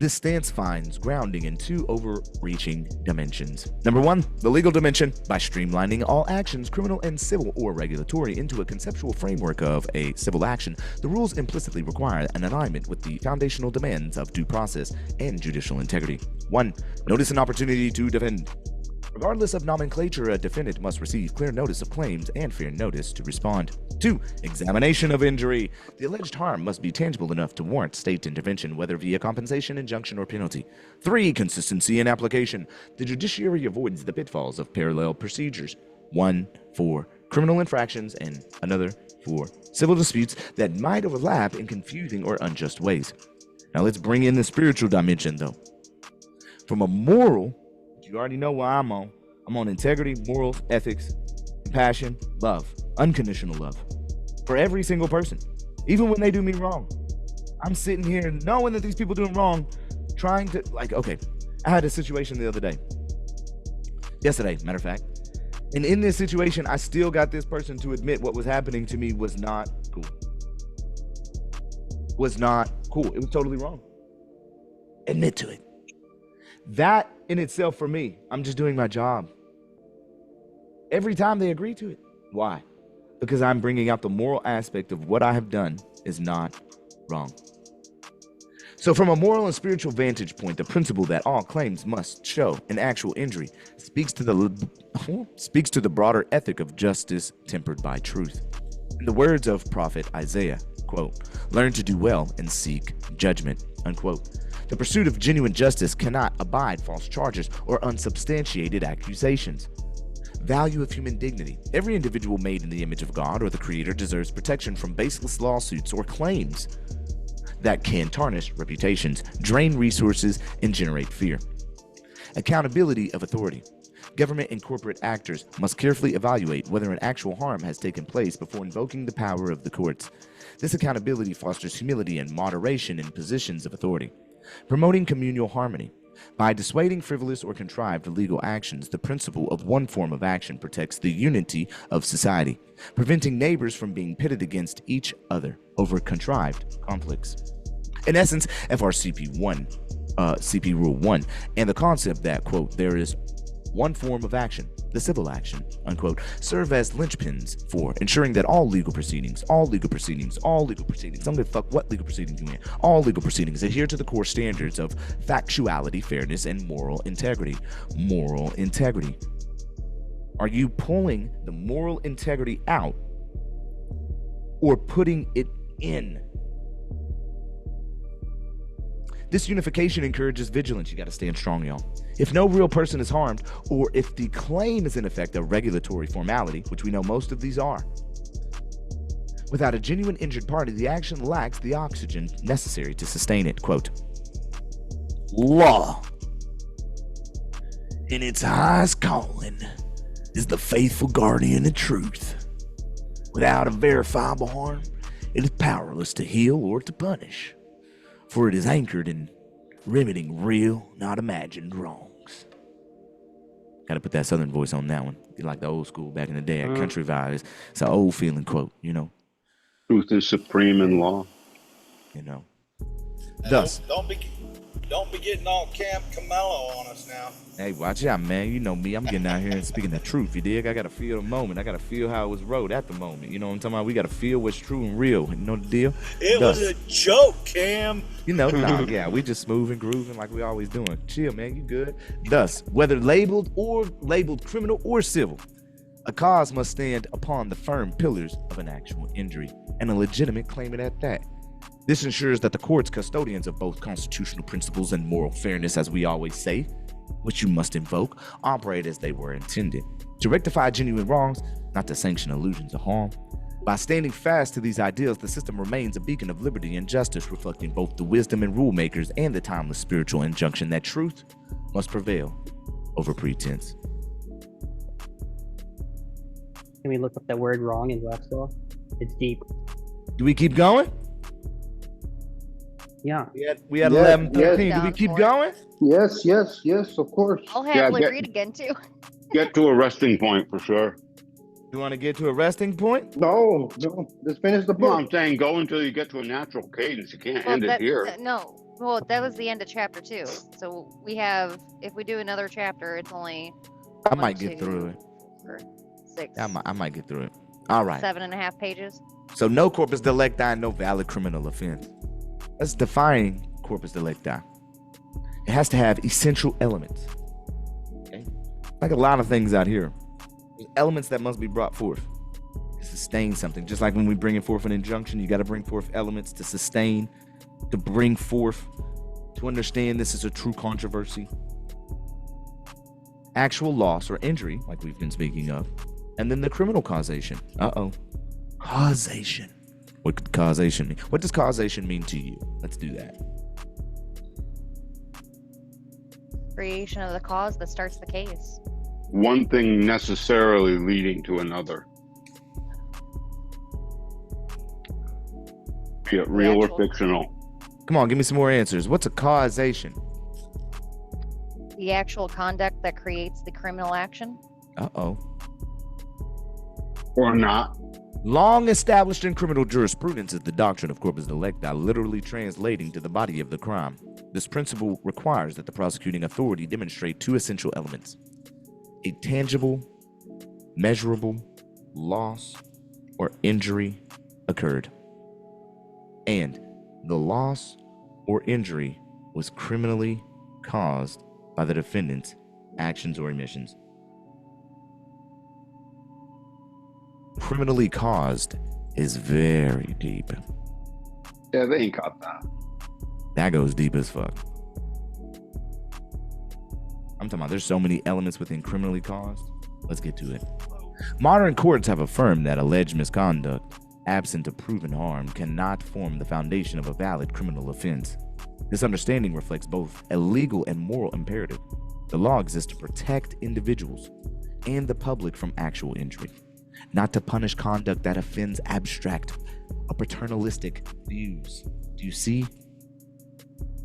This stance finds grounding in two overreaching dimensions. Number one, the legal dimension. By streamlining all actions, criminal and civil or regulatory, into a conceptual framework of a civil action, the rules implicitly require an alignment with the foundational demands of due process and judicial integrity. 1. Notice and opportunity to defend. Regardless of nomenclature, a defendant must receive clear notice of claims and fair notice to respond. 2. Examination of injury. The alleged harm must be tangible enough to warrant state intervention, whether via compensation, injunction, or penalty. 3. Consistency in application. The judiciary avoids the pitfalls of parallel procedures. One for criminal infractions and another for civil disputes that might overlap in confusing or unjust ways. Now let's bring in the spiritual dimension, though. From a moral, you already know what I'm on. I'm on integrity, morals, ethics, compassion, love, unconditional love for every single person, even when they do me wrong. I'm sitting here knowing that these people doing wrong, trying to, okay, I had a situation the other day, yesterday, matter of fact, and in this situation, I still got this person to admit what was happening to me was not cool. Was not cool. It was totally wrong. Admit to it. That in itself, for me, I'm just doing my job. Every time they agree to it. Why? Because I'm bringing out the moral aspect of what I have done is not wrong. So from a moral and spiritual vantage point, the principle that all claims must show an actual injury speaks to the broader ethic of justice tempered by truth. In the words of prophet Isaiah, quote, "Learn to do well and seek judgment," unquote. The pursuit of genuine justice cannot abide false charges or unsubstantiated accusations. Value of human dignity. Every individual made in the image of God or the Creator deserves protection from baseless lawsuits or claims that can tarnish reputations, drain resources, and generate fear. Accountability of authority. Government and corporate actors must carefully evaluate whether an actual harm has taken place before invoking the power of the courts. This accountability fosters humility and moderation in positions of authority. Promoting communal harmony. By dissuading frivolous or contrived legal actions, the principle of one form of action protects the unity of society, preventing neighbors from being pitted against each other over contrived conflicts. In essence, FRCP Rule 1, and the concept that, quote, there is one form of action, the civil action, unquote, serve as linchpins for ensuring that all legal proceedings, I don't give a fuck what legal proceedings you in, all legal proceedings adhere to the core standards of factuality, fairness, and moral integrity. Moral integrity. Are you pulling the moral integrity out or putting it in? This unification encourages vigilance. You got to stand strong, y'all. If no real person is harmed, or if the claim is in effect a regulatory formality, which we know most of these are, without a genuine injured party, the action lacks the oxygen necessary to sustain it. Quote, law, in its highest calling, is the faithful guardian of truth. Without a verifiable harm, it is powerless to heal or to punish, for it is anchored in remedying real, not imagined wrongs. Gotta put that southern voice on that one. Like the old school back in the day, a country vibe. It's an old feeling quote, you know. Truth is supreme in law. You know. Now, Thus. Don't be getting all Camp Camelo on us now. Hey, watch out, man. You know me. I'm getting out here and speaking the truth, you dig? I gotta feel the moment. I gotta feel how it was wrote at the moment. You know what I'm talking about? We gotta feel what's true and real. You know the deal? It was a joke, Cam. You know, yeah, we just smooth and grooving like we always doing. Chill, man, you good. Thus, whether labeled criminal or civil, a cause must stand upon the firm pillars of an actual injury and a legitimate claimant at that. This ensures that the courts, custodians of both constitutional principles and moral fairness, as we always say, which you must invoke, operate as they were intended, to rectify genuine wrongs, not to sanction illusions of harm. By standing fast to these ideals, the system remains a beacon of liberty and justice, reflecting both the wisdom and rule makers and the timeless spiritual injunction that truth must prevail over pretense. Can we look up that word wrong in Black's Law? It's deep. Do we keep going? Yeah. We had 11:13. Do we keep going? Yes, of course. I'll happily read again too. Get to a resting point for sure. You want to get to a resting point? No. Let's finish the book. No, I'm saying go until you get to a natural cadence. You can't end it here. No, Well, that was the end of chapter 2. So we have, if we do another chapter, it's only I might get through it. 4, 6, Yeah, I might get through it. All right. 7.5 pages. So no corpus delecti, no valid criminal offense. Let's define corpus delecti. It has to have essential elements. Okay? Like a lot of things out here. There's elements that must be brought forth to sustain something. Just like when we bring forth an injunction, you got to bring forth elements to sustain, to bring forth, to understand this is a true controversy. Actual loss or injury, like we've been speaking of. And then the criminal causation. Causation. What could causation mean? What does causation mean to you? Let's do that. Creation of the cause that starts the case. One thing necessarily leading to another. Be it real or fictional. Come on, give me some more answers. What's a causation? The actual conduct that creates the criminal action. Or not. Long established in criminal jurisprudence is the doctrine of corpus delecti, literally translating to the body of the crime. This principle requires that the prosecuting authority demonstrate two essential elements: a tangible, measurable loss or injury occurred, and the loss or injury was criminally caused by the defendant's actions or omissions. Criminally caused is very deep. Yeah, they ain't got that. That goes deep as fuck. I'm talking about there's so many elements within criminally caused. Let's get to it. Modern courts have affirmed that alleged misconduct, absent of proven harm, cannot form the foundation of a valid criminal offense. This understanding reflects both a legal and moral imperative. The law exists to protect individuals and the public from actual injury, not to punish conduct that offends abstract or paternalistic views. Do you see?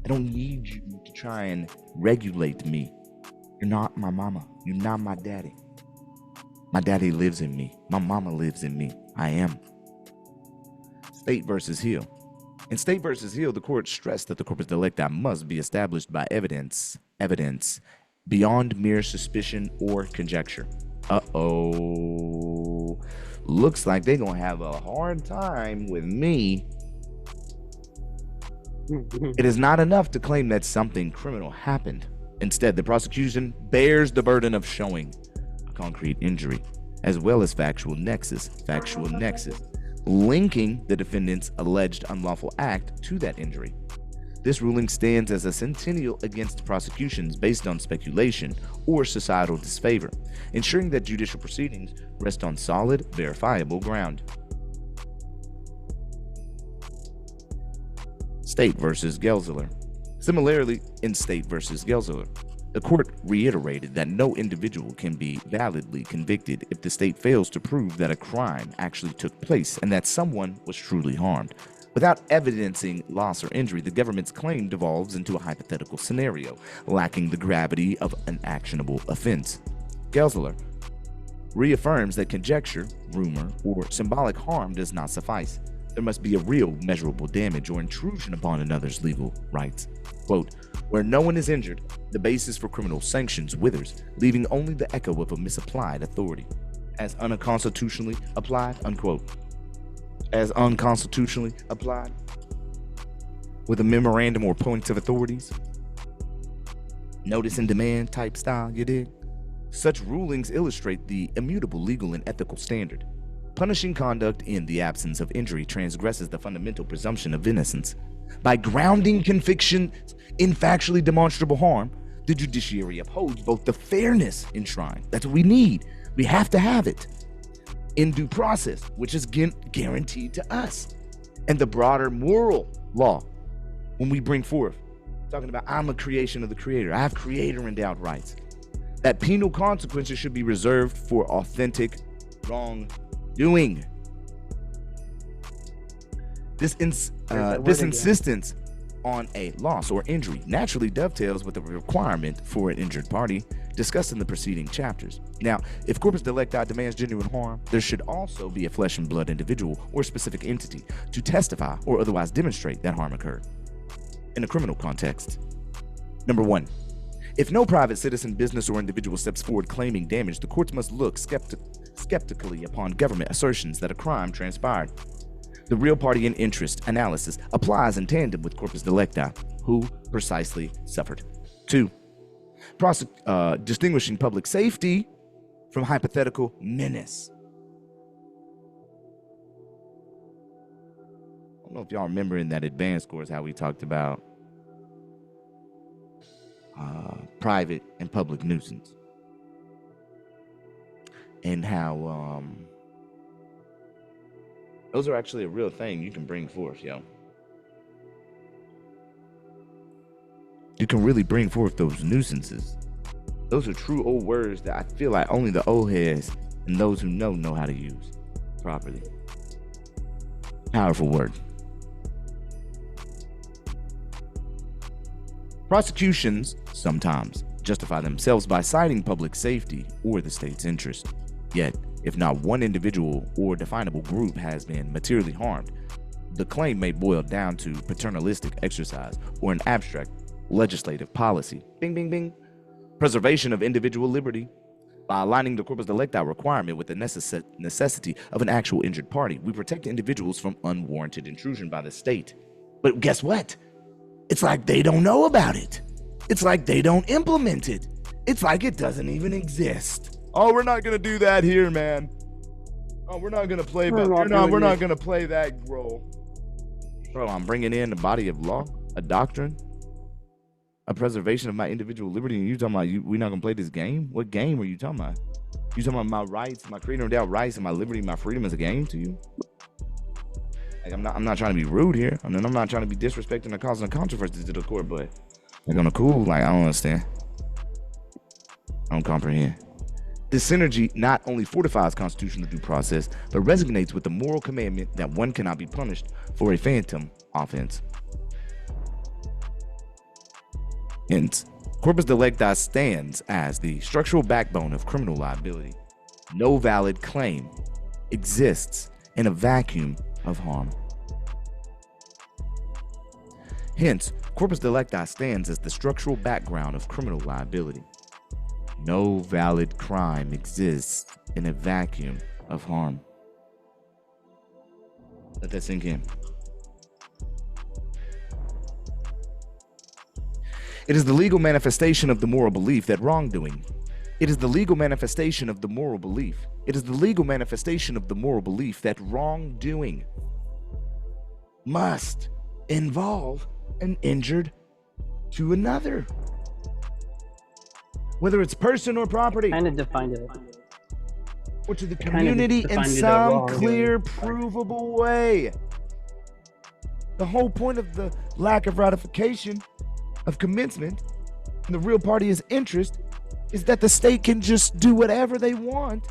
I don't need you to try and regulate me. You're not my mama. You're not my daddy. My daddy lives in me. My mama lives in me. I am. State versus Hill. In State versus Hill, the court stressed that the corpus delecti must be established by evidence beyond mere suspicion or conjecture. Looks like they're gonna have a hard time with me. It is not enough to claim that something criminal happened. Instead, the prosecution bears the burden of showing a concrete injury, as well as factual nexus, linking the defendant's alleged unlawful act to that injury. This ruling stands as a centennial against prosecutions based on speculation or societal disfavor, ensuring that judicial proceedings rest on solid, verifiable ground. State versus Gelseler. Similarly, in State versus Gelseler, the court reiterated that no individual can be validly convicted if the state fails to prove that a crime actually took place and that someone was truly harmed. Without evidencing loss or injury, the government's claim devolves into a hypothetical scenario, lacking the gravity of an actionable offense. Gelseler reaffirms that conjecture, rumor, or symbolic harm does not suffice. There must be a real measurable damage or intrusion upon another's legal rights. Quote, where no one is injured, the basis for criminal sanctions withers, leaving only the echo of a misapplied authority. As unconstitutionally applied, unquote. As unconstitutionally applied, with a memorandum or points of authorities, notice and demand type style, you dig? Such rulings illustrate the immutable legal and ethical standard. Punishing conduct in the absence of injury transgresses the fundamental presumption of innocence. By grounding conviction in factually demonstrable harm, the judiciary upholds both the fairness enshrined, that's what we need, we have to have it, in due process, which is guaranteed to us, and the broader moral law when we bring forth, talking about I'm a creation of the Creator, I have Creator endowed rights, that penal consequences should be reserved for authentic wrongdoing. This insistence on a loss or injury naturally dovetails with the requirement for an injured party discussed in the preceding chapters. Now, if corpus delecti demands genuine harm, there should also be a flesh and blood individual or specific entity to testify or otherwise demonstrate that harm occurred. in a criminal context. Number 1. If no private citizen, business, or individual steps forward claiming damage, the courts must look skeptically upon government assertions that a crime transpired. The real party in interest analysis applies in tandem with corpus delecti, who precisely suffered. 2. Distinguishing public safety from hypothetical menace. I don't know if y'all remember in that advanced course how we talked about private and public nuisance, and how those are actually a real thing you can bring forth, yo. You can really bring forth those nuisances. Those are true old words that I feel like only the old heads and those who know how to use properly. Powerful word. Prosecutions sometimes justify themselves by citing public safety or the state's interest. Yet, if not one individual or definable group has been materially harmed, the claim may boil down to paternalistic exercise or an abstract legislative policy. Bing, bing, bing. Preservation of individual liberty. By aligning the corpus delecti requirement with the necessity of an actual injured party, we protect individuals from unwarranted intrusion by the state. But guess what? It's like they don't know about it. It's like they don't implement it. It's like it doesn't even exist. Oh, we're not gonna do that here, man. Oh, we're not gonna play. We're not gonna play that role, bro. I'm bringing in a body of law, a doctrine, a preservation of my individual liberty, and you talking about we're not gonna play this game? What game are you talking about? You talking about my rights, my creator endowed rights, and my liberty, my freedom as a game to you? Like, I'm not trying to be rude here. I mean, I'm not trying to be disrespecting or causing a controversy to the court, but like on a cool, like, I don't understand. I don't comprehend. This synergy not only fortifies constitutional due process, but resonates with the moral commandment that one cannot be punished for a phantom offense. Hence, corpus delecti stands as the structural backbone of criminal liability. No valid claim exists in a vacuum of harm. Hence, corpus delecti stands as the structural background of criminal liability. No valid crime exists in a vacuum of harm. Let that sink in. It is the legal manifestation of the moral belief that wrongdoing. It is the legal manifestation of the moral belief. It is the legal manifestation of the moral belief that wrongdoing must involve an injured to another, whether it's person or property. Kind of defined it. Or to the community in some clear, provable way. The whole point of the lack of ratification of commencement and the real party's interest is that the state can just do whatever they want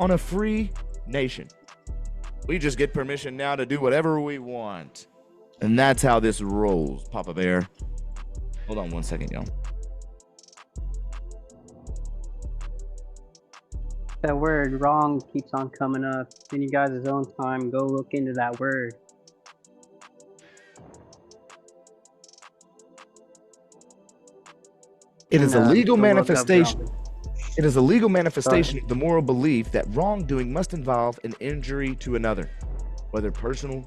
on a free nation. We just get permission now to do whatever we want. And that's how this rolls, Papa Bear. Hold on one second, y'all. That word wrong keeps on coming up. In you guys' own time, go look into that word. It is a legal manifestation. It is a legal manifestation of the moral belief that wrongdoing must involve an injury to another, whether person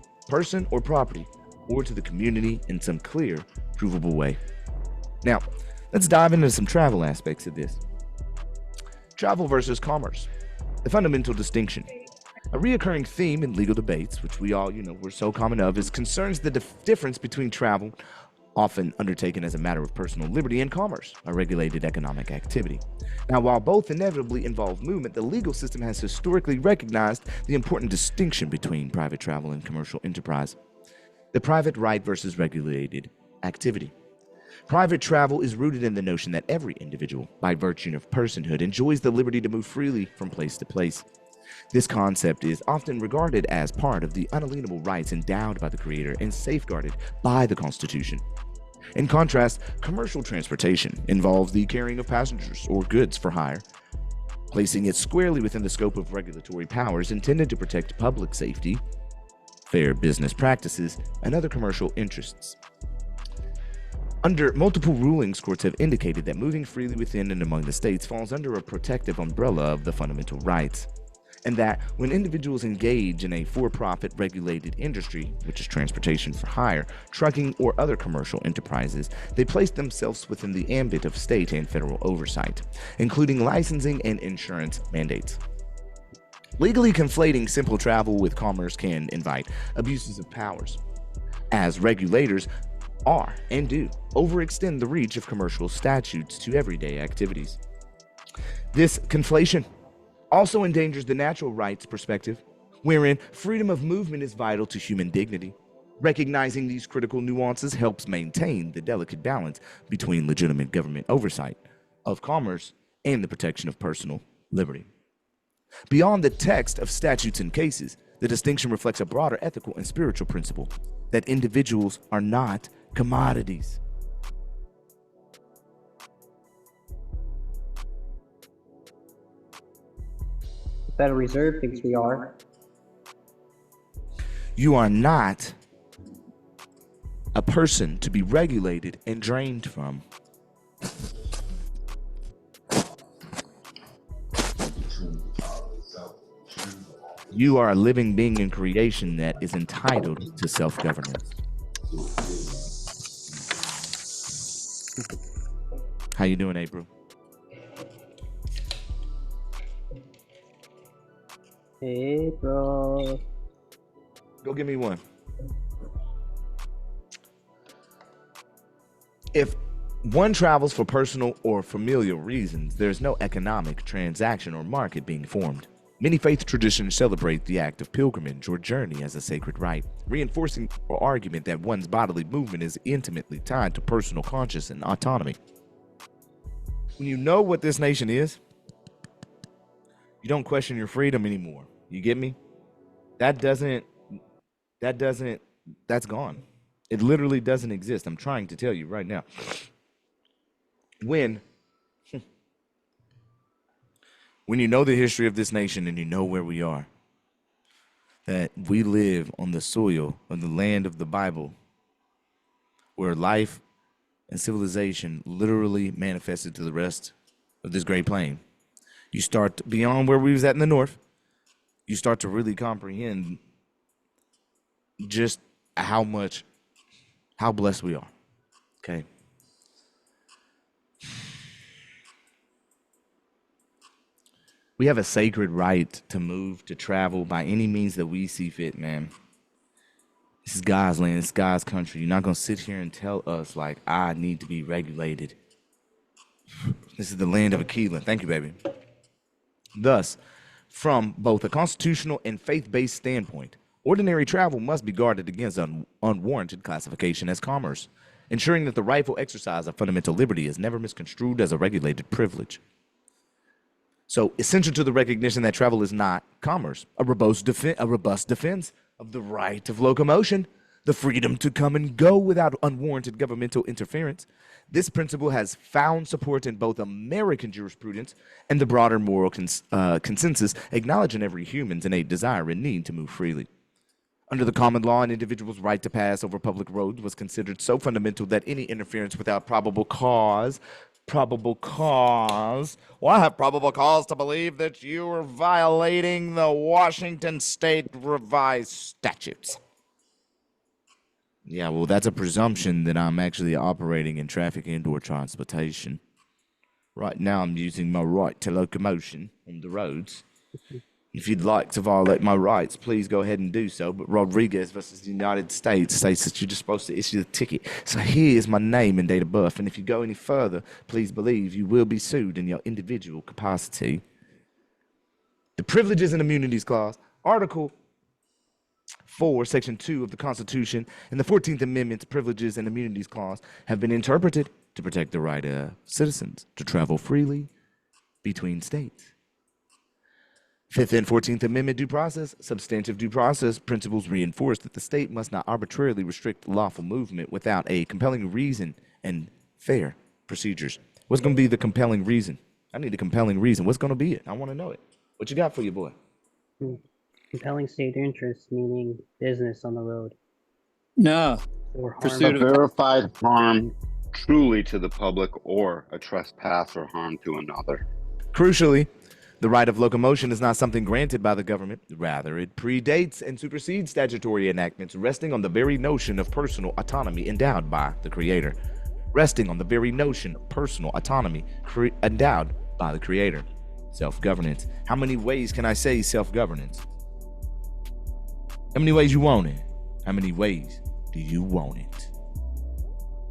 or property, or to the community in some clear, provable way. Now, let's dive into some travel aspects of this. Travel versus commerce, the fundamental distinction. A reoccurring theme in legal debates, which we all, we're so common of, is concerns the difference between travel, often undertaken as a matter of personal liberty, and commerce, a regulated economic activity. Now, while both inevitably involve movement, the legal system has historically recognized the important distinction between private travel and commercial enterprise. The private right versus regulated activity. Private travel is rooted in the notion that every individual, by virtue of personhood, enjoys the liberty to move freely from place to place. This concept is often regarded as part of the unalienable rights endowed by the Creator and safeguarded by the Constitution. In contrast, commercial transportation involves the carrying of passengers or goods for hire, placing it squarely within the scope of regulatory powers intended to protect public safety, fair business practices, and other commercial interests. Under multiple rulings, courts have indicated that moving freely within and among the states falls under a protective umbrella of the fundamental rights, and that when individuals engage in a for-profit regulated industry, which is transportation for hire, trucking, or other commercial enterprises, they place themselves within the ambit of state and federal oversight, including licensing and insurance mandates. Legally conflating simple travel with commerce can invite abuses of powers, as regulators are and do overextend the reach of commercial statutes to everyday activities. This conflation also endangers the natural rights perspective, wherein freedom of movement is vital to human dignity. Recognizing these critical nuances helps maintain the delicate balance between legitimate government oversight of commerce and the protection of personal liberty. Beyond the text of statutes and cases, the distinction reflects a broader ethical and spiritual principle that individuals are not commodities. The Federal Reserve thinks we are. You are not a person to be regulated and drained from. You are a living being in creation that is entitled to self-governance. How you doing, April? Hey, bro. Go give me one. If one travels for personal or familial reasons, there's no economic transaction or market being formed. Many faith traditions celebrate the act of pilgrimage or journey as a sacred rite, reinforcing the argument that one's bodily movement is intimately tied to personal conscience and autonomy. When you know what this nation is, you don't question your freedom anymore. You get me? That's gone. It literally doesn't exist. I'm trying to tell you right now. When you know the history of this nation and you know where we are, that we live on the soil of the land of the Bible, where life and civilization literally manifested to the rest of this great plain. You start beyond where we was at in the north, you start to really comprehend just how blessed we are. Okay. We have a sacred right to move, to travel by any means that we see fit, man. This is God's land. It's God's country. You're not going to sit here and tell us, like, I need to be regulated. This is the land of Aquila. Thank you, baby. Thus, from both a constitutional and faith-based standpoint, ordinary travel must be guarded against unwarranted classification as commerce, ensuring that the rightful exercise of fundamental liberty is never misconstrued as a regulated privilege. So, essential to the recognition that travel is not commerce, a robust defense of the right of locomotion, the freedom to come and go without unwarranted governmental interference. This principle has found support in both American jurisprudence and the broader moral consensus acknowledging every human's innate desire and need to move freely. Under the common law, an individual's right to pass over public roads was considered so fundamental that any interference without probable cause. Well, I have probable cause to believe that you are violating the Washington State revised statutes. Yeah, well, that's a presumption that I'm actually operating in traffic and/or transportation. Right now, I'm using my right to locomotion on the roads. If you'd like to violate my rights, please go ahead and do so. But Rodriguez versus the United States states that you're just supposed to issue the ticket. So here is my name and date of birth. And if you go any further, please believe you will be sued in your individual capacity. The Privileges and Immunities Clause, Article 4, Section 2 of the Constitution, and the 14th Amendment's Privileges and Immunities Clause have been interpreted to protect the right of citizens to travel freely between states. 5th and 14th Amendment due process, substantive due process principles reinforce that the state must not arbitrarily restrict lawful movement without a compelling reason and fair procedures. What's going to be the compelling reason? I need a compelling reason. What's going to be it? I want to know it. What you got for your boy? Compelling state interest, meaning business on the road. No. Or Pursuit harm. of verified harm. truly to the public or a trespass or harm to another. Crucially, the right of locomotion is not something granted by the government. Rather, it predates and supersedes statutory enactments, resting on the very notion of personal autonomy endowed by the Creator. Resting on the very notion of personal autonomy endowed by the Creator. Self-governance. How many ways can I say self-governance? How many ways you want it? How many ways do you want it?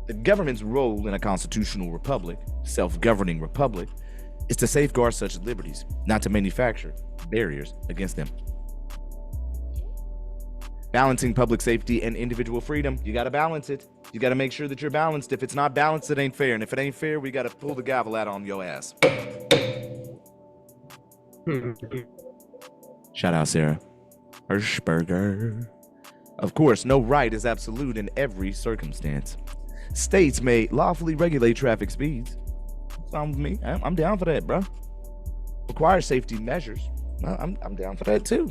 The government's role in a constitutional republic, self-governing republic, is to safeguard such liberties, not to manufacture barriers against them. Balancing public safety and individual freedom, you got to balance it. You got to make sure that you're balanced. If it's not balanced, it ain't fair. And if it ain't fair, we got to pull the gavel out on your ass. Shout out Sarah Hirschberger. Of course, no right is absolute in every circumstance. States may lawfully regulate traffic speeds. Fine with me. I'm down for that, bro. Require safety measures. I'm down for that too.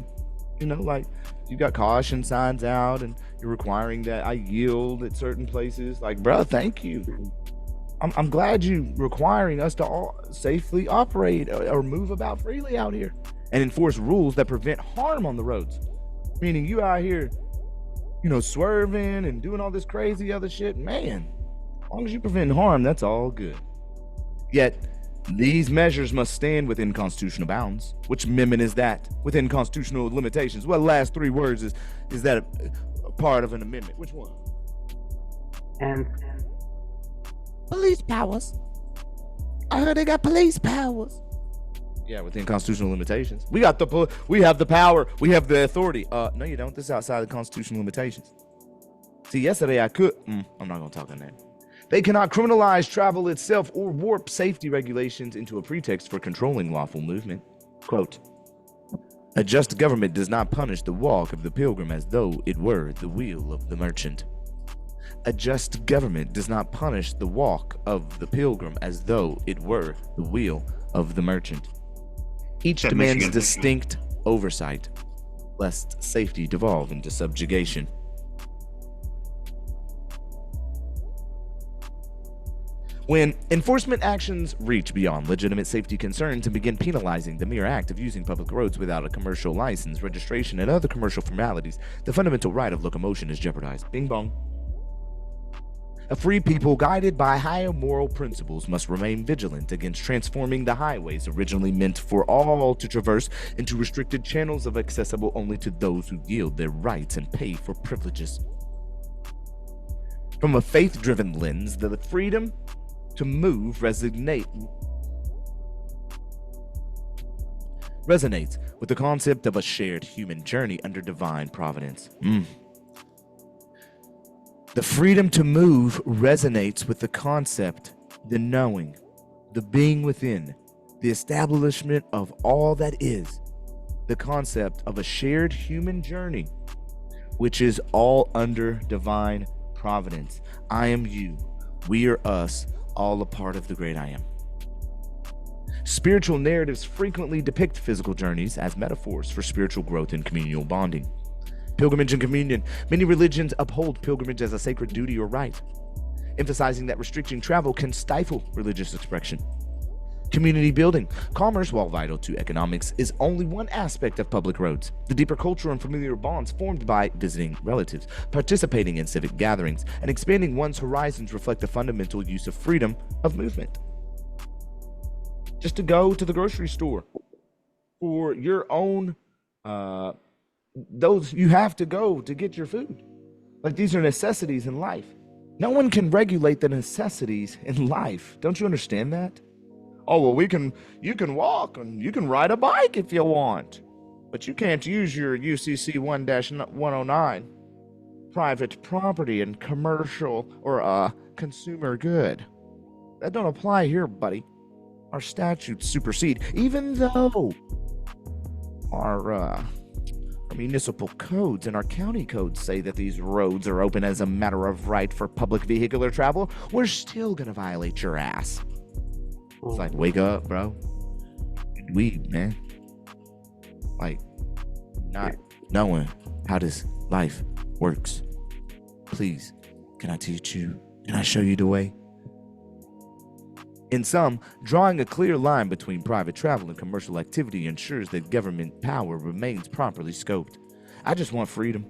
You know, like you got caution signs out and you're requiring that I yield at certain places. Like, bro, thank you. I'm glad you requiring us to all safely operate or move about freely out here and enforce rules that prevent harm on the roads. Meaning you out here, you know, swerving and doing all this crazy other shit, man, as long as you prevent harm, that's all good. Yet, these measures must stand within constitutional bounds. Which amendment is that? Within constitutional limitations. Well, the last three words is that a part of an amendment? Which one? And police powers. I heard they got police powers. Yeah, within constitutional limitations. We have the power. We have the authority. No, you don't. This is outside the constitutional limitations. See, yesterday I could. I'm not gonna talk on that. They cannot criminalize travel itself or warp safety regulations into a pretext for controlling lawful movement. Quote, a just government does not punish the walk of the pilgrim as though it were the wheel of the merchant. A just government does not punish the walk of the pilgrim as though it were the wheel of the merchant. Each demands distinct oversight, lest safety devolve into subjugation. When enforcement actions reach beyond legitimate safety concerns and begin penalizing the mere act of using public roads without a commercial license, registration, and other commercial formalities, the fundamental right of locomotion is jeopardized. Bing bong. A free people guided by higher moral principles must remain vigilant against transforming the highways originally meant for all to traverse into restricted channels of accessible only to those who yield their rights and pay for privileges. From a faith-driven lens, the freedom to move resonates with the concept of a shared human journey under divine providence. The freedom to move resonates with the concept, the knowing, the being within, the establishment of all that is, the concept of a shared human journey, which is all under divine providence. I am you, we are us, all a part of the great I am. Spiritual narratives frequently depict physical journeys as metaphors for spiritual growth and communal bonding. Pilgrimage and communion. Many religions uphold pilgrimage as a sacred duty or right, emphasizing that restricting travel can stifle religious expression. Community building. Commerce, while vital to economics, is only one aspect of public roads. The deeper cultural and familiar bonds formed by visiting relatives, participating in civic gatherings, and expanding one's horizons reflect the fundamental use of freedom of movement. Just to go to the grocery store for your own those you have to go to get your food. Like, these are necessities in life. No one can regulate the necessities in life. Don't you understand that? Oh, well, you can walk and you can ride a bike if you want, but you can't use your UCC 1-109 private property and commercial or consumer good. That don't apply here, buddy. Our statutes supersede, even though our municipal codes and our county codes say that these roads are open as a matter of right for public vehicular travel. We're still gonna violate your ass. It's like, wake up, bro. Weed, man. Like, not knowing how this life works. Please, can I teach you? Can I show you the way? In sum, drawing a clear line between private travel and commercial activity ensures that government power remains properly scoped. I just want freedom.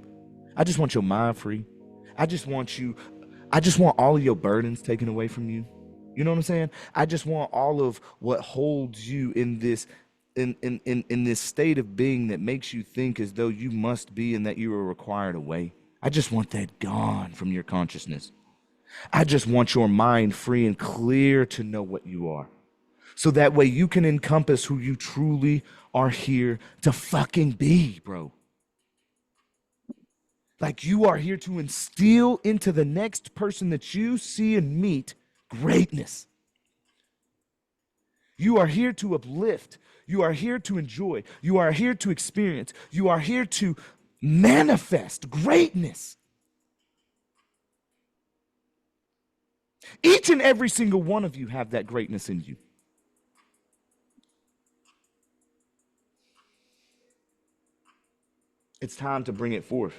I just want your mind free. I just want all of your burdens taken away from you. You know what I'm saying? I just want all of what holds you in this in this state of being that makes you think as though you must be and that you are required away. I just want that gone from your consciousness. I just want your mind free and clear to know what you are. So that way you can encompass who you truly are here to fucking be, bro. Like you are here to instill into the next person that you see and meet greatness. You are here to uplift. You are here to enjoy. You are here to experience. You are here to manifest greatness. Each and every single one of you have that greatness in you. It's time to bring it forth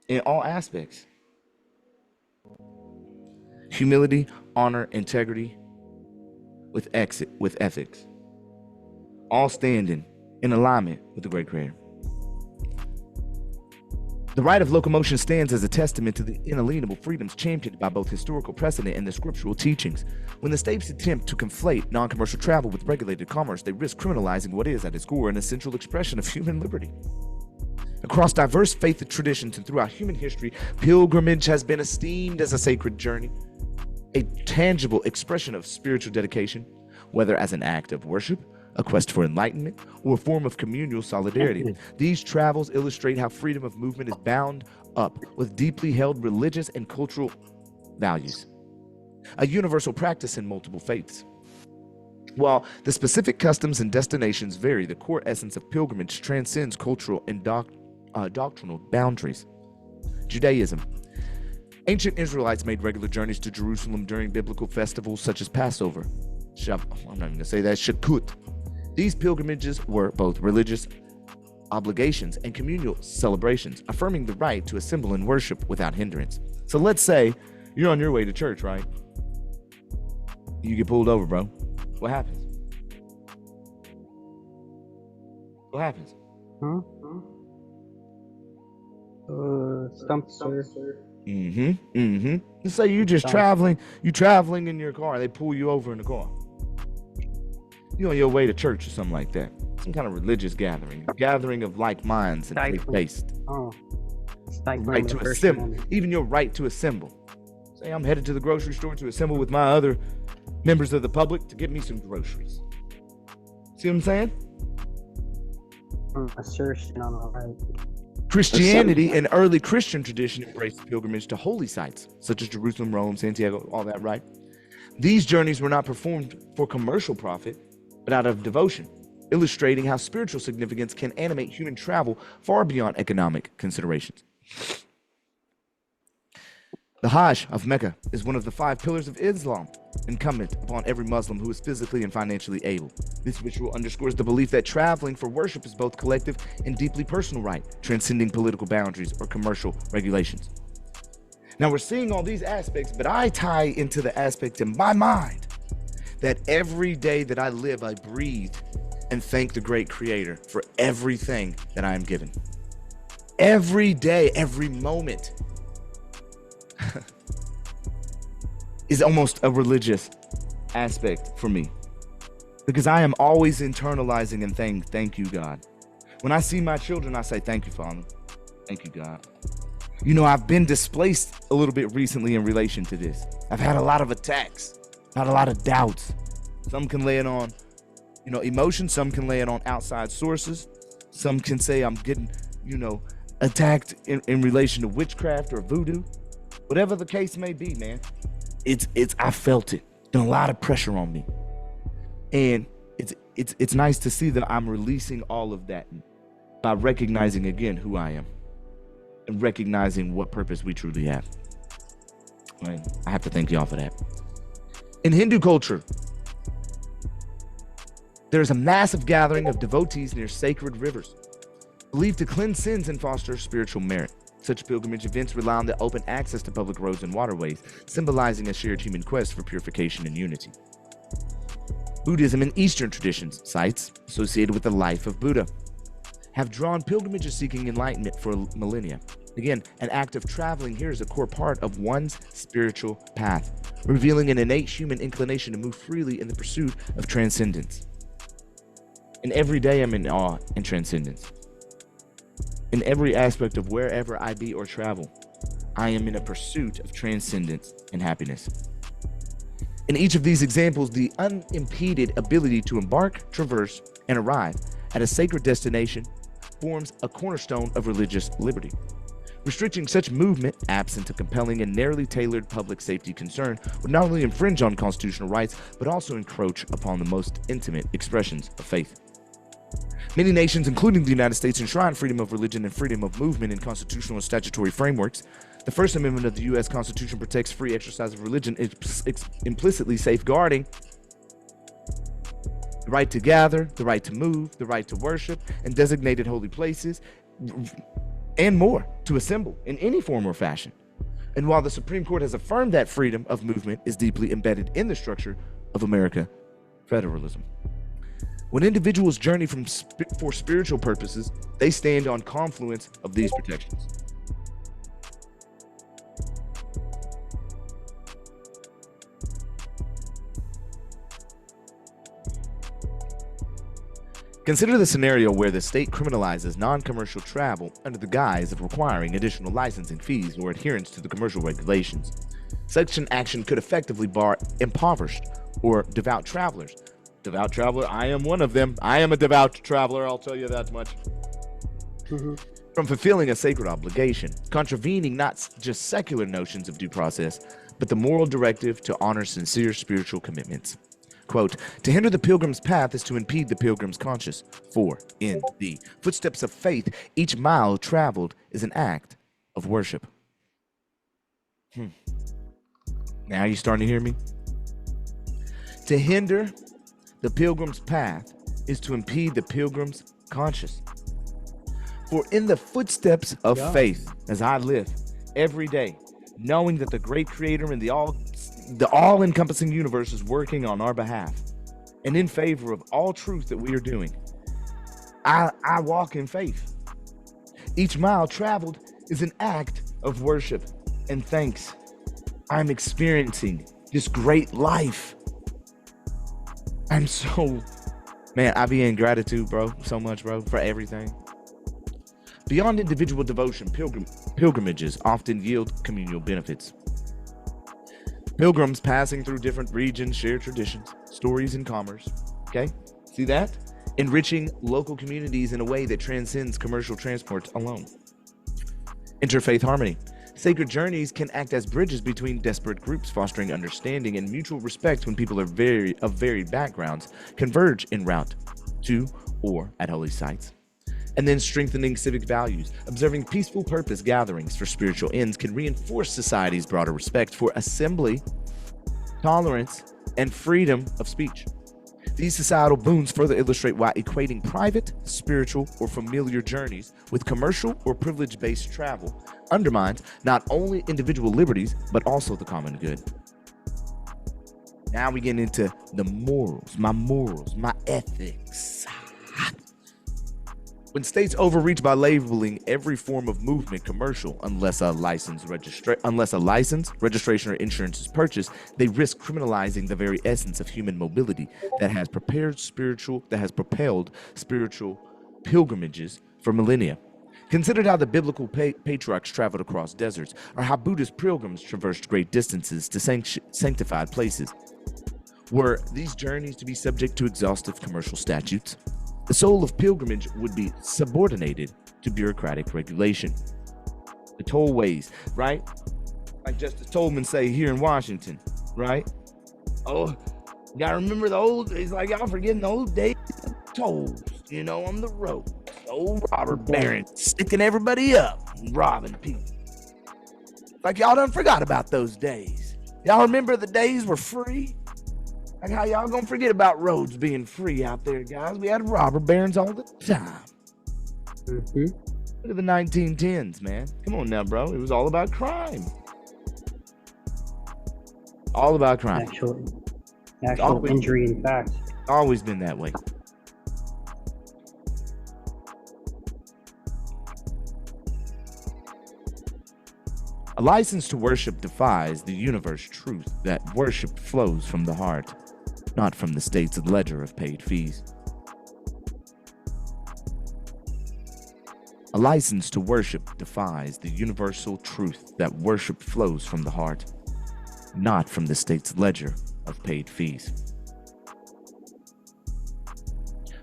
in all aspects. Humility, honor, integrity, with ethics. All standing in alignment with the great creator. The right of locomotion stands as a testament to the inalienable freedoms championed by both historical precedent and the scriptural teachings. When the states attempt to conflate non-commercial travel with regulated commerce, they risk criminalizing what is, at its core, an essential expression of human liberty. Across diverse faith traditions and throughout human history, pilgrimage has been esteemed as a sacred journey, a tangible expression of spiritual dedication, whether as an act of worship, a quest for enlightenment, or a form of communal solidarity. These travels illustrate how freedom of movement is bound up with deeply held religious and cultural values, a universal practice in multiple faiths. While the specific customs and destinations vary, the core essence of pilgrimage transcends cultural and doctrinal boundaries. Judaism. Ancient Israelites made regular journeys to Jerusalem during biblical festivals such as Passover, I'm not even going to say that, Shavuot. These pilgrimages were both religious obligations and communal celebrations, affirming the right to assemble and worship without hindrance. So let's say you're on your way to church, right? You get pulled over, bro. What happens? What happens? Stump, sir. Let's say you just traveling in your car. They pull you over in the car. You're on your way to church or something like that. Some kind of religious gathering, a gathering of like minds and faith-based. Right to assemble, even your right to assemble. Say I'm headed to the grocery store to assemble with my other members of the public to get me some groceries. See what I'm saying? Assertion on the right. Christianity and early Christian tradition embraced pilgrimage to holy sites, such as Jerusalem, Rome, Santiago, all that, right? These journeys were not performed for commercial profit, but out of devotion, illustrating how spiritual significance can animate human travel far beyond economic considerations. The Hajj of Mecca is one of the 5 pillars of Islam, incumbent upon every Muslim who is physically and financially able. This ritual underscores the belief that traveling for worship is both collective and deeply personal right, transcending political boundaries or commercial regulations. Now we're seeing all these aspects, but I tie into the aspect in my mind that every day that I live, I breathe and thank the great creator for everything that I am given. Every day, every moment is almost a religious aspect for me, because I am always internalizing and saying, thank you, God. When I see my children, I say, thank you, Father. Thank you, God. You know, I've been displaced a little bit recently in relation to this. I've had a lot of attacks, had a lot of doubts. Some can lay it on, emotion. Some can lay it on outside sources. Some can say I'm getting, attacked in relation to witchcraft or voodoo. Whatever the case may be, man, I felt it. Been a lot of pressure on me. And it's nice to see that I'm releasing all of that by recognizing again who I am and recognizing what purpose we truly have. I have to thank y'all for that. In Hindu culture, there's a massive gathering of devotees near sacred rivers, believed to cleanse sins and foster spiritual merit. Such pilgrimage events rely on the open access to public roads and waterways, symbolizing a shared human quest for purification and unity. Buddhism and Eastern traditions, sites associated with the life of Buddha, have drawn pilgrimages seeking enlightenment for millennia. Again, an act of traveling here is a core part of one's spiritual path, revealing an innate human inclination to move freely in the pursuit of transcendence. And every day I'm in awe and transcendence. In every aspect of wherever I be or travel, I am in a pursuit of transcendence and happiness. In each of these examples, the unimpeded ability to embark, traverse, and arrive at a sacred destination forms a cornerstone of religious liberty. Restricting such movement, absent a compelling and narrowly tailored public safety concern, would not only infringe on constitutional rights, but also encroach upon the most intimate expressions of faith. Many nations, including the United States, enshrine freedom of religion and freedom of movement in constitutional and statutory frameworks. The First Amendment of the U.S. Constitution protects free exercise of religion, implicitly safeguarding the right to gather, the right to move, the right to worship in designated holy places, and more, to assemble in any form or fashion. And while the Supreme Court has affirmed that freedom of movement is deeply embedded in the structure of American federalism, when individuals journey for spiritual purposes, they stand on confluence of these protections. Consider the scenario where the state criminalizes non-commercial travel under the guise of requiring additional licensing fees or adherence to the commercial regulations. Such an action could effectively bar impoverished or devout travelers. Devout traveler, I am one of them. I am a devout traveler, I'll tell you that much. From fulfilling a sacred obligation, contravening not just secular notions of due process, but the moral directive to honor sincere spiritual commitments. Quote, to hinder the pilgrim's path is to impede the pilgrim's conscience. For in the footsteps of faith, each mile traveled is an act of worship. Now you starting to hear me? To hinder the pilgrim's path is to impede the pilgrim's conscience. For in the footsteps of faith, as I live every day, knowing that the great creator and the all-encompassing universe is working on our behalf and in favor of all truth that we are doing, I walk in faith. Each mile traveled is an act of worship and thanks. I'm experiencing this great life. I'm so, man, I be in gratitude, bro, so much, bro, for everything. Beyond individual devotion, pilgrimages often yield communal benefits. Pilgrims passing through different regions share traditions, stories, and commerce. Okay, see that? Enriching local communities in a way that transcends commercial transport alone. Interfaith harmony. Sacred journeys can act as bridges between disparate groups, fostering understanding and mutual respect when people of varied backgrounds converge en route to or at holy sites. And then strengthening civic values. Observing peaceful purpose gatherings for spiritual ends can reinforce society's broader respect for assembly, tolerance, and freedom of speech. These societal boons further illustrate why equating private, spiritual, or familiar journeys with commercial or privilege-based travel undermines not only individual liberties, but also the common good. Now we get into the morals, my ethics. When states overreach by labeling every form of movement commercial, unless a license, registration, or insurance is purchased, they risk criminalizing the very essence of human mobility that has propelled spiritual pilgrimages for millennia. Consider how the biblical patriarchs traveled across deserts, or how Buddhist pilgrims traversed great distances to sanctified places. Were these journeys to be subject to exhaustive commercial statutes? The soul of pilgrimage would be subordinated to bureaucratic regulation. The tollways, right? Like Justice Tolman say here in Washington, right? Oh, you gotta remember the old days, like y'all forgetting the old days of tolls, you know, on the road. Old robber baron sticking everybody up, robbing people. Like y'all done forgot about those days. Y'all remember the days were free? Like how y'all gonna forget about roads being free out there, guys? We had robber barons all the time. Look at the 1910s, man. Come on now, bro. It was all about crime. All about crime. Actual injury in fact. Always been that way. A license to worship defies the universe truth that worship flows from the heart, not from the state's ledger of paid fees. A license to worship defies the universal truth that worship flows from the heart, not from the state's ledger of paid fees.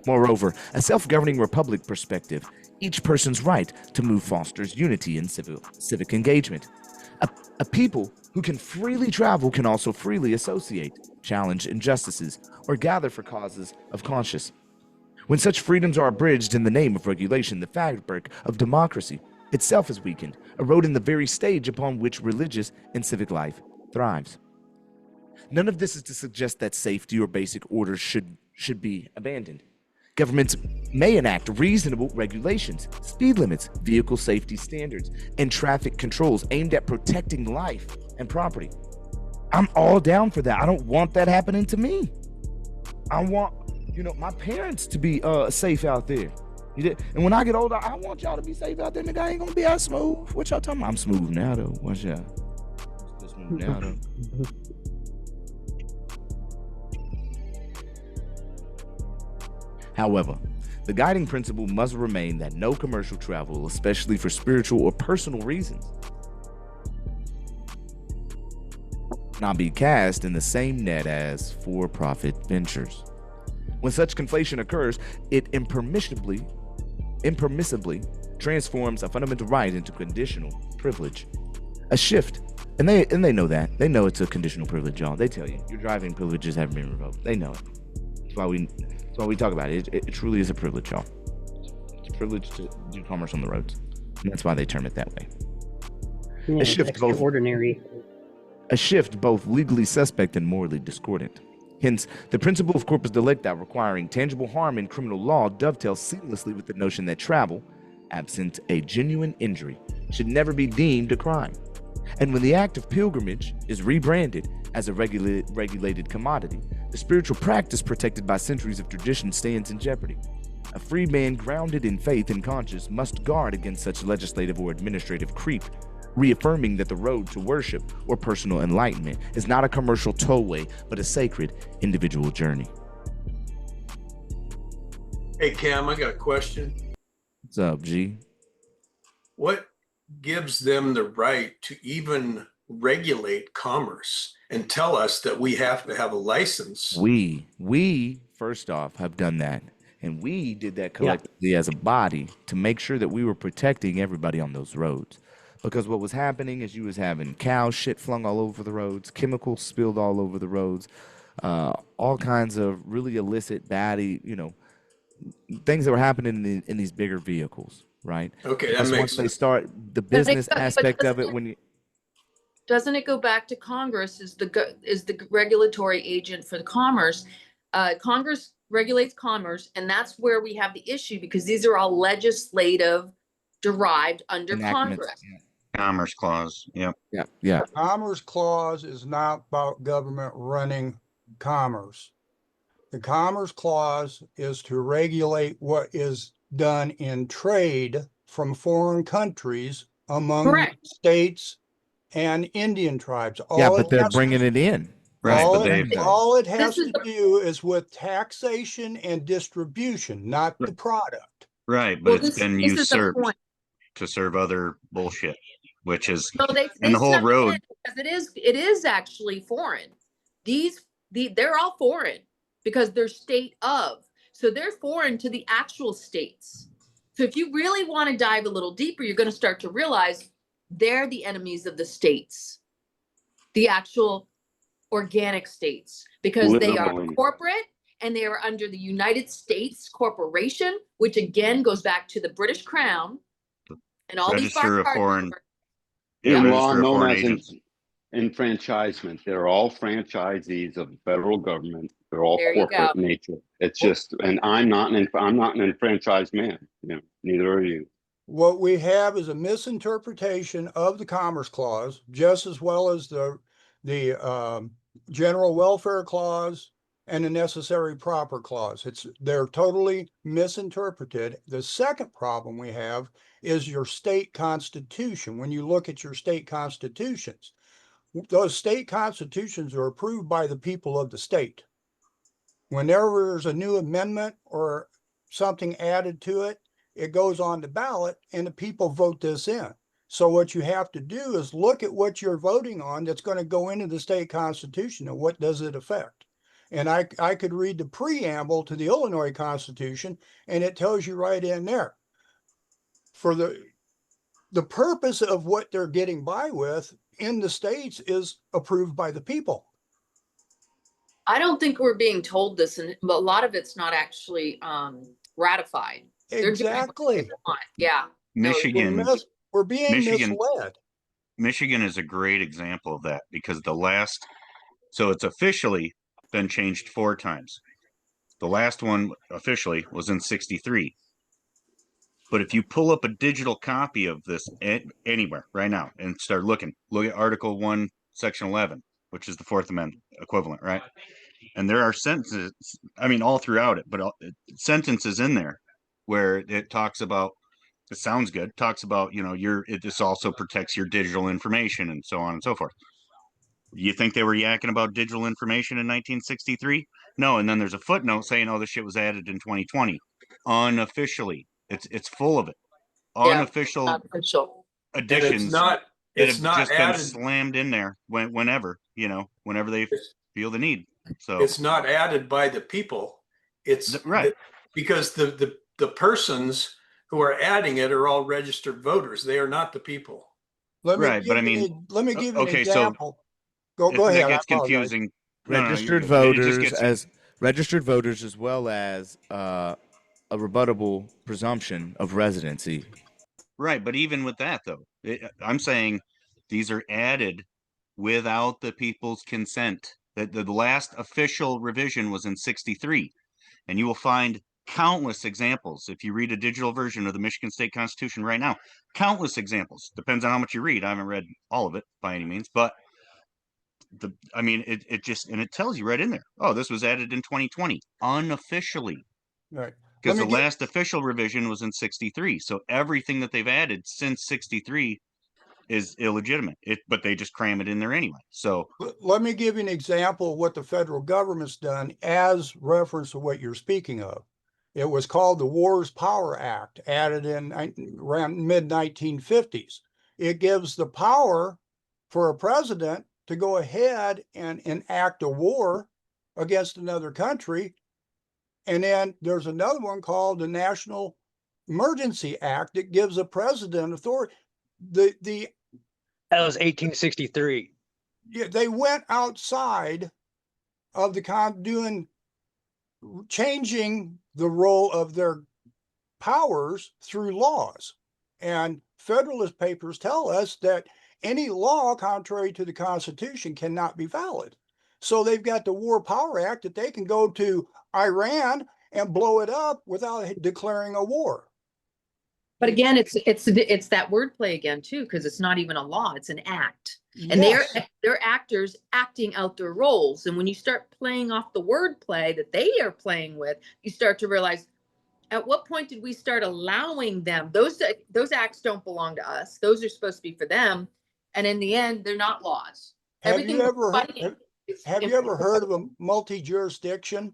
Moreover, a self-governing republic perspective, each person's right to move fosters unity in civic engagement. A people who can freely travel can also freely associate, challenge injustices, or gather for causes of conscience. When such freedoms are abridged in the name of regulation, the fabric of democracy itself is weakened, eroding the very stage upon which religious and civic life thrives. None of this is to suggest that safety or basic orders should be abandoned. Governments may enact reasonable regulations, speed limits, vehicle safety standards, and traffic controls aimed at protecting life and property. I'm all down for that. I don't want that happening to me. I want, my parents to be safe out there. And when I get older, I want y'all to be safe out there. Nigga, I ain't gonna be as smooth. What y'all talking about? I'm smooth now though. Watch out. Still smooth now though. However, the guiding principle must remain that no commercial travel, especially for spiritual or personal reasons, not be cast in the same net as for-profit ventures. When such conflation occurs, it impermissibly transforms a fundamental right into conditional privilege. A shift, and they know that. They know it's a conditional privilege, y'all. They tell you your driving privileges haven't been revoked. They know it. That's why we talk about it. It truly is a privilege, y'all. It's a privilege to do commerce on the roads, and that's why they term it that way. Yeah, A shift both legally suspect and morally discordant. Hence, the principle of corpus delecti requiring tangible harm in criminal law dovetails seamlessly with the notion that travel, absent a genuine injury, should never be deemed a crime. And when the act of pilgrimage is rebranded as a regulated commodity, the spiritual practice protected by centuries of tradition stands in jeopardy. A free man grounded in faith and conscience must guard against such legislative or administrative creep, reaffirming that the road to worship or personal enlightenment is not a commercial tollway, but a sacred individual journey. Hey, Cam, I got a question. What's up, G? What gives them the right to even regulate commerce and tell us that we have to have a license? We first off have done that, and we did that collectively as a body to make sure that we were protecting everybody on those roads. Because what was happening is you was having cow shit flung all over the roads, chemicals spilled all over the roads, all kinds of really illicit, baddie, things that were happening in these bigger vehicles, right? Okay, that makes once they sense. start the business aspect of it, when you Doesn't it go back to Congress is the regulatory agent for the commerce? Congress regulates commerce, and that's where we have the issue because these are all legislative derived under Congress. Commerce clause. Yep. Yeah. Commerce clause is not about government running commerce. The commerce clause is to regulate what is done in trade from foreign countries among states and Indian tribes. But they're bringing it in. Right. All it has to do is with taxation and distribution, not the product. Right, but it's been usurped to serve other bullshit, which is in the whole road. Because it is actually foreign. They're all foreign because they're state of. So they're foreign to the actual states. So if you really want to dive a little deeper, you're going to start to realize they're the enemies of the states, the actual organic states, because they are corporate and they are under the United States Corporation, which again goes back to the British Crown and all these in law known as enfranchisement. They're all franchisees of the federal government. They're all corporate in nature. It's just, and I'm not an enfranchised man. Neither are you. What we have is a misinterpretation of the Commerce Clause, just as well as the General Welfare Clause and the necessary proper clause. They're totally misinterpreted. The second problem we have is your state constitution. When you look at your state constitutions, those state constitutions are approved by the people of the state. Whenever there's a new amendment or something added to it, it goes on the ballot and the people vote this in. So what you have to do is look at what you're voting on that's going to go into the state constitution and what does it affect. And I could read the preamble to the Illinois Constitution, and it tells you right in there. For the purpose of what they're getting by with in the states is approved by the people. I don't think we're being told this, and but a lot of it's not actually ratified. Exactly. Yeah. Michigan, we're being misled. Michigan is a great example of that because so it's officially been changed 4 times. The last one officially was in 63. But if you pull up a digital copy of this anywhere right now and start look at Article 1, Section 11, which is the Fourth Amendment equivalent, right? And there are sentences, I mean, all throughout it, but sentences in there where it talks about, it sounds good, talks about, this also protects your digital information and so on and so forth. You think they were yakking about digital information in 1963? No, and then there's a footnote saying, oh, this shit was added in 2020. Unofficially. It's full of it. Unofficial additions that have just been slammed in there whenever they feel the need. So it's not added by the people. It's right because the persons who are adding it are all registered voters. They are not the people. Let me give you an example. So go ahead. That gets confusing. Registered voters registered voters as well as a rebuttable presumption of residency. Right, but even with that, though, I'm saying these are added without the people's consent. The last official revision was in 63, and you will find countless examples. If you read a digital version of the Michigan State Constitution right now, countless examples. Depends on how much you read. I haven't read all of it by any means, but it tells you right in there. Oh, this was added in 2020 unofficially. Right. Because the last official revision was in 63. So everything that they've added since 63 is illegitimate. But they just cram it in there anyway. So let me give you an example of what the federal government's done as reference to what you're speaking of. It was called the Wars Power Act, added in around mid-1950s. It gives the power for a president to go ahead and enact a war against another country. And then there's another one called the National Emergency Act that gives a president authority. That was 1863. Yeah, they went outside of the changing the role of their powers through laws. And Federalist Papers tell us that any law contrary to the Constitution cannot be valid. So they've got the War Power Act that they can go to Iran and blow it up without declaring a war. But again, it's that wordplay again too, because it's not even a law; it's an act, and they're actors acting out their roles. And when you start playing off the wordplay that they are playing with, you start to realize, at what point did we start allowing them? Those acts don't belong to us; those are supposed to be for them. And in the end, they're not laws. Have you ever heard of a multi-jurisdiction?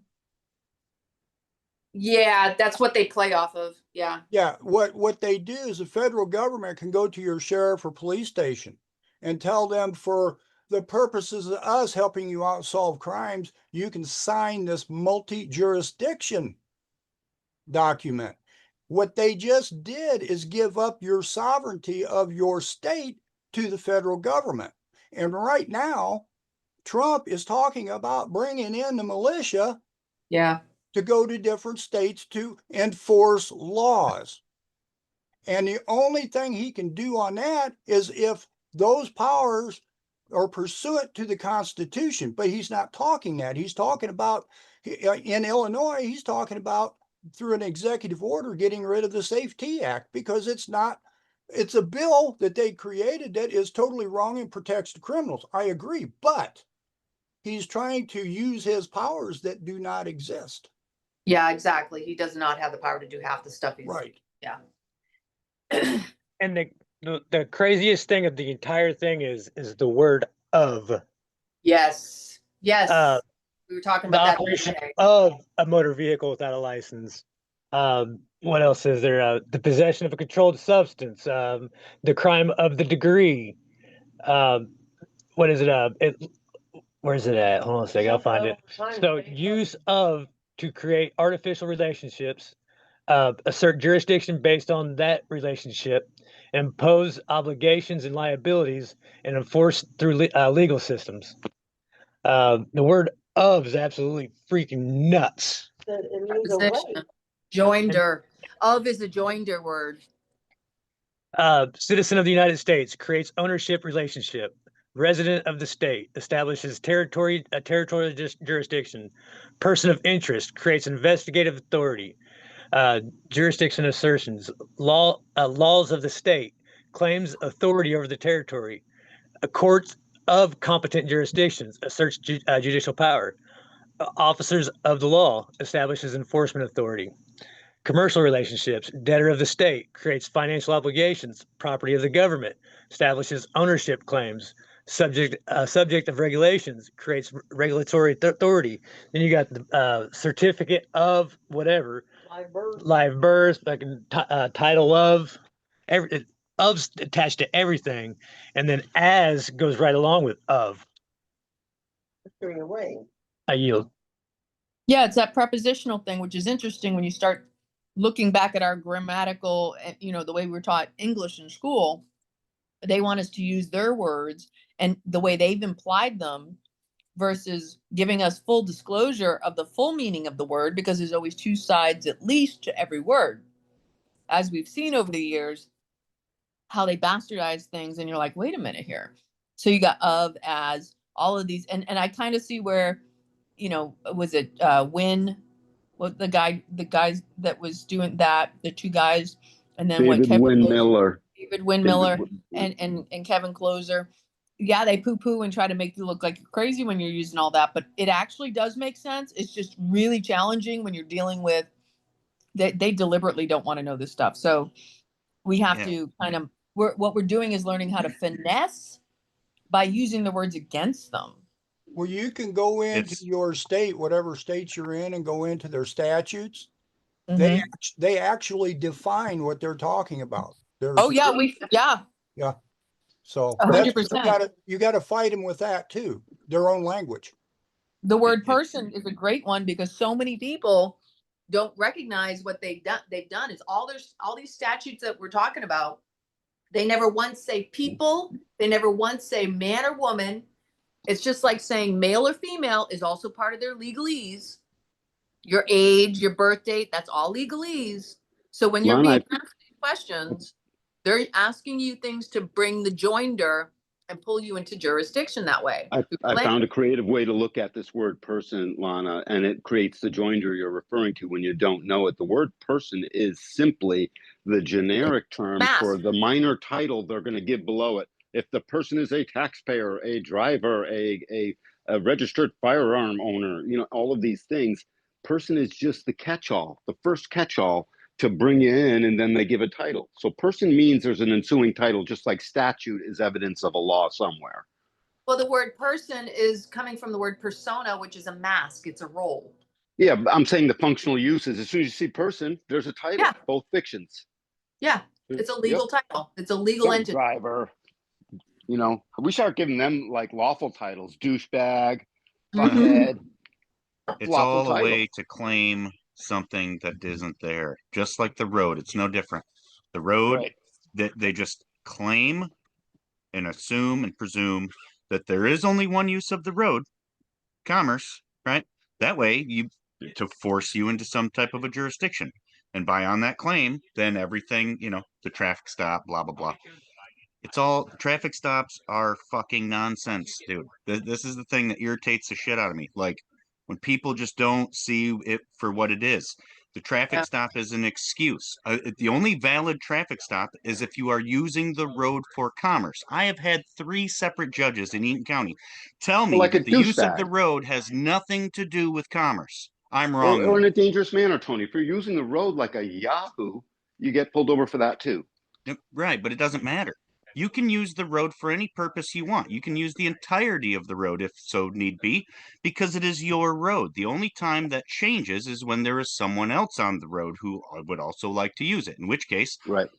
Yeah, that's what they play off of. Yeah. Yeah. What they do is the federal government can go to your sheriff or police station and tell them, for the purposes of us helping you out solve crimes, you can sign this multi-jurisdiction document. What they just did is give up your sovereignty of your state to the federal government. And right now, Trump is talking about bringing in the militia to go to different states to enforce laws. And the only thing he can do on that is if those powers are pursuant to the Constitution. But he's not talking that. He's talking about, in Illinois, he's talking about through an executive order getting rid of the Safety Act, because it's a bill that they created that is totally wrong and protects the criminals. I agree, but he's trying to use his powers that do not exist. Yeah, exactly. He does not have the power to do half the stuff he's Right. Yeah. And the craziest thing of the entire thing is the word of. Yes. Yes. We were talking about that operation today. of a motor vehicle without a license. What else is there? The possession of a controlled substance. The crime of the degree. What is it? Where's it at? Hold on a second, I'll find it. So use of to create artificial relationships, assert jurisdiction based on that relationship, impose obligations and liabilities, and enforce through legal systems. The word of is absolutely freaking nuts. Preposition. Joinder. Of is a joinder word. Citizen of the United States creates ownership relationship. Resident of the state establishes territorial jurisdiction. Person of interest creates investigative authority. Jurisdiction assertions. Laws of the state claims authority over the territory. A court of competent jurisdictions asserts judicial power. Officers of the law establishes enforcement authority. Commercial relationships, debtor of the state creates financial obligations, property of the government establishes ownership claims, subject of regulations creates regulatory authority. Then you got the certificate of whatever, live birth, like title of, of's attached to everything, and then as goes right along with of. I yield. Yeah, it's that prepositional thing, which is interesting when you start looking back at our grammatical, the way we were taught English in school. They want us to use their words and the way they've implied them versus giving us full disclosure of the full meaning of the word, because there's always two sides at least to every word. As we've seen over the years, how they bastardize things, and you're like, wait a minute here. So you got of, as, all of these, and I kind of see where, was it when, what the guys that was doing that, the two guys, and then David Wynn-Miller. David Wynn-Miller and Kevin Closer. Yeah, they poo-poo and try to make you look like you're crazy when you're using all that, but it actually does make sense. It's just really challenging when you're dealing with, they deliberately don't want to know this stuff. So we have to kind of, what we're doing is learning how to finesse by using the words against them. Well, you can go into your state, whatever state you're in, and go into their statutes. Mhm. They actually define what they're talking about. Oh yeah, yeah. So 100%. you got to fight them with that too. Their own language. The word person is a great one because so many people don't recognize what they've done. They've done is all these statutes that we're talking about. They never once say people. They never once say man or woman. It's just like saying male or female is also part of their legalese. Your age, your birth date, that's all legalese. So when you're being asked these questions, they're asking you things to bring the joinder and pull you into jurisdiction that way. I found a creative way to look at this word person, Lana, and it creates the joinder you're referring to when you don't know it. The word person is simply the generic term for the minor title they're going to give below it. If the person is a taxpayer, a driver, a registered firearm owner, all of these things, person is just the catch-all, the first catch-all to bring you in, and then they give a title. So person means there's an ensuing title, just like statute is evidence of a law somewhere. Well, the word person is coming from the word persona, which is a mask. It's a role. Yeah, I'm saying the functional uses. As soon as you see person, there's a title, both fictions. Yeah, it's a legal title. It's a legal entity. Driver. We start giving them like lawful titles, douchebag, fuckhead. It's all a way to claim something that isn't there, just like the road. It's no different. The road, they just claim and assume and presume that there is only one use of the road, commerce, right? That way, to force you into some type of a jurisdiction. And by on that claim, then everything, the traffic stop, blah, blah, blah. It's all, traffic stops are fucking nonsense, dude. This is the thing that irritates the shit out of me. Like, when people just don't see it for what it is. The traffic stop is an excuse. The only valid traffic stop is if you are using the road for commerce. I have had 3 separate judges in Eaton County tell me Like a that the use of the douchebag. road has nothing to do with commerce. I'm Or, wrong. or in a dangerous manner, Tony. If you're using the road like a Yahoo, you get pulled over for that too. Right, but it doesn't matter. You can use the road for any purpose you want. You can use the entirety of the road if so need be, because it is your road. The only time that changes is when there is someone else on the road who would also like to use it, in which case, right.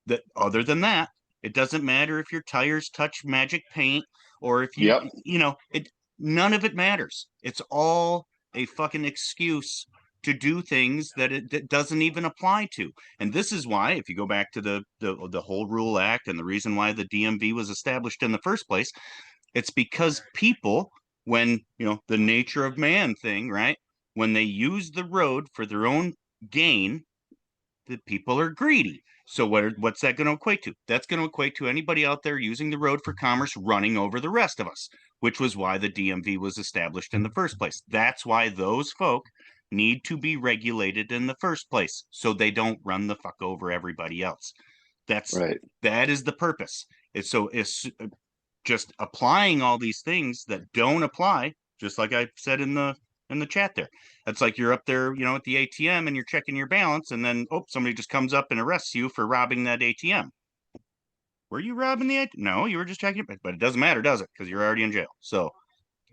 That other than that, it doesn't matter if your tires touch magic paint or if you, Yep. you know, none of it matters. It's all a fucking excuse to do things that it doesn't even apply to. And this is why, if you go back to the Whole Rule Act and the reason why the DMV was established in the first place, it's because people, when, the nature of man thing, right? When they use the road for their own gain, the people are greedy. So what's that going to equate to? That's going to equate to anybody out there using the road for commerce running over the rest of us, which was why the DMV was established in the first place. That's why those folk need to be regulated in the first place, so they don't run the fuck over everybody else. That is the purpose. It's just applying all these things that don't apply, just like I said in the chat there. That's like you're up there, at the ATM and you're checking your balance, and then somebody just comes up and arrests you for robbing that ATM. Were you robbing the ATM? No, you were just checking it, but it doesn't matter, does it? Because you're already in jail. So,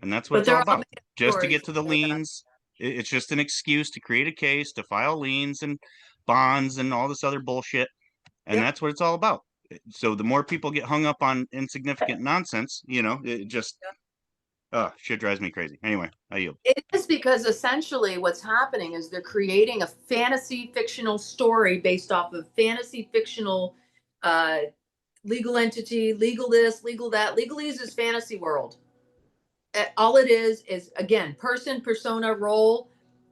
and that's what it's all about. Just to get to the liens, it's just an excuse to create a case, to file liens and bonds and all this other bullshit. And that's what it's all about. So the more people get hung up on insignificant nonsense, it just shit drives me crazy. Anyway, I yield. It is because essentially what's happening is they're creating a fantasy fictional story based off of fantasy fictional legal entity, legal this, legal that. Legalese is fantasy world. All it is again, person, persona, role,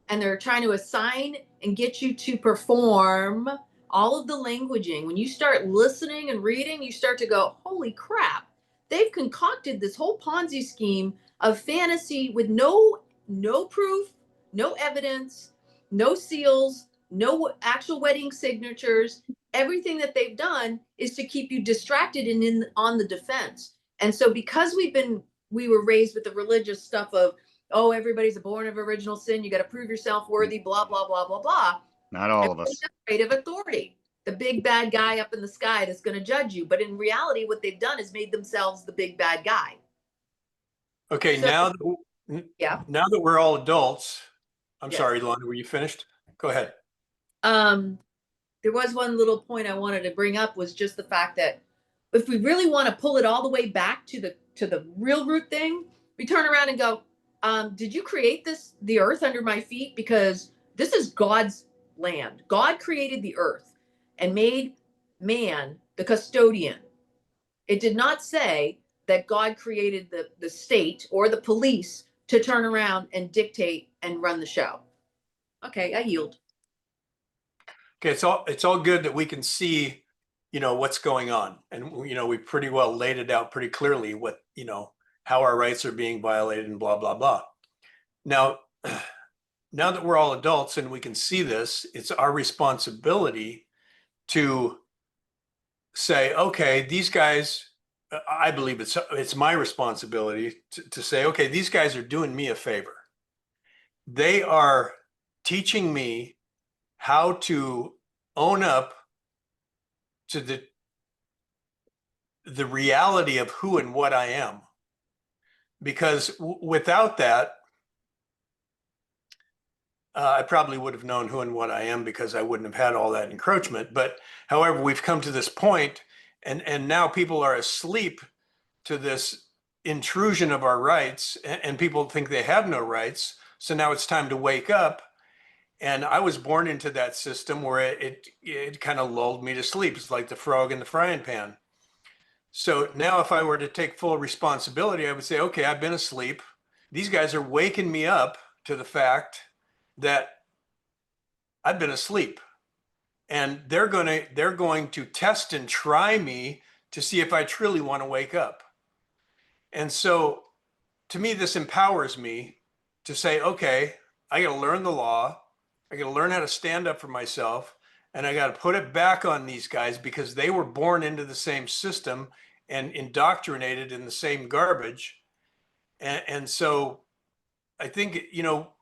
and they're trying to assign and get you to perform all of the languaging. When you start listening and reading, you start to go, holy crap, they've concocted this whole Ponzi scheme of fantasy with no proof, no evidence, no seals, no actual wedding signatures. Everything that they've done is to keep you distracted and on the defense. And so because we were raised with the religious stuff of, oh, everybody's born of original sin, you got to prove yourself worthy, blah, blah, blah, blah, blah. Not all of us. Afraid of authority, the big bad guy up in the sky that's going to judge you. But in reality, what they've done is made themselves the big bad guy. Okay, so, now that we're all adults, I'm sorry, Lana, were you finished? Go ahead. There was one little point I wanted to bring up, was just the fact that if we really want to pull it all the way back to the real root thing, we turn around and go, did you create the earth under my feet? Because this is God's land. God created the earth and made man the custodian. It did not say that God created the state or the police to turn around and dictate and run the show. Okay, I yield. Okay, it's all good that we can see, what's going on. And, we pretty well laid it out pretty clearly what, how our rights are being violated and blah, blah, blah. Now that we're all adults and we can see this, it's our responsibility to say, okay, these guys, I believe it's my responsibility to say, okay, these guys are doing me a favor. They are teaching me how to own up to the reality of who and what I am. Because without that, I probably would have known who and what I am, because I wouldn't have had all that encroachment. But however, we've come to this point, and now people are asleep to this intrusion of our rights, and people think they have no rights. So now it's time to wake up. And I was born into that system where it kind of lulled me to sleep. It's like the frog in the frying pan. So now if I were to take full responsibility, I would say, okay, I've been asleep. These guys are waking me up to the fact that I've been asleep. And they're going to test and try me to see if I truly want to wake up. And so to me, this empowers me to say, okay, I got to learn the law. I got to learn how to stand up for myself, and I got to put it back on these guys because they were born into the same system and indoctrinated in the same garbage. And so I think, you know,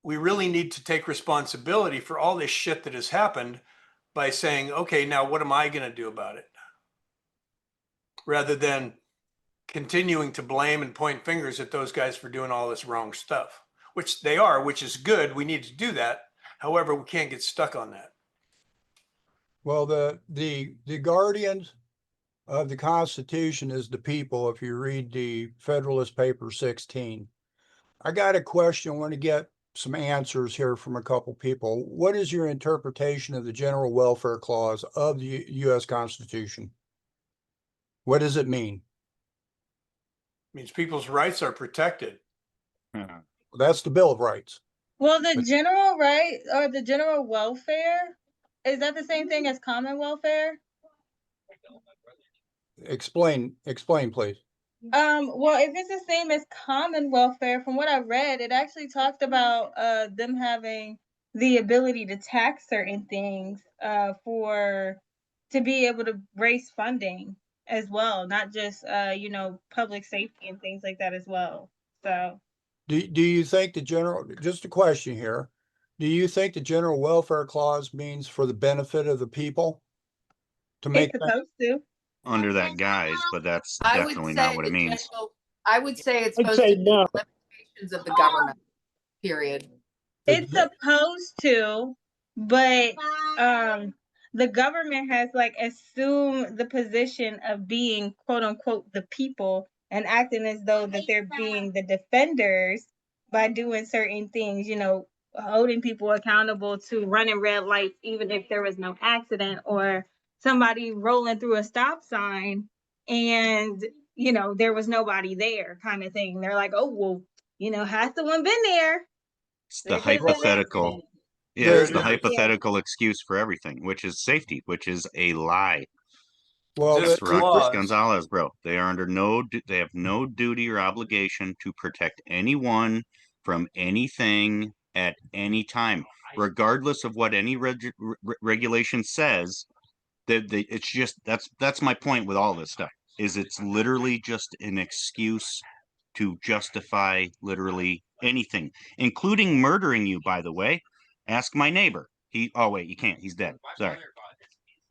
we really need to take responsibility for all this shit that has happened by saying, okay, now what am I going to do about it? Rather than continuing to blame and point fingers at those guys for doing all this wrong stuff, which they are, which is good. We need to do that. However, we can't get stuck on that. Well, the guardians of the Constitution is the people, if you read the Federalist Paper 16. I got a question. I want to get some answers here from a couple people. What is your interpretation of the General Welfare Clause of the U.S. Constitution? What does it mean? It means people's rights are protected. That's the Bill of Rights. Well, the general right or the general welfare, is that the same thing as common welfare? Explain, please. Well, if it's the same as common welfare, from what I read, it actually talked about them having the ability to tax certain things to be able to raise funding as well, not just you know, public safety and things like that as well. So Do you think the general, just a question here, do you think the General Welfare Clause means for the benefit of the people? To make it's supposed to. Under that guise, but that's I would definitely say not what it means. I would say it's I'd supposed say to be no. limitations of the government, period. It's supposed to, but the government has like assumed the position of being quote unquote the people and acting as though that they're being the defenders by doing certain things, you know, holding people accountable to running red lights even if there was no accident, or somebody rolling through a stop sign and you know there was nobody there kind of thing. They're like, oh well, you know, has someone been there? It's the hypothetical. Yeah, There it's it the is. hypothetical excuse for everything, which is safety, which is a lie. Well, That's This Rutgers clause, Gonzalez, bro. They are under they have no duty or obligation to protect anyone from anything at any time, regardless of what any regulation says. It's just that's my point with all this stuff. Is it's literally just an excuse to justify literally anything, including murdering you. By the way, ask my neighbor. Oh wait, you can't. He's dead. Sorry.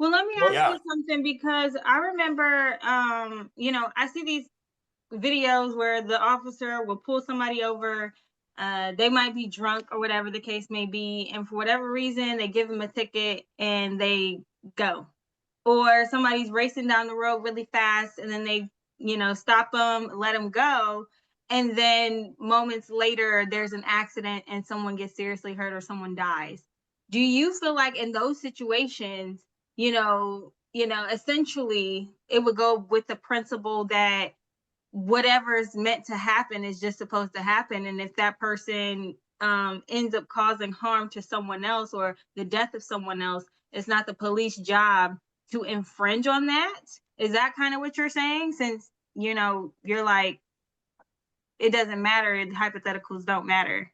Well, let me ask yeah. you something, because I remember, you know, I see these videos where the officer will pull somebody over. They might be drunk or whatever the case may be, and for whatever reason, they give them a ticket and they go. Or somebody's racing down the road really fast, and then they, you know, stop them, let them go, and then moments later, there's an accident and someone gets seriously hurt or someone dies. Do you feel like in those situations, you know, essentially it would go with the principle that whatever is meant to happen is just supposed to happen, and if that person ends up causing harm to someone else or the death of someone else, it's not the police job to infringe on that? Is that kind of what you're saying? Since, you know, you're like, it doesn't matter, hypotheticals don't matter.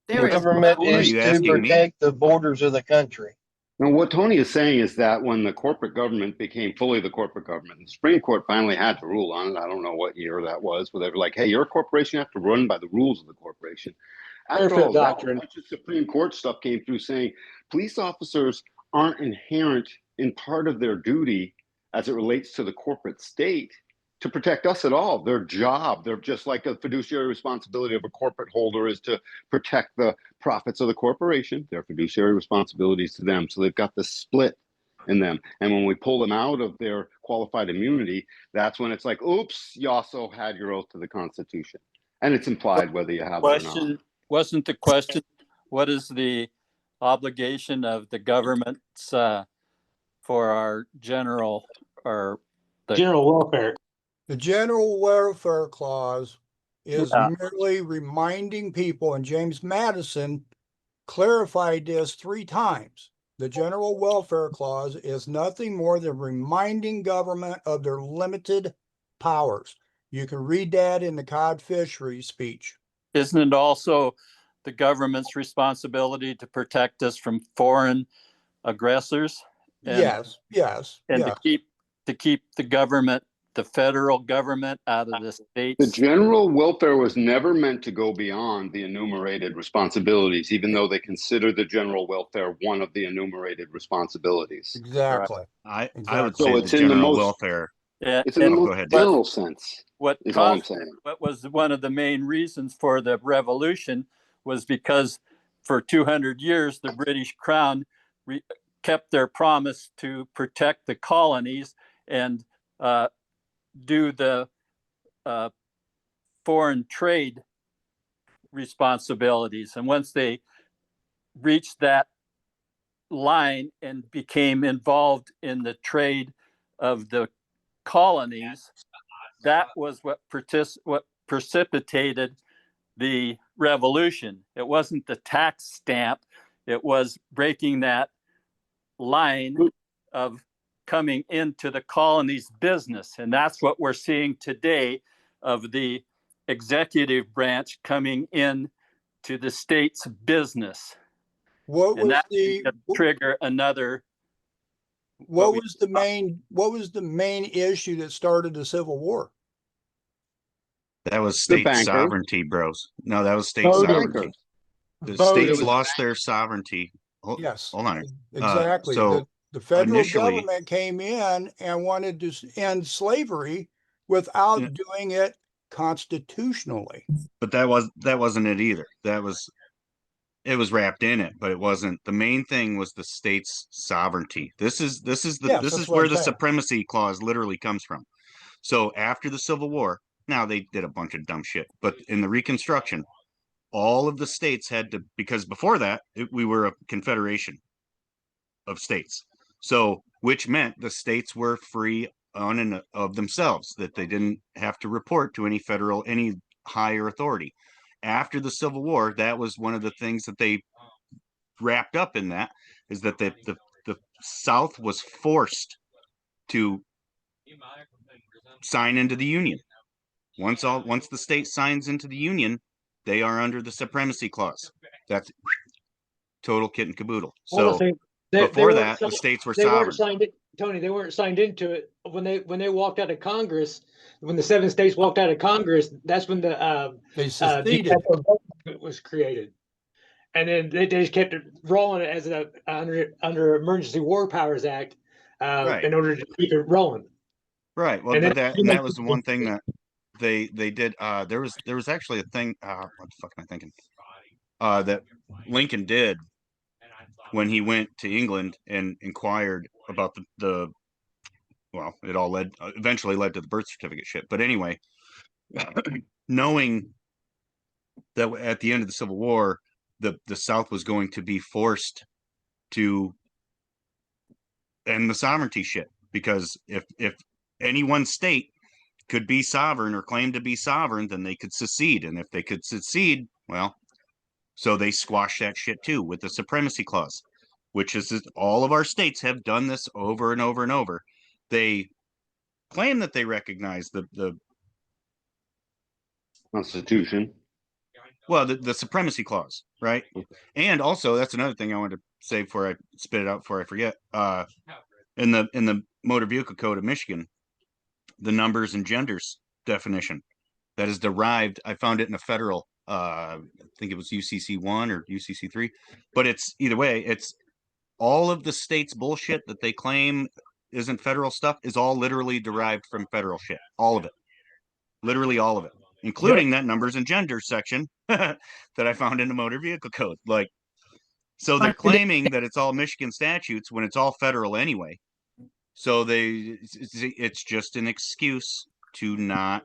The government is to protect the borders of the country. Now, what Tony is saying is that when the corporate government became fully the corporate government, the Supreme Court finally had to rule on it. I don't know what year that was, where they were like, hey, you're a corporation, you have to run by the rules of the corporation. After all that, a bunch of Supreme Court stuff came through saying police officers aren't inherent in part of their duty as it relates to the corporate state to protect us at all. Their job, they're just like the fiduciary responsibility of a corporate holder is to protect the profits of the corporation. Their fiduciary responsibilities to them. So they've got this split in them. And when we pull them out of their qualified immunity, that's when it's like, oops, you also had your oath to the Constitution. And it's implied whether you have it or not. Wasn't the question, what is the obligation of the government for our general or the general welfare? The General Welfare Clause is merely reminding people, and James Madison clarified this 3 times. The General Welfare Clause is nothing more than reminding government of their limited powers. You can read that in the cod fishery speech. Isn't it also the government's responsibility to protect us from foreign aggressors? And, Yes, yes, and yes. to keep the government, the federal government, out of the states. The general welfare was never meant to go beyond the enumerated responsibilities, even though they consider the general welfare one of the enumerated responsibilities. Exactly. I would So say it's the in the general most welfare. it's in the Oh, most go ahead, Dave. general sense. What Is all I'm caused saying. what was one of the main reasons for the revolution was because for 200 years the British Crown kept their promise to protect the colonies and do the foreign trade responsibilities. And once they reached that line and became involved in the trade of the colonies, that was what precipitated the revolution. It wasn't the tax stamp, it was breaking that line of coming into the colonies business. And that's what we're seeing today of the executive branch coming in to the state's business. What And was that the trigger another what was the main issue that started the Civil War? That was The state bankers. sovereignty, bros. No, that was state Voting. sovereignty. The Voting. states lost their sovereignty. Yes, Hold on. exactly. So the federal initially, government came in and wanted to end slavery without doing it constitutionally. but that wasn't it either. It was wrapped in it, but it wasn't. The main thing was the state's sovereignty. This is where the supremacy clause literally comes from. So after the Civil War, now they did a bunch of dumb shit, but in the Reconstruction, all of the states had to, because before that we were a confederation of states. So which meant the states were free on and of themselves, that they didn't have to report to any higher authority. After the Civil War, that was one of the things that they wrapped up in, that is that the South was forced to sign into the Union. Once the state signs into the Union, they are under the supremacy clause. That's total kit and caboodle. So before that, the states were sovereign. Tony, they weren't signed into it when they walked out of Congress. When the 7 states walked out of Congress, that's when the they seceded was created, and then they just kept it rolling as under Emergency War Powers Act Right. in order to keep it rolling. Right. Well, And that was the one thing that they did. There was actually a thing. What the fuck am I thinking? That Lincoln did when he went to England and inquired about the well, it all eventually led to the birth certificate shit. But anyway, knowing that at the end of the Civil War, the South was going to be forced to end the sovereignty shit, because if any one state could be sovereign or claim to be sovereign, then they could secede. And if they could secede, well, so they squashed that shit too with the supremacy clause, which is all of our states have done this over and over and over. They claim that they recognize the Constitution. Well, the supremacy clause, right? And also, that's another thing I wanted to say before I spit it out before I forget. In the Motor Vehicle Code of Michigan, the numbers and genders definition that is derived, I found it in a federal, I think it was UCC 1 or UCC 3, but it's either way, it's all of the states' bullshit that they claim isn't federal stuff is all literally derived from federal shit. All of it. Literally all of it, including that numbers and genders section that I found in the Motor Vehicle Code. Like, so they're claiming that it's all Michigan statutes when it's all federal anyway. So it's just an excuse to not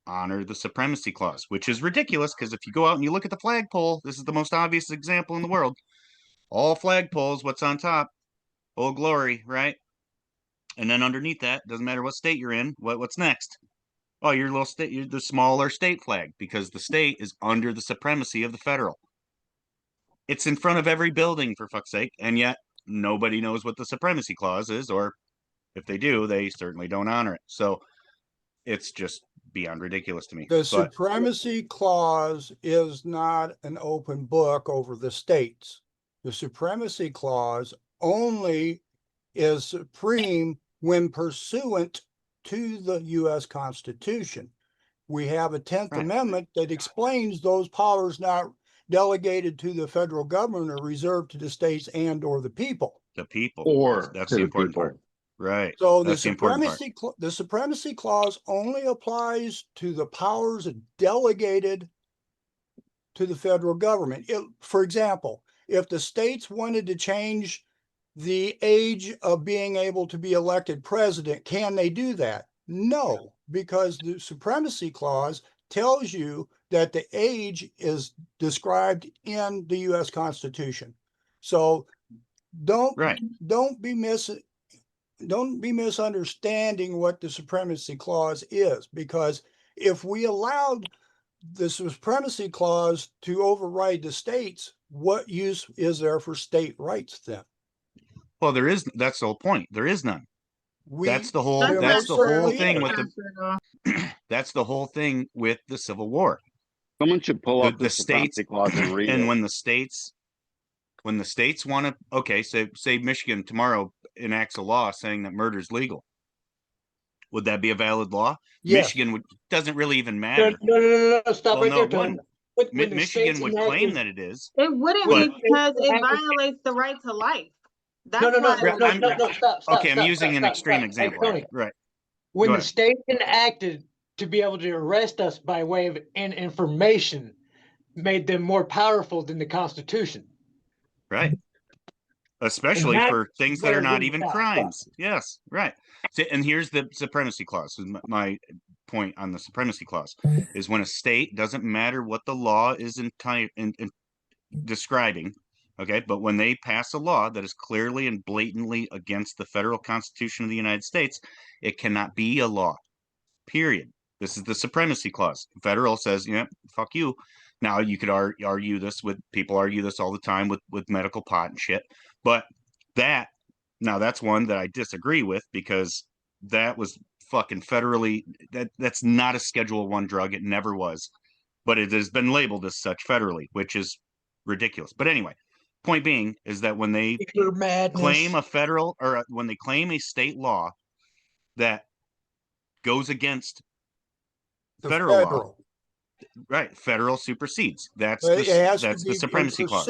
honor the supremacy clause, which is ridiculous, because if you go out and you look at the flagpole, this is the most obvious example in the world. All flagpoles, what's on top? Old Glory, right? And then underneath that, doesn't matter what state you're in, what's next? Oh, your little state, you're the smaller state flag, because the state is under the supremacy of the federal. It's in front of every building, for fuck's sake, and yet nobody knows what the supremacy clause is, or if they do, they certainly don't honor it. So it's just beyond ridiculous to me. The But supremacy clause is not an open book over the states. The supremacy clause only is supreme when pursuant to the U.S. Constitution. We have a 10th Amendment that explains those powers not delegated to the federal government are reserved to the states and or the people. the people, Or that's to the the important people. part. Right. So the That's the important part. supremacy clause only applies to the powers delegated to the federal government. For example, if the states wanted to change the age of being able to be elected president, can they do that? No, because the supremacy clause tells you that the age is described in the U.S. Constitution. So don't be misunderstanding what the supremacy clause is, because if we allowed the supremacy clause to override the states, what use is there for state rights then? Well, that's the whole point. There is none. That's the whole thing with that's the whole thing with the Civil War. Someone should pull up the states clause and read and it. when the states want to, okay, say Michigan tomorrow enacts a law saying that murder is legal. Would that be a valid law? Yes. Michigan doesn't really even matter. No, stop Well, right no, there, it Tony. wouldn't. Michigan would claim that it is. It wouldn't but- be because it violates the right to life. That's why. Stop. Okay, I'm using an extreme example. Hey, Tony, right. when Go the ahead. state enacted to be able to arrest us by way of information, made them more powerful than the Constitution. Right. Especially for things that are not even crimes. Yes, right. So, and here's the supremacy clause. My point on the supremacy clause is when a state, doesn't matter what the law is describing, okay, but when they pass a law that is clearly and blatantly against the federal Constitution of the United States, it cannot be a law, period. This is the supremacy clause. Federal says, yeah, fuck you. Now you could argue this with people argue this all the time with medical pot and shit, but that's one that I disagree with, because that was fucking federally, that's not a Schedule I drug. It never was, but it has been labeled as such federally, which is ridiculous. But anyway, point being is that when they claim a federal, or when they claim a state law that goes against federal law, right, federal supersedes. That's the supremacy clause.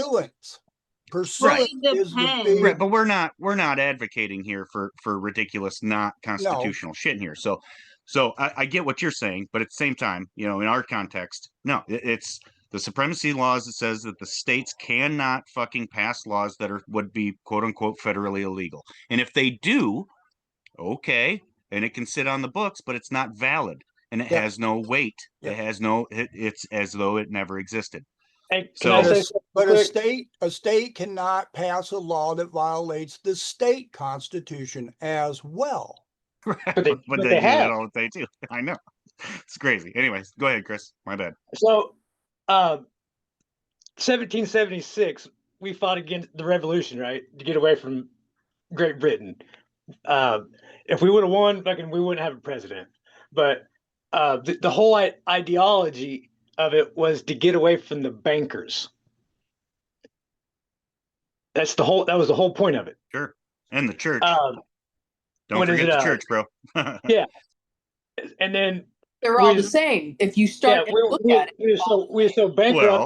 Pursuant is the big... Right, but we're not advocating here for ridiculous, not constitutional shit here. So I get what you're saying, but at the same time, in our context, no, it's the supremacy laws that says that the states cannot fucking pass laws that would be quote unquote federally illegal. And if they do, okay, and it can sit on the books, but it's not valid and it has no weight. It has it's as though it never existed. But a state cannot pass a law that violates the state constitution as well. But they do that all the time too. I know. It's crazy. Anyways, go ahead, Chris. My bad. So, 1776, we fought against the revolution, right, to get away from Great Britain. If we would have won, we wouldn't have a president. But the whole ideology of it was to get away from the bankers. That was the whole point of it. Sure. And the church. Don't forget the church, bro. Yeah. And then they're all the same. If you start we were so bankrupt.